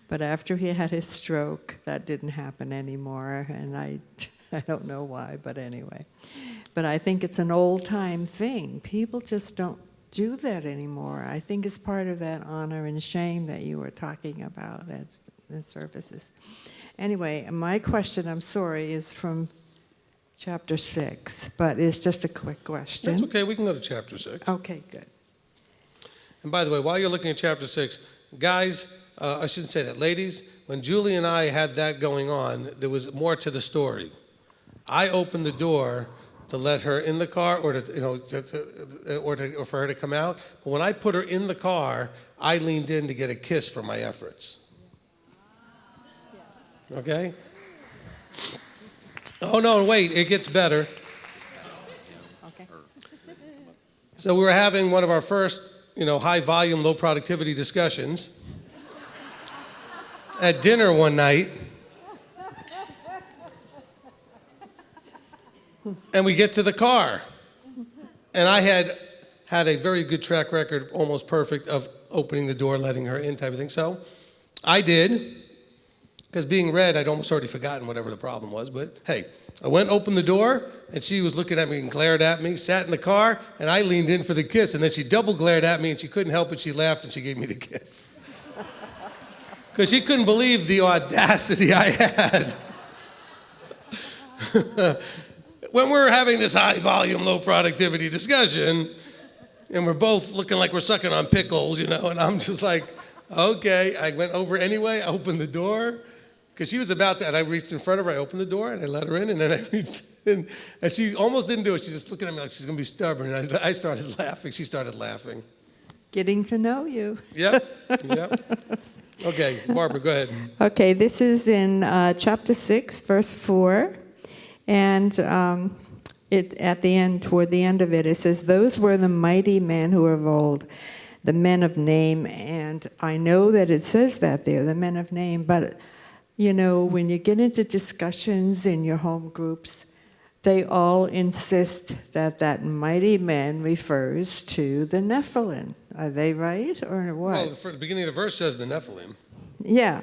But after he had his stroke, that didn't happen anymore, and I don't know why, but anyway. But I think it's an old-time thing. People just don't do that anymore. I think it's part of that honor and shame that you were talking about at the services. Anyway, my question, I'm sorry, is from chapter 6, but it's just a quick question. That's okay, we can go to chapter 6. Okay, good. And by the way, while you're looking at chapter 6, guys, I shouldn't say that. Ladies, when Julie and I had that going on, there was more to the story. I opened the door to let her in the car, or or for her to come out. But when I put her in the car, I leaned in to get a kiss for my efforts. Okay? Oh no, wait, it gets better. Okay. So we were having one of our first, high volume, low productivity discussions at dinner one night, and we get to the car, and I had a very good track record, almost perfect, of opening the door, letting her in type of thing. So I did, because being red, I'd almost already forgotten whatever the problem was, but hey, I went, opened the door, and she was looking at me and glared at me, sat in the car, and I leaned in for the kiss, and then she double glared at me, and she couldn't help it, she laughed, and she gave me the kiss. Because she couldn't believe the audacity I had. When we're having this high volume, low productivity discussion, and we're both looking like we're sucking on pickles, and I'm just like, okay. I went over anyway, I opened the door, because she was about to, and I reached in front of her, I opened the door, and I let her in, and then I reached in, and she almost didn't do it. She's just looking at me like she's going to be stubborn, and I started laughing. She started laughing. Getting to know you. Yep. Okay, Barbara, go ahead. Okay, this is in chapter 6, verse 4. And toward the end of it, it says, "Those were the mighty men who were of old. the men of name, and I know that it says that there, the men of name, but you know, when you get into discussions in your home groups, they all insist that that mighty man refers to the Nephilim. Are they right or what? Well, the beginning of the verse says the Nephilim. Yeah,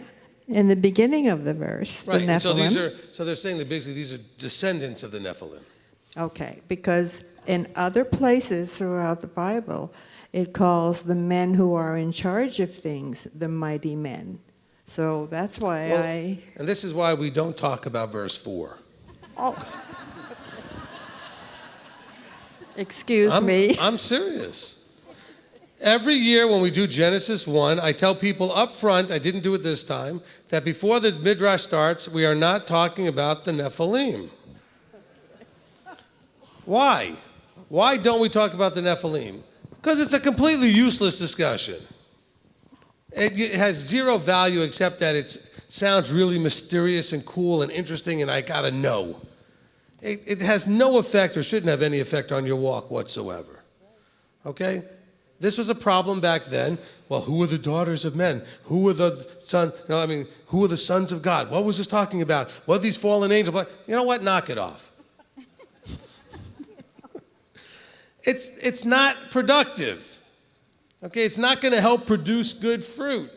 in the beginning of the verse, Right, the and Nephilim. so they're saying that basically these are descendants of the Nephilim. Okay, because in other places throughout the Bible, it calls the men who are in charge of things the mighty men. So that's why And this is why we don't talk about verse 4. Oh. Excuse me. I'm serious. Every year when we do Genesis 1, I tell people up front, I didn't do it this time, that before the Midrash starts, we are not talking about the Nephilim. Why? Why don't we talk about the Nephilim? Because it's a completely useless discussion. It has zero value except that it sounds really mysterious and cool and interesting and I gotta know. It has no effect or shouldn't have any effect on your walk whatsoever. Okay? This was a problem back then. Well, who were the daughters of men? Who were the sons? Who were the sons of God? What was this talking about? What are these fallen angels? You know what? Knock it off. It's not productive. Okay, it's not going to help produce good fruit.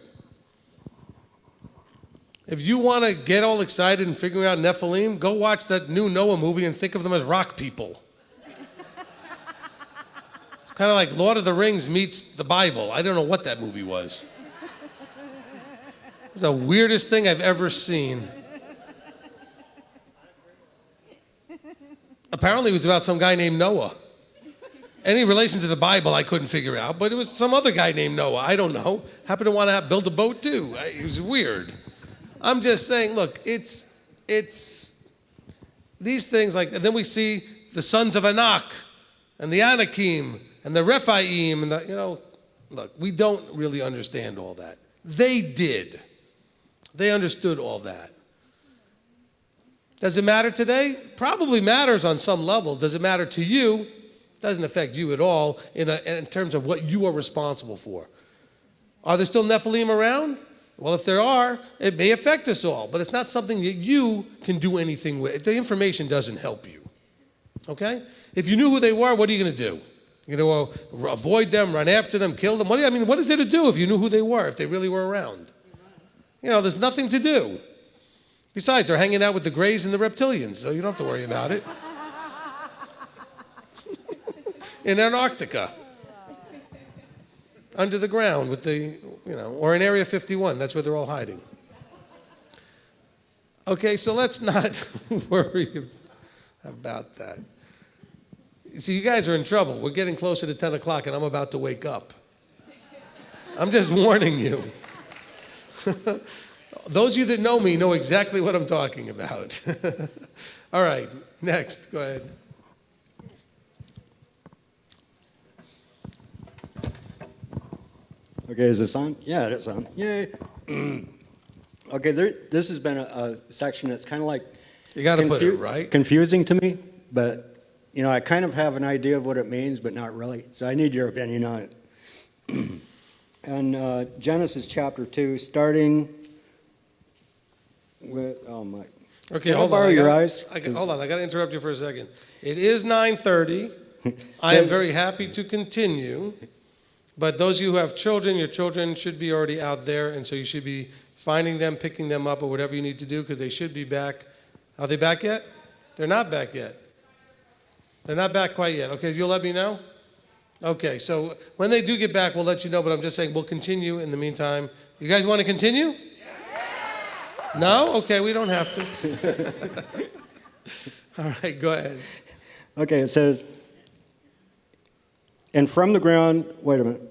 If you want to get all excited and figuring out Nephilim, go watch that new Noah movie and think of them as rock people. It's kind of like Lord of the Rings meets the Bible. I don't know what that movie was. It's the weirdest thing I've ever seen. Apparently it was about some guy named Noah. Any relation to the Bible I couldn't figure out, but it was some other guy named Noah. I don't know. Happened to want to build a boat too. It was weird. I'm just saying, look, it's these things like, and then we see the sons of Anak and the Anakim and the Rephaim and the, look, we don't really understand all that. They did. They understood all that. Does it matter today? Probably matters on some level. Does it matter to you? Doesn't affect you at all in terms of what you are responsible for. Are there still Nephilim around? Well, if there are, it may affect us all, but it's not something that you can do anything with. The information doesn't help you. Okay? If you knew who they were, what are you going to do? You're going to avoid them, run after them, kill them? What is there to do if you knew who they were, if they really were around? There's nothing to do. Besides, they're hanging out with the Greys and the reptilians, so you don't have to worry about it. In Antarctica, under the ground with or in Area 51, that's where they're all hiding. Okay, so let's not worry about that. See, you guys are in trouble. We're getting closer to 10 o'clock and I'm about to wake up. I'm just warning you. Those of you that know me know exactly what I'm talking about. All right, next, go ahead. Okay, is this on? Yeah, it's on. Yay. Okay, this has been a section that's kind of like you got to put it right. Confusing to me, but I kind of have an idea of what it means, but not really. So I need your opinion on it. And Genesis chapter 2, starting with Okay, hold on. Your eyes? Hold on, I got to interrupt you for a second. It is 9:30. I am very happy to continue. But those of you who have children, your children should be already out there, and so you should be finding them, picking them up, or whatever you need to do, because they should be back. Are they back yet? They're not back yet. They're not back quite yet. Okay, you'll let me know? Okay, so when they do get back, we'll let you know, but I'm just saying we'll continue in the meantime. You guys want to continue? Yeah. No? Okay, we don't have to. All right, go ahead. Okay, it says, and from the ground, wait a minute.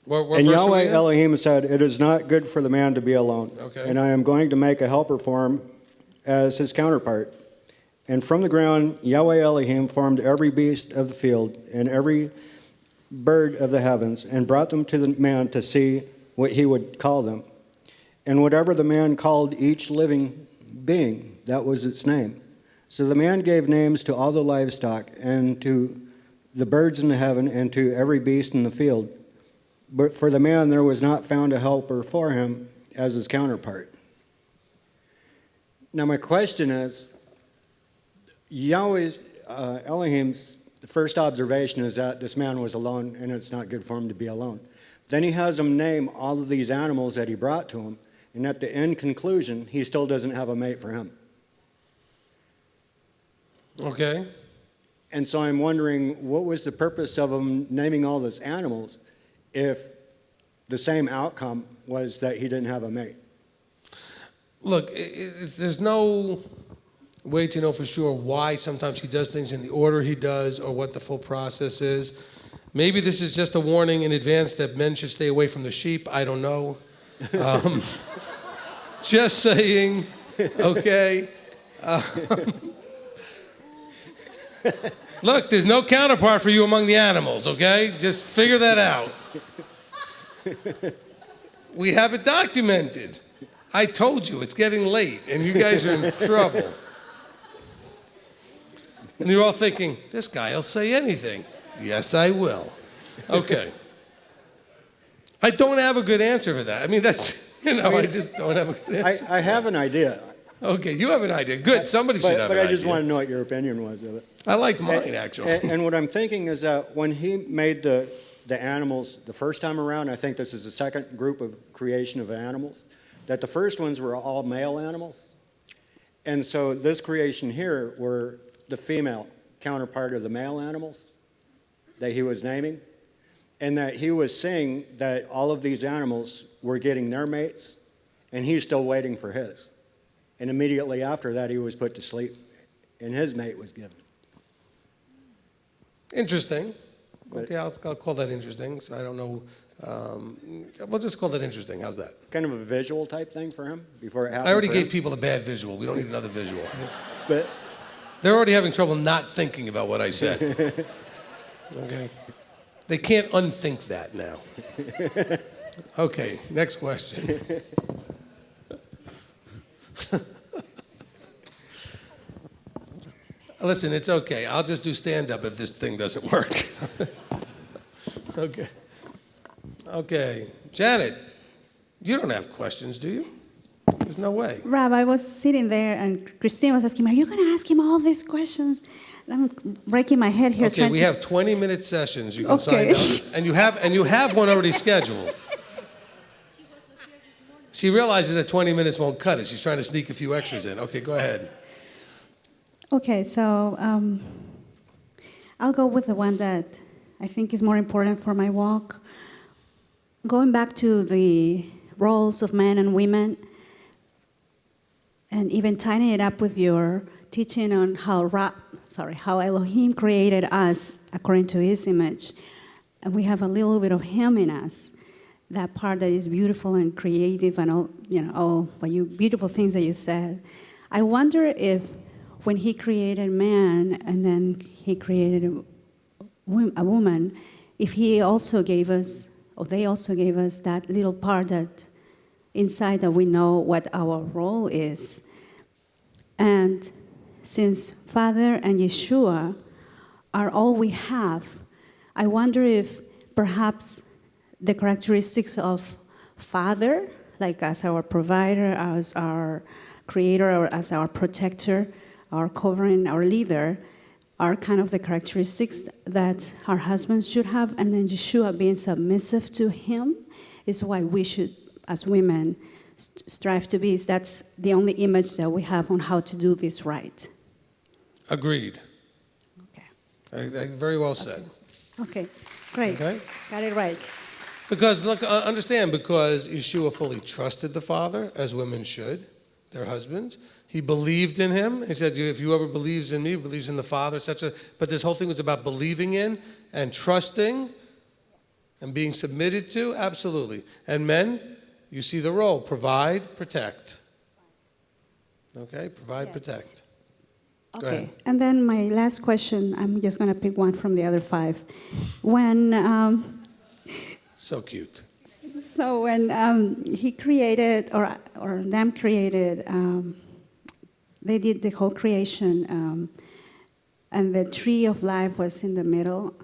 What and Yahweh Elohim said, it is not good for the man to be alone. Okay. And I am going to make a helper for him as his counterpart. And from the ground, Yahweh Elohim formed every beast of the field and every bird of the heavens and brought them to the man to see what he would call them. And whatever the man called each living being, that was its name. So the man gave names to all the livestock and to the birds in the heaven and to every beast in the field. But for the man there was not found a helper for him as his counterpart. Now my question is, Yahweh's, Elohim's first observation is that this man was alone and it's not good for him to be alone. Then he has him name all of these animals that he brought to him, and at the end conclusion, he still doesn't have a mate for him. Okay. And so I'm wondering, what was the purpose of him naming all those animals if the same outcome was that he didn't have a mate? Look, there's no way to know for sure why sometimes he does things in the order he does or what the full process is. Maybe this is just a warning in advance that men should stay away from the sheep. I don't know. Just saying, okay. Look, there's no counterpart for you among the animals, okay? Just figure that out. We have it documented. I told you, it's getting late, and you guys are in trouble. And you're all thinking, this guy will say anything. Yes, I will. Okay. I don't have a good answer for that. I mean, that's, I just don't have a good answer. I have an idea. Okay, you have an idea. Good, somebody should have an idea. But I just want to know what your opinion was of it. I liked mine, actually. And what I'm thinking is that when he made the animals the first time around, I think this is the second group of creation of animals, that the first ones were all male animals. And so this creation here were the female counterpart of the male animals that he was naming, and that he was seeing that all of these animals were getting their mates, and he's still waiting for his. And immediately after that, he was put to sleep, and his mate was given. Interesting. Okay, I'll call that interesting. So I don't know. We'll just call that interesting. How's that? Kind of a visual type thing for him before it happened. I already for gave him. people a bad visual. We don't need another visual. But they're already having trouble not thinking about what I said. Okay. They can't unthink that now. Okay, next question. Listen, it's okay. I'll just do stand-up if this thing doesn't work. Okay. Okay. Janet, you don't have questions, do you? There's no way. Rob, I was sitting there and Christine was asking me, are you going to ask him all these questions? And I'm breaking my head here. Okay, we have 20-minute sessions. You can sign up. And you have one already scheduled. She realizes that 20 minutes won't cut it. She's trying to sneak a few extras in. Okay, go ahead. Okay, so I'll go with the one that I think is more important for my walk. Going back to the roles of men and women, and even tying it up with your teaching on how Elohim created us according to His image, and we have a little bit of Him in us. That part that is beautiful and creative, and all beautiful things that you said. I wonder if when He created man and then He created a woman, if He also gave us, or they also gave us that little part that inside that we know what our role is. And since Father and Yeshua are all we have, I wonder if perhaps the characteristics of Father, like as our provider, as our creator, or as our protector, our covering, our leader, are kind of the characteristics that our husbands should have, and then Yeshua being submissive to Him is why we should, as women, strive to be. That's the only image that we have on how to do this right. Agreed. Okay. Very well said. Okay, great. Okay. Got it right. Because, look, understand, because Yeshua fully trusted the Father, as women should, their husbands. He believed in Him. He said, if whoever believes in me, believes in the Father, etc. But this whole thing was about believing in and trusting and being submitted to, absolutely. And men, you see the role, provide, protect. Okay, provide, protect. Go Okay, ahead. and then my last question, I'm just going to pick one from the other five. When So cute. So when He created, or them created, they did the whole creation, and the tree of life was in the middle,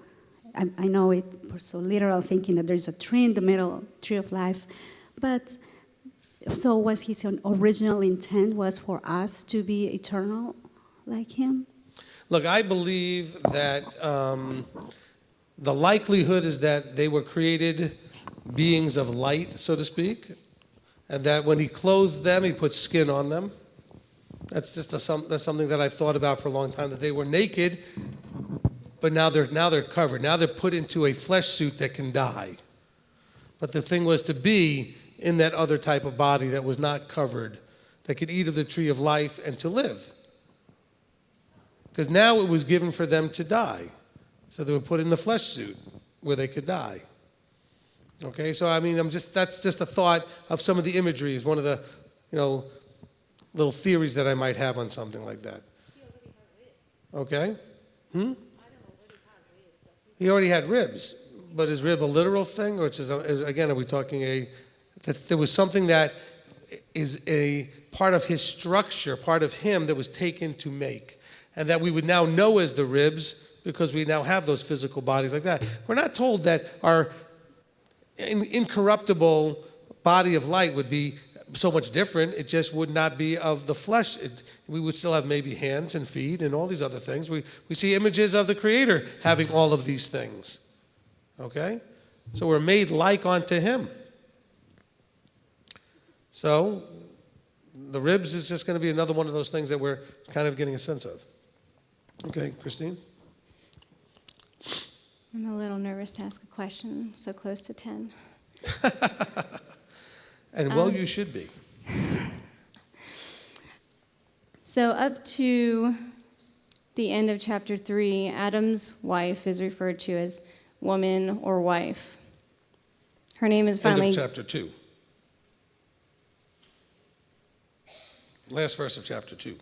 I know it we're so literal, thinking that there's a tree in the middle, tree of life, but so was his original intent was for us to be eternal like him? Look, I believe that the likelihood is that they were created beings of light, so to speak, and that when he clothed them, he put skin on them. That's just that's something that I've thought about for a long time, that they were naked, but now they're covered. Now they're put into a flesh suit that can die. But the thing was to be in that other type of body that was not covered, that could eat of the tree of life and to live. Because now it was given for them to die. So they were put in the flesh suit where they could die. Okay, so I mean, that's just a thought of some of the imagery, is one of the, little theories that I might have on something like that. Okay? He already had ribs, but is rib a literal thing, or again, are we talking that there was something that is a part of his structure, part of him that was taken to make, and that we would now know as the ribs because we now have those physical bodies like that. We're not told that our incorruptible body of light would be so much different. It just would not be of the flesh. We would still have maybe hands and feet and all these other things. We see images of the Creator having all of these things. Okay? So we're made like unto him. So the ribs is just going to be another one of those things that we're kind of getting a sense of. Okay, Christine? I'm a little nervous to ask a question so close to 10. And well, you should be. So up to the end of chapter 3, Adam's wife is referred to as woman or wife. Her name is finally... End of chapter 2. Last verse of chapter 2.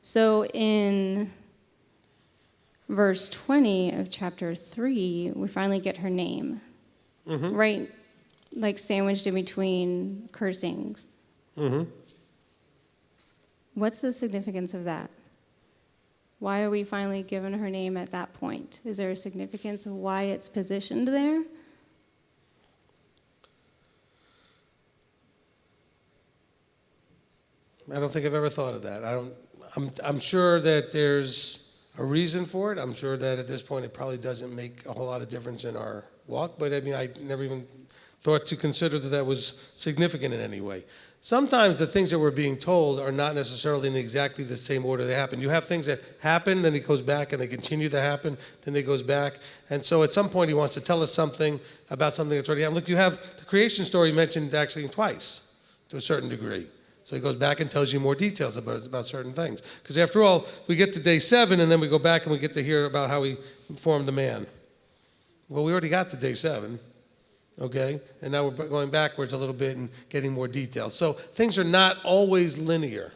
So in verse 20 of chapter 3, we finally get her name. Mm-hmm. Right, like sandwiched in between cursings. Mm-hmm. What's the significance of that? Why are we finally given her name at that point? Is there a significance of why it's positioned there? I don't think I've ever thought of that. I'm sure that there's a reason for it. I'm sure that at this point it probably doesn't make a whole lot of difference in our walk, but I mean, I never even thought to consider that was significant in any way. Sometimes the things that we're being told are not necessarily in exactly the same order they happen. You have things that happen, then it goes back, and they continue to happen, then it goes back. And so at some point he wants to tell us something about something that's already happened. Look, you have the creation story mentioned actually twice, to a certain degree. So he goes back and tells you more details about certain things. Because after all, we get to day 7, and then we go back and we get to hear about how he formed the man. Well, we already got to day 7, okay? And now we're going backwards a little bit and getting more details. So things are not always linear,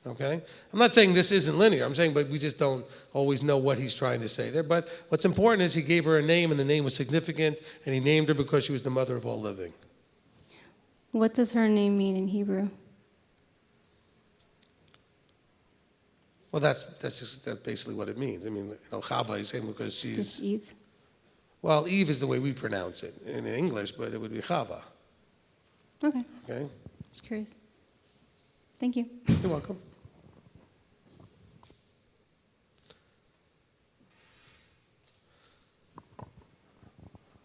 okay? I'm not saying this isn't linear. I'm saying, but we just don't always know what he's trying to say there. But what's important is he gave her a name, and the name was significant, and he named her because she was the mother of all living. What does her name mean in Hebrew? Well, that's basically what it means. I mean, Chava is saying because she's... Just Eve? Well, Eve is the way we pronounce it in English, but it would be Chava. Okay. Okay? Just curious. Thank you. You're welcome.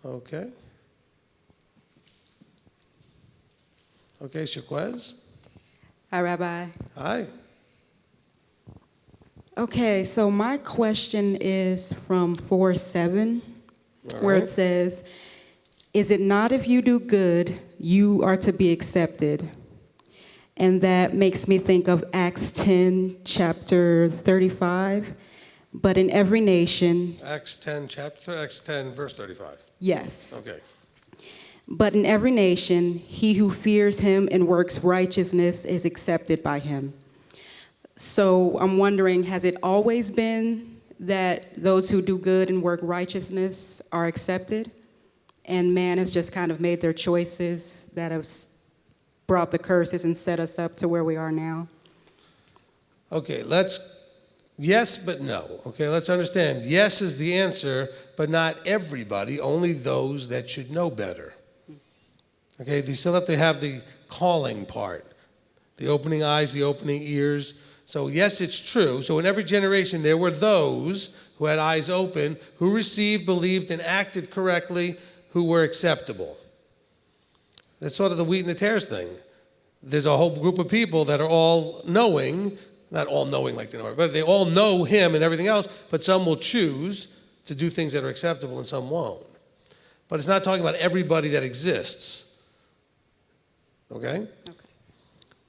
Okay. Okay, Shaquez. Hi, Rabbi. Hi. Okay, so my question is from 4:7, where it says, "Is it not if you do good, you are to be accepted?" And that makes me think of Acts 10, chapter 35. But in every nation... Acts 10, verse 35. Yes. Okay. But in every nation, he who fears him and works righteousness is accepted by him. So I'm wondering, has it always been that those who do good and work righteousness are accepted? And man has just kind of made their choices that have brought the curses and set us up to where we are now? Okay, let's Yes, but no. Okay, let's understand. Yes is the answer, but not everybody, only those that should know better. Okay, they still have to have the calling part, the opening eyes, the opening ears. So yes, it's true. So in every generation, there were those who had eyes open, who received, believed, and acted correctly, who were acceptable. That's sort of the wheat and the tares thing. There's a whole group of people that are all knowing, not all knowing like they know, but they all know him and everything else, but some will choose to do things that are acceptable and some won't. But it's not talking about everybody that exists. Okay?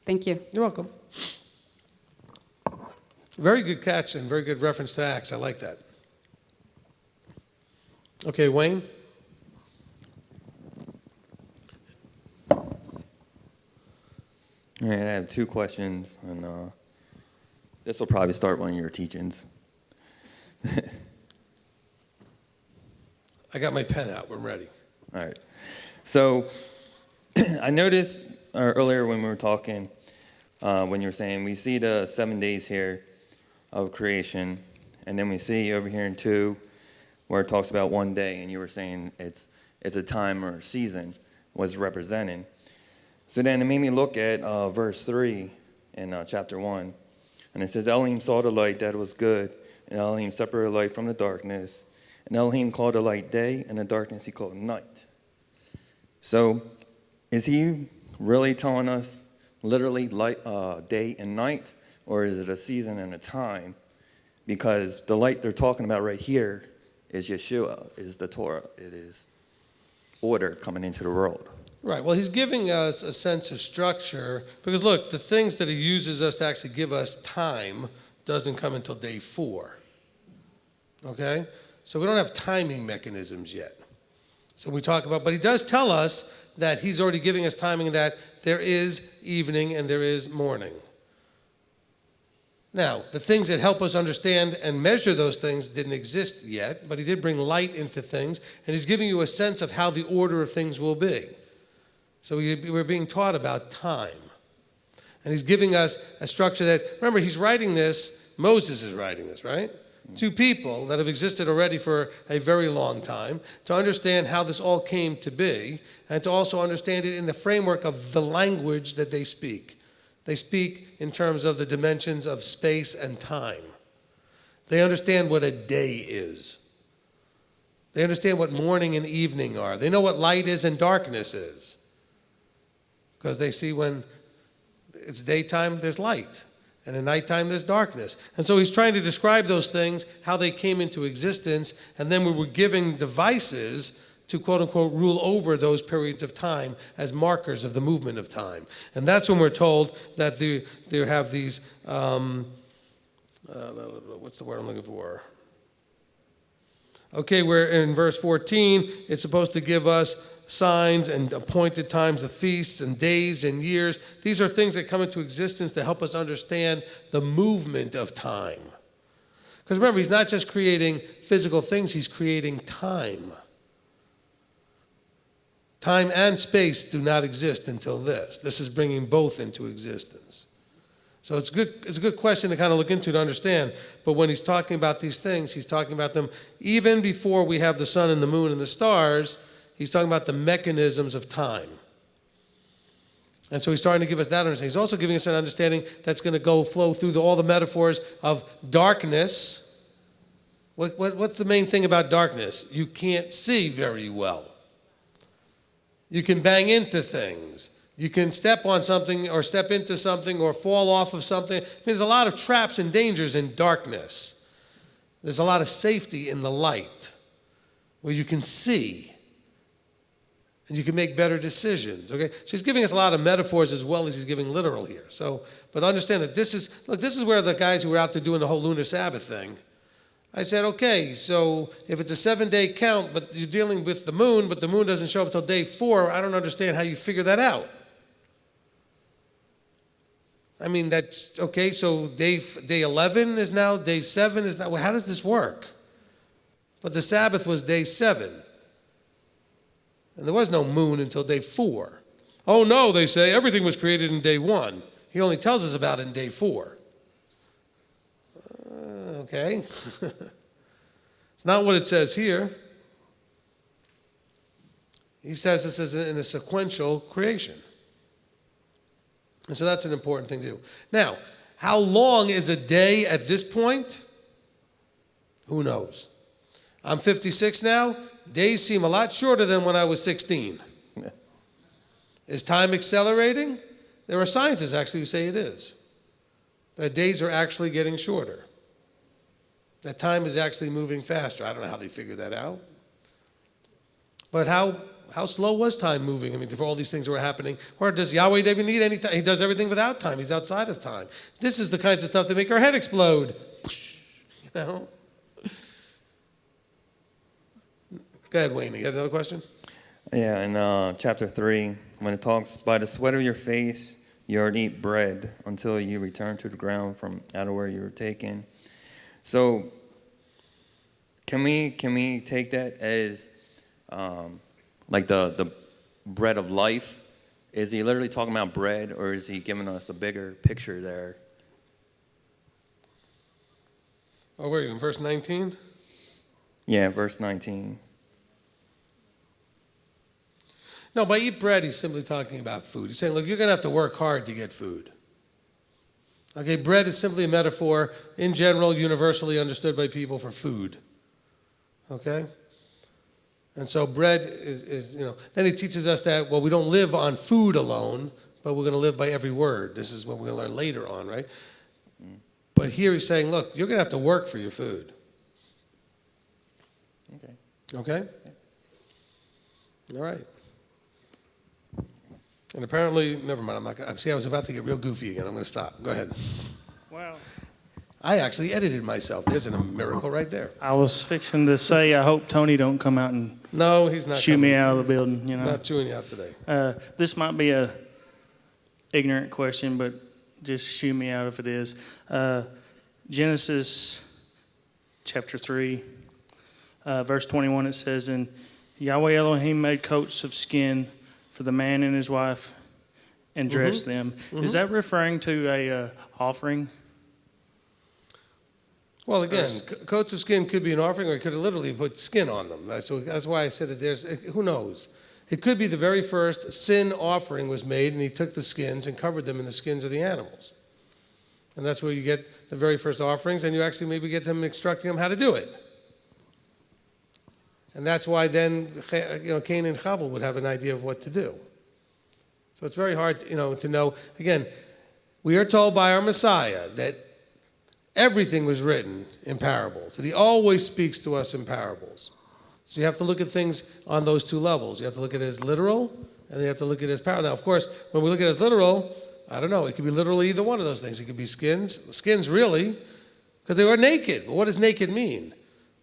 Thank you. You're welcome. Very good catch and very good reference to Acts. I like that. Okay, Wayne? All right, I have two questions, and this will probably start one of your teachings. I got my pen out. I'm ready. All right. So I noticed earlier when we were talking, when you were saying we see the 7 days here of creation, and then we see over here in 2 where it talks about 1 day, and you were saying it's a time or a season was representing. So then it made me look at verse 3 in chapter 1. And it says, Elohim saw the light that it was good, and Elohim separated the light from the darkness. And Elohim called the light day, and the darkness he called night. So is he really telling us literally light, day and night, or is it a season and a time? Because the light they're talking about right here is Yeshua, is the Torah. It is order coming into the world. Right. Well, he's giving us a sense of structure because, look, the things that he uses us to actually give us time doesn't come until day 4. Okay? So we don't have timing mechanisms yet. So we talk about, but he does tell us that he's already giving us timing, that there is evening and there is morning. Now, the things that help us understand and measure those things didn't exist yet, but he did bring light into things, and he's giving you a sense of how the order of things will be. So we're being taught about time. And he's giving us a structure that, remember, he's writing this, Moses is writing this, right? 2 people that have existed already for a very long time, to understand how this all came to be, and to also understand it in the framework of the language that they speak. They speak in terms of the dimensions of space and time. They understand what a day is. They understand what morning and evening are. They know what light is and darkness is. Because they see when it's daytime, there's light. And at nighttime, there's darkness. And so he's trying to describe those things, how they came into existence, and then we were giving devices to, quote unquote, rule over those periods of time as markers of the movement of time. And that's when we're told that they have these, what's the word I'm looking for? Okay, we're in verse 14, it's supposed to give us signs and appointed times of feasts and days and years. These are things that come into existence to help us understand the movement of time. Because remember, he's not just creating physical things, he's creating time. Time and space do not exist until this. This is bringing both into existence. So it's a good question to kind of look into to understand. But when he's talking about these things, he's talking about them even before we have the sun and the moon and the stars. He's talking about the mechanisms of time. And so he's starting to give us that understanding. He's also giving us an understanding that's going to flow through all the metaphors of darkness. What's the main thing about darkness? You can't see very well. You can bang into things. You can step on something or step into something or fall off of something. There's a lot of traps and dangers in darkness. There's a lot of safety in the light where you can see. And you can make better decisions, okay? So he's giving us a lot of metaphors as well as he's giving literal here. So, but understand that this is where the guys who were out there doing the whole lunar Sabbath thing, I said, okay, so if it's a 7-day count, but you're dealing with the moon, but the moon doesn't show up until day 4, I don't understand how you figure that out. I mean, that's, okay, so day 11 is now, day 7 is now, well, how does this work? But the Sabbath was day 7. And there was no moon until day 4. Oh no, they say, everything was created in day 1. He only tells us about it in day 4. Okay. It's not what it says here. He says this is in a sequential creation. And so that's an important thing to do. Now, how long is a day at this point? Who knows? I'm 56 now. Days seem a lot shorter than when I was 16. Is time accelerating? There are scientists actually who say it is. That days are actually getting shorter. That time is actually moving faster. I don't know how they figured that out. But how slow was time moving? I mean, for all these things that were happening. Or does Yahweh even need any time? He does everything without time. He's outside of time. This is the kinds of stuff that make our head explode. You know? Go ahead, Wayne. You got another question? Yeah, in chapter 3, when it talks, by the sweat of your face, you are to eat bread until you return to the ground from out of where you were taken. So, can we take that as like the bread of life? Is he literally talking about bread, or is he giving us a bigger picture there? Oh, where are you, in verse 19? Yeah, verse 19. No, by eat bread, he's simply talking about food. He's saying, look, you're going to have to work hard to get food. Okay, bread is simply a metaphor, in general, universally understood by people for food. Okay? And so bread is, then he teaches us that, well, we don't live on food alone, but we're going to live by every word. This is what we're going to learn later on, right? But here he's saying, look, you're going to have to work for your food. Okay. Okay? All right. And apparently, never mind, I'm not going to, see, I was about to get real goofy again. I'm going to stop. Go ahead. Wow. I actually edited myself. There's a miracle right there. I was fixing to say, I hope Tony don't come out and No, he's not shoot coming. me out of the building. Not chewing you out today. This might be a ignorant question, but just shoot me out if it is. Genesis chapter 3, verse 21, it says, and Yahweh Elohim made coats of skin for the man and his wife and dressed them. Is that referring to a offering? Well, again, coats of skin could be an offering, or it could have literally put skin on them. So that's why I said that there's, who knows? It could be the very first sin offering was made, and he took the skins and covered them in the skins of the animals. And that's where you get the very first offerings, and you actually maybe get them instructing them how to do it. And that's why then, Cain and Abel would have an idea of what to do. So it's very hard, to know. Again, we are told by our Messiah that everything was written in parables, that he always speaks to us in parables. So you have to look at things on those two levels. You have to look at it as literal, and then you have to look at it as parable. Now, of course, when we look at it as literal, I don't know, it could be literally either one of those things. It could be skins really, because they were naked. But what does naked mean?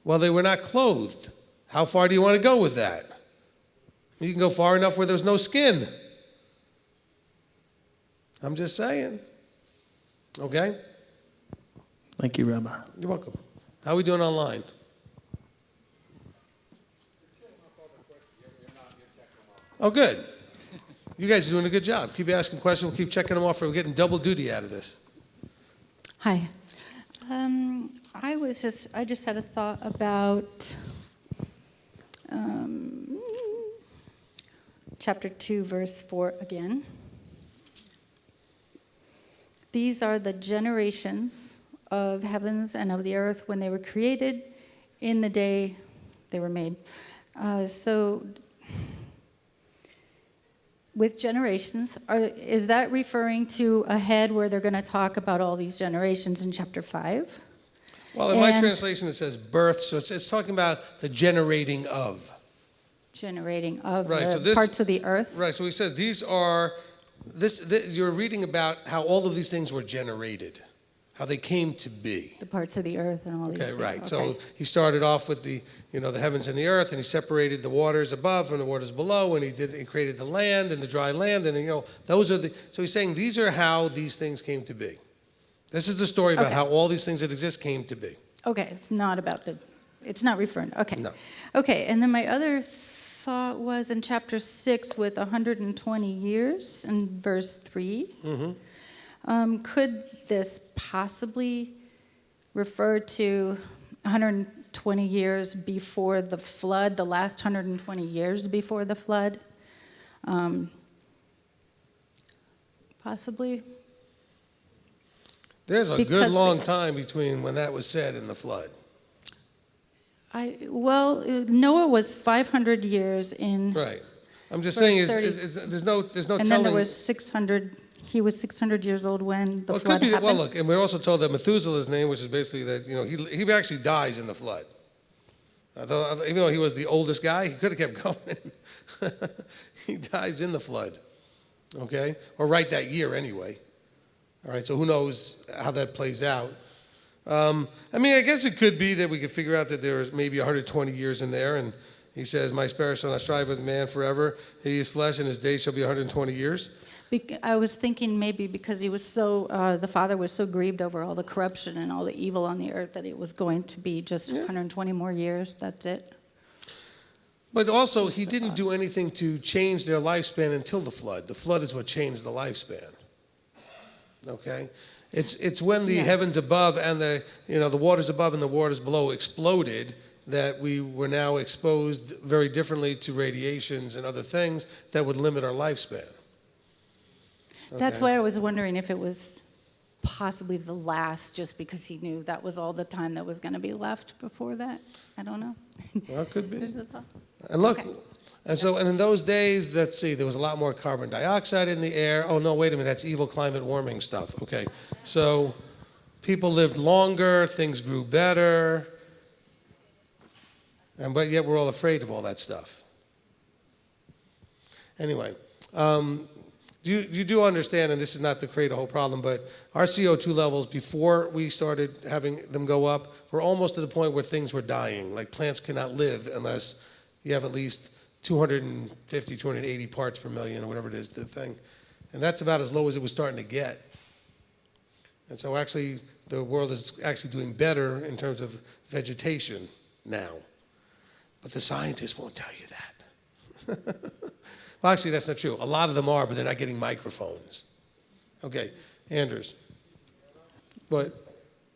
Well, they were not clothed. How far do you want to go with that? You can go far enough where there's no skin. I'm just saying. Okay? Thank you, Rabbi. You're welcome. How are we doing online? Oh, good. You guys are doing a good job. Keep asking questions. We'll keep checking them off. We're getting double duty out of this. Hi. I just had a thought about chapter 2, verse 4 again. These are the generations of heavens and of the earth when they were created in the day they were made. So with generations, is that referring to ahead where they're going to talk about all these generations in chapter 5? Well, in my translation, it says birth, so it's talking about the generating of. Generating of Right, the so this, parts of the earth? Right, so he says these are, you're reading about how all of these things were generated, how they came to be. The parts of the earth and all these things. Right. Okay. So he started off with the heavens and the earth, and he separated the waters above from the waters below, and he created the land and the dry land, and those are so he's saying these are how these things came to be. This is the story about how all these things that exist came to be. Okay, it's not referring, okay. No. Okay, and then my other thought was in chapter 6 with 120 years in verse 3. Mm-hmm. Could this possibly refer to 120 years before the flood, the last 120 years before the flood? Possibly. There's a good Because long time between when that was said and the flood. Noah was 500 years in. Right. I'm just verse saying 30. there's no And telling. then there was 600. He was 600 years old when the Well, it flood could be that, happened. well, look, and we're also told that Methuselah's name, which is basically that, he actually dies in the flood. Even though he was the oldest guy, he could have kept going. He dies in the flood, okay? Or right that year anyway. All right, so who knows how that plays out. I guess it could be that we could figure out that there's maybe 120 years in there, and he says, my spirit shall not strive with man forever. He is flesh, and his days shall be 120 years. I was thinking maybe because he was the father was so grieved over all the corruption and all the evil on the earth that it was going to be just 120 more years. That's it. But also, he didn't do anything to change their lifespan until the flood. The flood is what changed the lifespan. Okay? It's when the heavens above and the waters above and the waters below exploded that we were now exposed very differently to radiations and other things that would limit our lifespan. Okay? That's why I was wondering if it was possibly the last, just because he knew that was all the time that was going to be left before that. I don't know. Well, it could be. There's a thought. And look, Okay. and in those days, let's see, there was a lot more carbon dioxide in the air. Oh, no, wait a minute, that's evil climate warming stuff. Okay, so people lived longer, things grew better, but yet we're all afraid of all that stuff. Anyway, you do understand, and this is not to create a whole problem, but our CO2 levels before we started having them go up were almost to the point where things were dying. Like plants cannot live unless you have at least 250, 280 parts per million, or whatever it is, the thing. And that's about as low as it was starting to get. And so actually, the world is actually doing better in terms of vegetation now. But the scientists won't tell you that. Well, actually, that's not true. A lot of them are, but they're not getting microphones. Okay, Anders. What?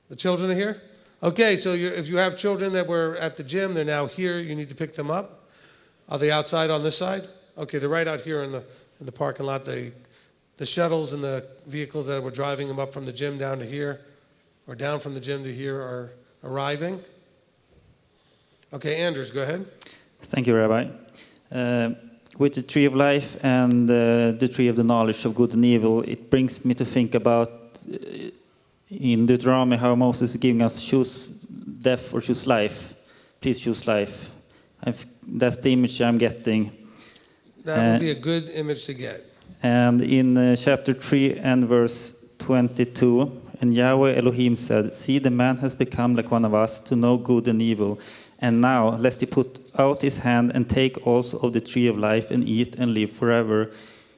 The children are here? Okay, so if you have children that were at the gym, they're now here. You need to pick them up. Are they outside on this side? Okay, they're right out here in the parking lot. The shuttles and the vehicles that were driving them up from the gym down to here, or down from the gym to here, are arriving. Okay, Anders, go ahead. Thank you, Rabbi. With the tree of life and the tree of the knowledge of good and evil, it brings me to think about in Deuteronomy how Moses is giving us choose death or choose life. Please choose life. That's the image I'm getting. That would be a good image to get. And in chapter 3 and verse 22, and Yahweh Elohim said, see, the man has become like one of us to know good and evil. And now, lest he put out his hand and take also of the tree of life and eat and live forever.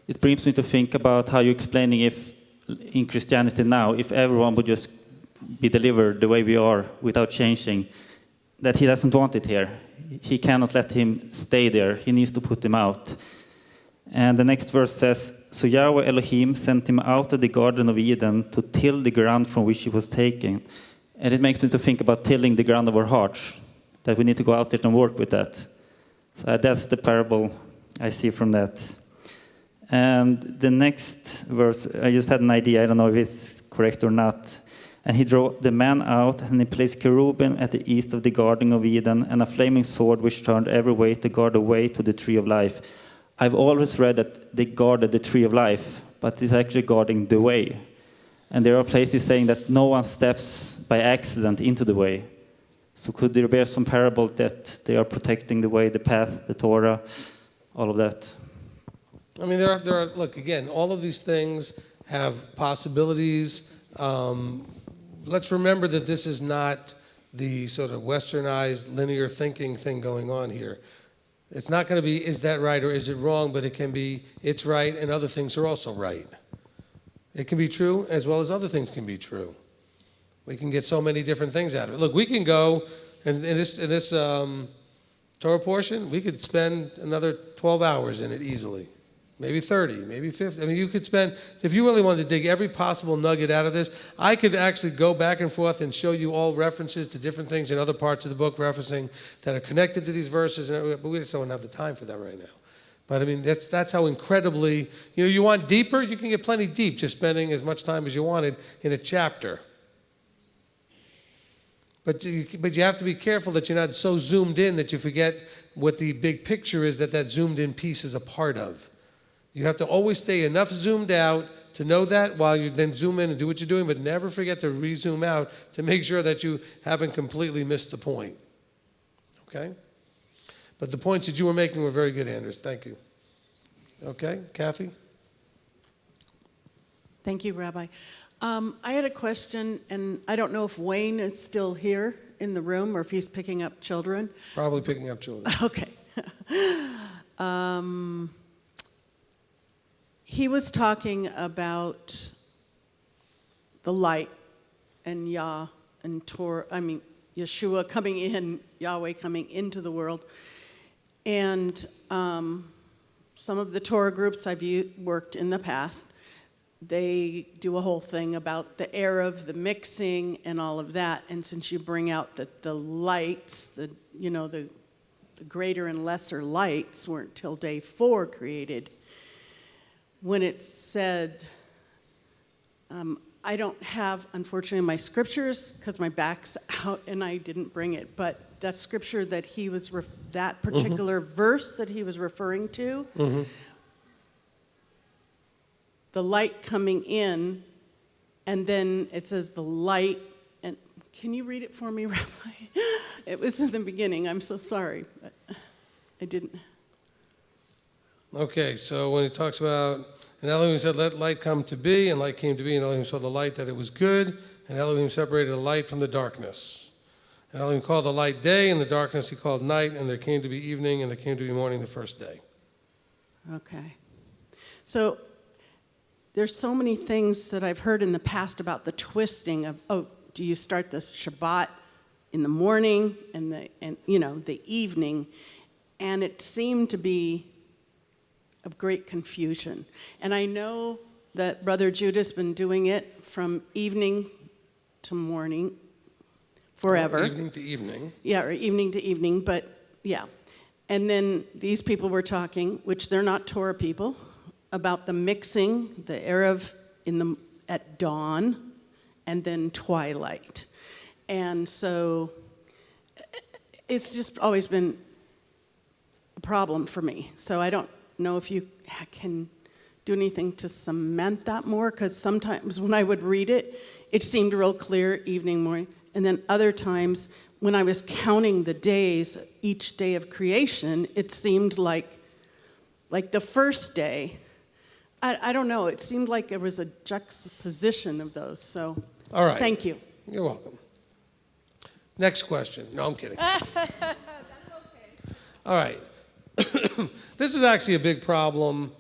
It brings me to think about how you're explaining if in Christianity now, if everyone would just be delivered the way we are without changing, that he doesn't want it here. He cannot let him stay there. He needs to put him out. And the next verse says, so Yahweh Elohim sent him out of the Garden of Eden to till the ground from which he was taken. And it makes me to think about tilling the ground of our hearts, that we need to go out there and work with that. So that's the parable I see from that. And the next verse, I just had an idea, I don't know if it's correct or not. And he drove the man out, and he placed cherubim at the east of the Garden of Eden, and a flaming sword which turned every way to guard the way to the tree of life. I've always read that they guarded the tree of life, but it's actually guarding the way. And there are places saying that no one steps by accident into the way. So could there be some parable that they are protecting the way, the path, the Torah, all of that? I mean, there are. Look, again, all of these things have possibilities. Let's remember that this is not the sort of westernized linear thinking thing going on here. It's not going to be, is that right or is it wrong, but it can be, it's right and other things are also right. It can be true as well as other things can be true. We can get so many different things out of it. Look, we can go, in this Torah portion, we could spend another 12 hours in it easily. maybe 30, maybe 50. I mean, you could spend, if you really wanted to dig every possible nugget out of this, I could actually go back and forth and show you all references to different things in other parts of the book referencing that are connected to these verses, but we just don't have the time for that right now. But I mean, that's how incredibly, you want deeper, you can get plenty deep just spending as much time as you wanted in a chapter. But you have to be careful that you're not so zoomed in that you forget what the big picture is that zoomed in piece is a part of. You have to always stay enough zoomed out to know that while you then zoom in and do what you're doing, but never forget to re-zoom out to make sure that you haven't completely missed the point. Okay? But the points that you were making were very good, Anders. Thank you. Okay, Kathy? Thank you, Rabbi. I had a question, and I don't know if Wayne is still here in the room or if he's picking up children. Probably picking up children. Okay. He was talking about the light and Yeshua coming in, Yahweh coming into the world. And some of the Torah groups I've worked in the past, they do a whole thing about the Erev, the mixing, and all of that. And since you bring out that the lights, the greater and lesser lights weren't till day 4 created, when it said, I don't have, unfortunately, my scriptures because my back's out and I didn't bring it, but that scripture that he was, that particular verse that he was referring to, the light coming in, and then it says the light, and can you read it for me, Rabbi? It was in the beginning, I'm so sorry, but I didn't. Okay, so when he talks about, and Elohim said, let light come to be, and light came to be, and Elohim saw the light that it was good, and Elohim separated the light from the darkness. And Elohim called the light day, and the darkness he called night, and there came to be evening, and there came to be morning the first day. Okay. So there's so many things that I've heard in the past about the twisting of, do you start the Shabbat in the morning and the evening? And it seemed to be of great confusion. And I know that Brother Judah's been doing it from evening to morning forever. Or evening to evening. Yeah, or evening to evening, but yeah. And then these people were talking, which they're not Torah people, about the mixing, the Erev at dawn, and then twilight. And so it's just always been a problem for me. So I don't know if you can do anything to cement that more, because sometimes when I would read it, it seemed real clear, evening, morning, and then other times when I was counting the days, each day of creation, it seemed like the first day, I don't know, it seemed like there was a juxtaposition of those, so All right. Thank you. You're welcome. Next question. No, I'm kidding. That's okay. All right. This is actually a big problem.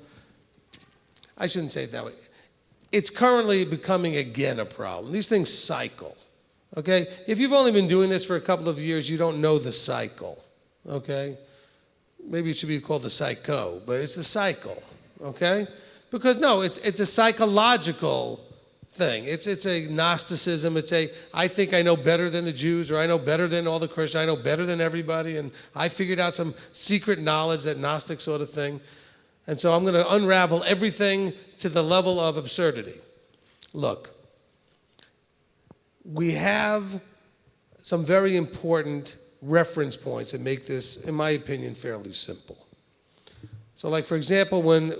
I shouldn't say it that way. It's currently becoming again a problem. These things cycle, okay? If you've only been doing this for a couple of years, you don't know the cycle, okay? Maybe it should be called the psycho, but it's the cycle, okay? Because no, it's a psychological thing. It's a Gnosticism. It's I think I know better than the Jews, or I know better than all the Christians. I know better than everybody, and I figured out some secret knowledge, that Gnostic sort of thing. And so I'm going to unravel everything to the level of absurdity. Look, we have some very important reference points that make this, in my opinion, fairly simple. So like, for example, when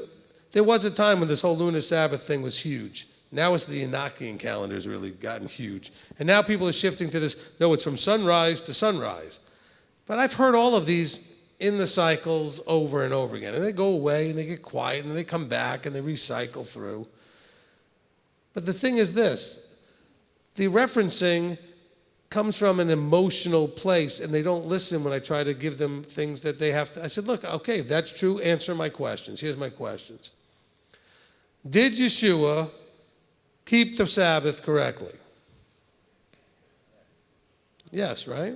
there was a time when this whole lunar Sabbath thing was huge. Now it's the Enochian calendar has really gotten huge. And now people are shifting to this, no, it's from sunrise to sunrise. But I've heard all of these in the cycles over and over again. And they go away and they get quiet and then they come back and they recycle through. But the thing is this, the referencing comes from an emotional place and they don't listen when I try to give them things that they have to. I said, look, okay, if that's true, answer my questions. Here's my questions. Did Yeshua keep the Sabbath correctly? Yes, right?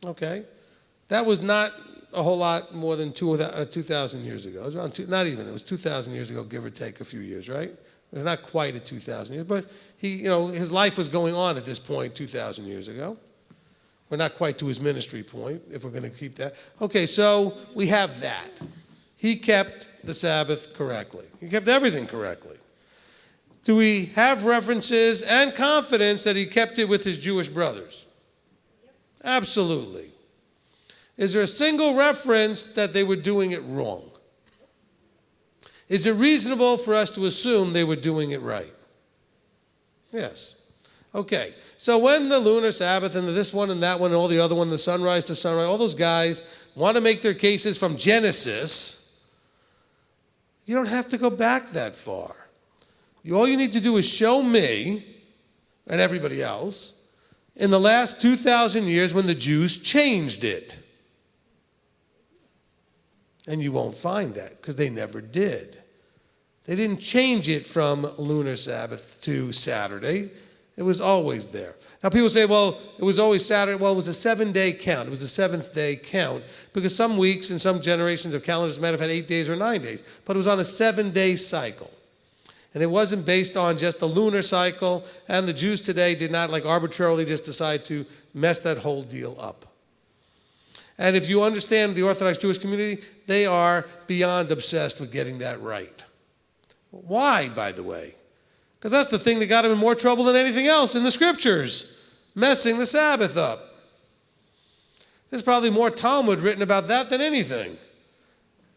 Okay. That was not a whole lot more than 2,000 years ago. It was around not even. It was 2,000 years ago, give or take a few years, right? It was not quite at 2,000 years, but his life was going on at this point 2,000 years ago. We're not quite to his ministry point, if we're going to keep that. Okay, so we have that. He kept the Sabbath correctly. He kept everything correctly. Do we have references and confidence that he kept it with his Jewish brothers? Absolutely. Is there a single reference that they were doing it wrong? Is it reasonable for us to assume they were doing it right? Yes. Okay, so when the lunar Sabbath and this one and that one and all the other one, the sunrise to sunrise, all those guys want to make their cases from Genesis, you don't have to go back that far. All you need to do is show me and everybody else in the last 2,000 years when the Jews changed it. And you won't find that because they never did. They didn't change it from lunar Sabbath to Saturday. It was always there. Now people say, well, it was always Saturday. Well, it was a 7-day count. It was a seventh-day count because some weeks and some generations of calendars might have had 8 days or 9 days. But it was on a 7-day cycle. And it wasn't based on just the lunar cycle. And the Jews today did not arbitrarily just decide to mess that whole deal up. And if you understand the Orthodox Jewish community, they are beyond obsessed with getting that right. Why, by the way? Because that's the thing that got him in more trouble than anything else in the scriptures, messing the Sabbath up. There's probably more Talmud written about that than anything.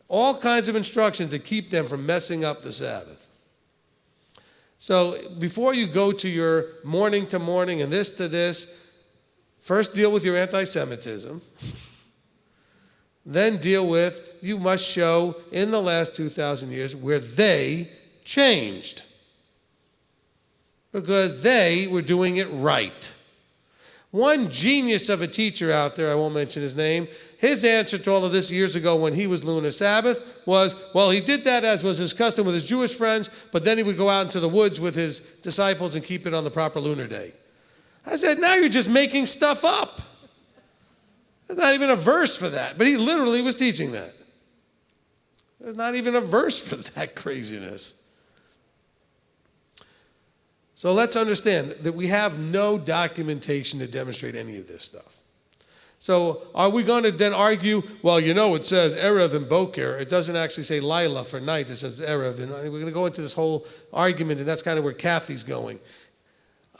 All kinds of instructions that keep them from messing up the Sabbath. So before you go to your morning to morning and this to this, first deal with your anti-Semitism. Then deal with, you must show in the last 2,000 years where they changed. Because they were doing it right. One genius of a teacher out there, I won't mention his name, his answer to all of this years ago when he was lunar Sabbath was, well, he did that as was his custom with his Jewish friends, but then he would go out into the woods with his disciples and keep it on the proper lunar day. I said, now you're just making stuff up. There's not even a verse for that, but he literally was teaching that. There's not even a verse for that craziness. So let's understand that we have no documentation to demonstrate any of this stuff. So are we going to then argue, well, it says Erev and Boker. It doesn't actually say Lila for night. It says Erev. And we're going to go into this whole argument, and that's kind of where Kathy's going.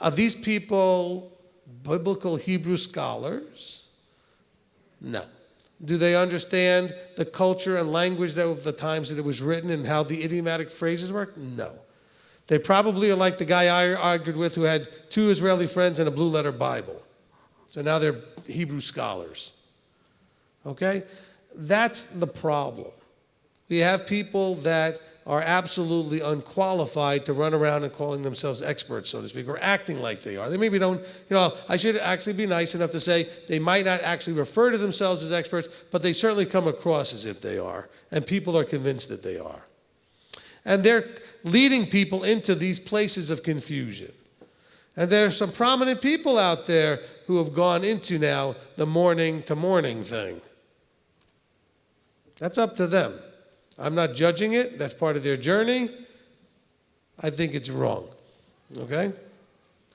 Are these people biblical Hebrew scholars? No. Do they understand the culture and language of the times that it was written and how the idiomatic phrases work? No. They probably are like the guy I argued with who had 2 Israeli friends and a blue letter Bible. So now they're Hebrew scholars. Okay? That's the problem. We have people that are absolutely unqualified to run around and calling themselves experts, so to speak, or acting like they are. They maybe don't, I should actually be nice enough to say they might not actually refer to themselves as experts, but they certainly come across as if they are, and people are convinced that they are. And they're leading people into these places of confusion. And there are some prominent people out there who have gone into now the morning to morning thing. That's up to them. I'm not judging it. That's part of their journey. I think it's wrong. Okay?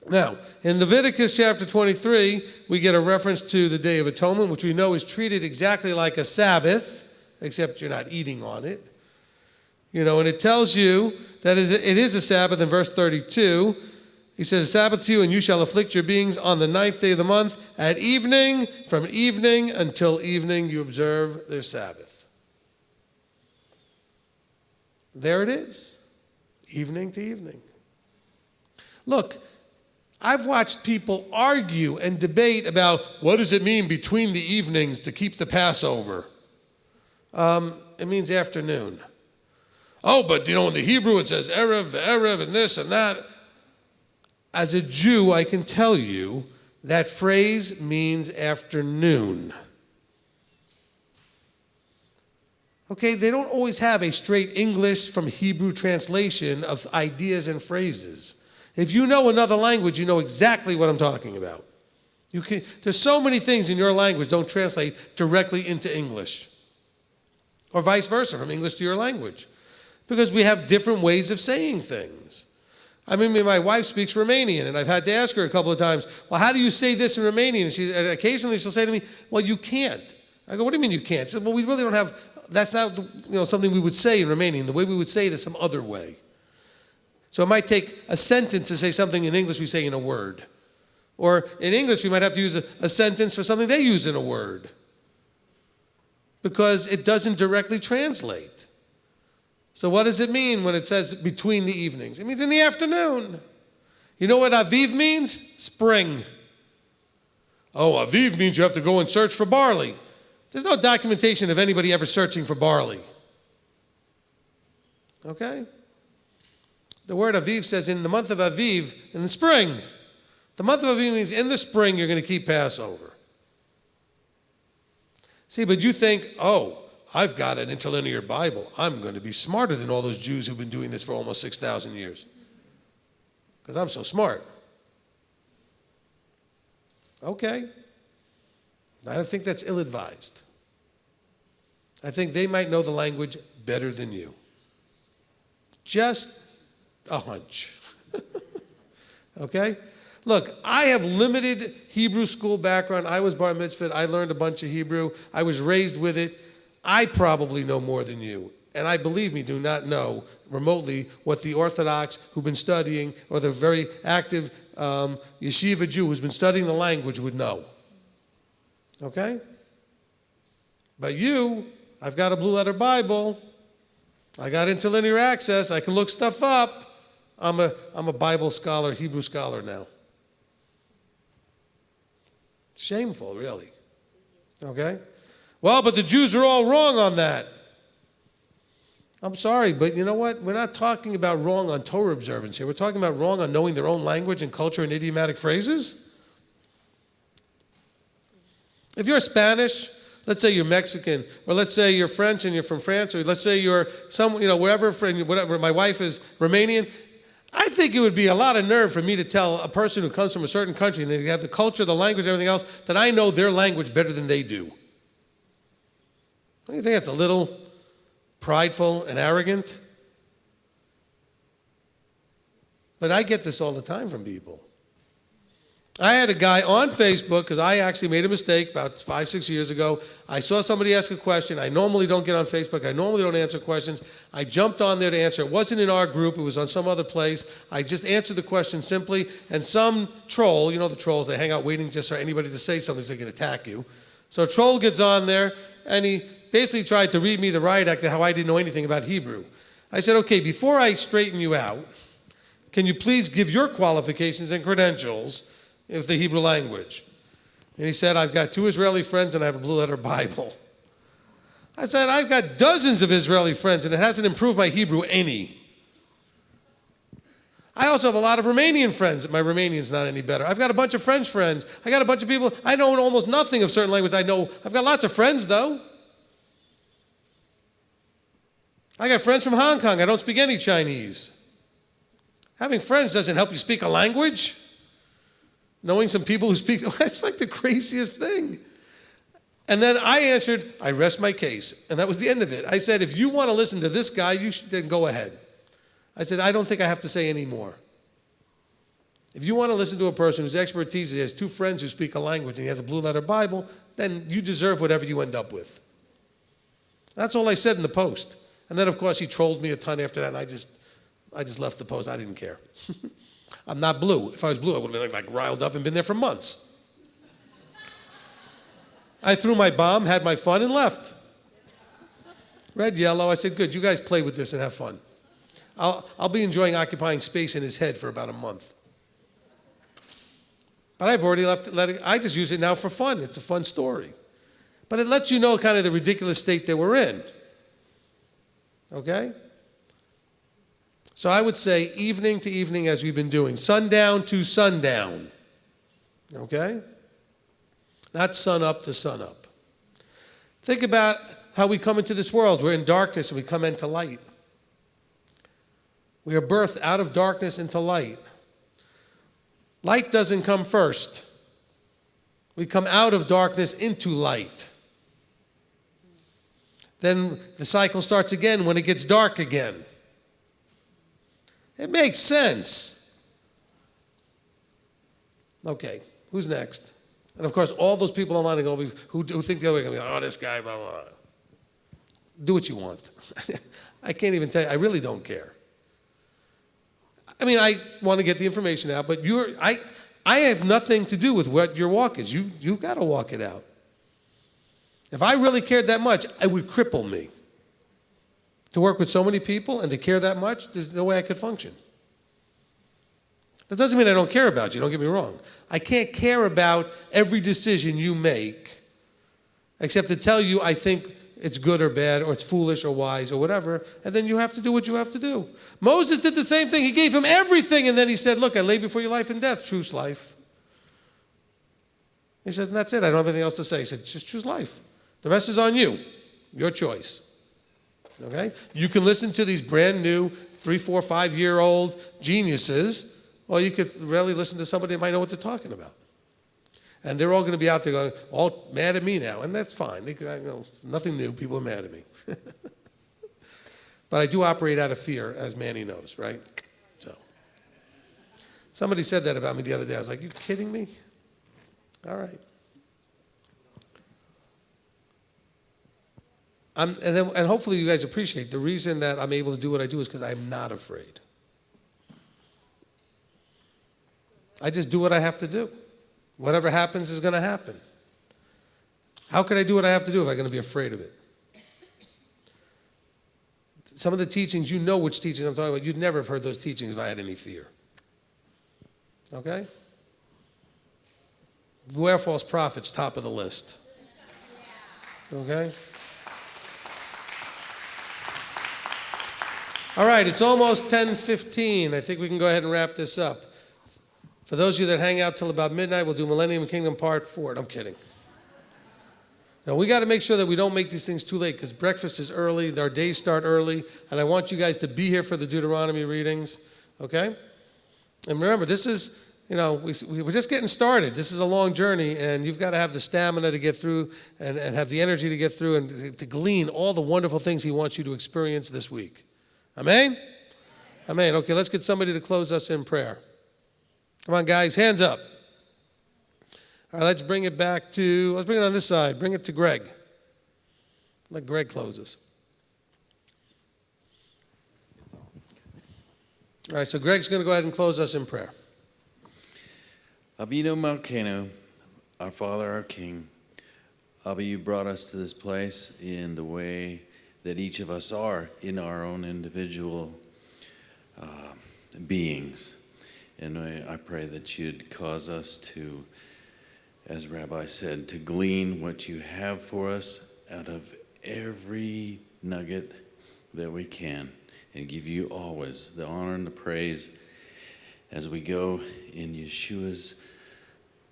Now, in Leviticus chapter 23, we get a reference to the Day of Atonement, which we know is treated exactly like a Sabbath, except you're not eating on it. And it tells you that it is a Sabbath in verse 32. He says, Sabbath to you, and you shall afflict your beings on the 9th day of the month. At evening, from evening until evening, you observe their Sabbath. There it is, evening to evening. Look, I've watched people argue and debate about what does it mean between the evenings to keep the Passover. It means afternoon. Oh, but in the Hebrew it says Erev, and this and that. As a Jew, I can tell you that phrase means afternoon. Okay, they don't always have a straight English from Hebrew translation of ideas and phrases. If you know another language, you know exactly what I'm talking about. There's so many things in your language don't translate directly into English. or vice versa, from English to your language, because we have different ways of saying things. I mean, my wife speaks Romanian, and I've had to ask her a couple of times, well, how do you say this in Romanian? And occasionally she'll say to me, well, you can't. I go, what do you mean you can't? She said, well, we really don't have, that's not something we would say in Romanian. The way we would say it is some other way. So it might take a sentence to say something in English we say in a word. Or in English, we might have to use a sentence for something they use in a word, because it doesn't directly translate. So what does it mean when it says between the evenings? It means in the afternoon. You know what Aviv means? Spring. Oh, Aviv means you have to go and search for barley. There's no documentation of anybody ever searching for barley. Okay? The word Aviv says in the month of Aviv, in the spring. The month of Aviv means in the spring you're going to keep Passover. See, but you think, oh, I've got an interlinear Bible. I'm going to be smarter than all those Jews who've been doing this for almost 6,000 years. Because I'm so smart. Okay. I don't think that's ill-advised. I think they might know the language better than you. Just a hunch. Okay? Look, I have limited Hebrew school background. I was bar mitzvahed. I learned a bunch of Hebrew. I was raised with it. I probably know more than you. And I, believe me, do not know remotely what the Orthodox who've been studying, or the very active yeshiva Jew who's been studying the language would know. Okay? But you, I've got a blue letter Bible. I got interlinear access. I can look stuff up. I'm a Bible scholar, Hebrew scholar now. Shameful, really. Okay? Well, but the Jews are all wrong on that. I'm sorry, but you know what? We're not talking about wrong on Torah observance here. We're talking about wrong on knowing their own language and culture and idiomatic phrases. If you're Spanish, let's say you're Mexican, or let's say you're French and you're from France, or let's say you're wherever, whatever. My wife is Romanian. I think it would be a lot of nerve for me to tell a person who comes from a certain country and they have the culture, the language, everything else, that I know their language better than they do. Don't you think that's a little prideful and arrogant? But I get this all the time from people. I had a guy on Facebook, because I actually made a mistake about 5-6 years ago. I saw somebody ask a question. I normally don't get on Facebook. I normally don't answer questions. I jumped on there to answer. It wasn't in our group. It was on some other place. I just answered the question simply, and some troll, you know the trolls, they hang out waiting just for anybody to say something so they can attack you. So a troll gets on there, and he basically tried to read me the riot act of how I didn't know anything about Hebrew. I said, okay, before I straighten you out, can you please give your qualifications and credentials of the Hebrew language? And he said, I've got 2 Israeli friends and I have a blue letter Bible. I said, I've got dozens of Israeli friends and it hasn't improved my Hebrew any. I also have a lot of Romanian friends. My Romanian's not any better. I've got a bunch of French friends. I got a bunch of people. I know almost nothing of certain languages. I've got lots of friends, though. I got friends from Hong Kong. I don't speak any Chinese. Having friends doesn't help you speak a language. Knowing some people who speak, that's like the craziest thing. And then I answered, I rest my case. And that was the end of it. I said, if you want to listen to this guy, you should then go ahead. I said, I don't think I have to say any more. If you want to listen to a person whose expertise is he has 2 friends who speak a language and he has a blue letter Bible, then you deserve whatever you end up with. That's all I said in the post. And then, of course, he trolled me a ton after that, and I just left the post. I didn't care. I'm not blue. If I was blue, I would have been like riled up and been there for months. I threw my bomb, had my fun, and left. Red, yellow. I said, good, you guys play with this and have fun. I'll be enjoying occupying space in his head for about a month. But I've already let it. I just use it now for fun. It's a fun story. But it lets you know kind of the ridiculous state that we're in. Okay? So I would say evening to evening, as we've been doing. Sundown to sundown. Okay? Not sun up to sun up. Think about how we come into this world. We're in darkness and we come into light. We are birthed out of darkness into light. Light doesn't come first. We come out of darkness into light. then the cycle starts again when it gets dark again. It makes sense. Okay, who's next? And of course, all those people online are going to be, who think the other way, are going to be like, oh, this guy, blah, blah, blah. Do what you want. I can't even tell you. I really don't care. I mean, I want to get the information out, but I have nothing to do with what your walk is. You got to walk it out. If I really cared that much, it would cripple me. To work with so many people and to care that much, there's no way I could function. That doesn't mean I don't care about you, don't get me wrong. I can't care about every decision you make, except to tell you I think it's good or bad, or it's foolish or wise or whatever, and then you have to do what you have to do. Moses did the same thing. He gave him everything, and then he said, look, I lay before you life and death, choose life. He says, and that's it, I don't have anything else to say. He said, just choose life. The rest is on you, your choice. Okay? You can listen to these brand new 3, 4, 5-year-old geniuses, or you could really listen to somebody that might know what they're talking about. And they're all going to be out there going, all mad at me now, and that's fine. Nothing new, people are mad at me. But I do operate out of fear, as Manny knows, right? So, somebody said that about me the other day. I was like, you kidding me? All right. And hopefully you guys appreciate the reason that I'm able to do what I do is because I'm not afraid. I just do what I have to do. Whatever happens is going to happen. How can I do what I have to do if I'm going to be afraid of it? Some of the teachings, you know which teachings I'm talking about. You'd never have heard those teachings if I had any fear. Okay? Beware false prophets, top of the list. Okay? All right, it's almost 10:15. I think we can go ahead and wrap this up. For those of you that hang out till about midnight, we'll do Millennium Kingdom Part 4. I'm kidding. Now, we got to make sure that we don't make these things too late because breakfast is early, our days start early, and I want you guys to be here for the Deuteronomy readings, okay? And remember, this is, we're just getting started. This is a long journey, and you've got to have the stamina to get through and have the energy to get through and to glean all the wonderful things He wants you to experience this week. Amen? Amen. Okay, let's get somebody to close us in prayer. Come on, guys, hands up. All right, let's bring it on this side. Bring it to Greg. Let Greg close us. All right, so Greg's going to go ahead and close us in prayer. Avinu Malkeinu, our Father, our King, Abba, you brought us to this place in the way that each of us are in our own individual beings. And I pray that you'd cause us to, as Rabbi said, to glean what you have for us out of every nugget that we can and give you always the honor and the praise as we go in Yeshua's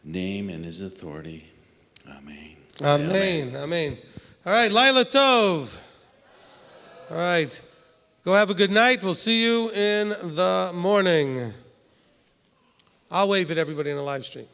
name and his authority. Amen. Amen. Amen. All right, Laila Tov. All right. Go have a good night. We'll see you in the morning. I'll wave at everybody in the live stream.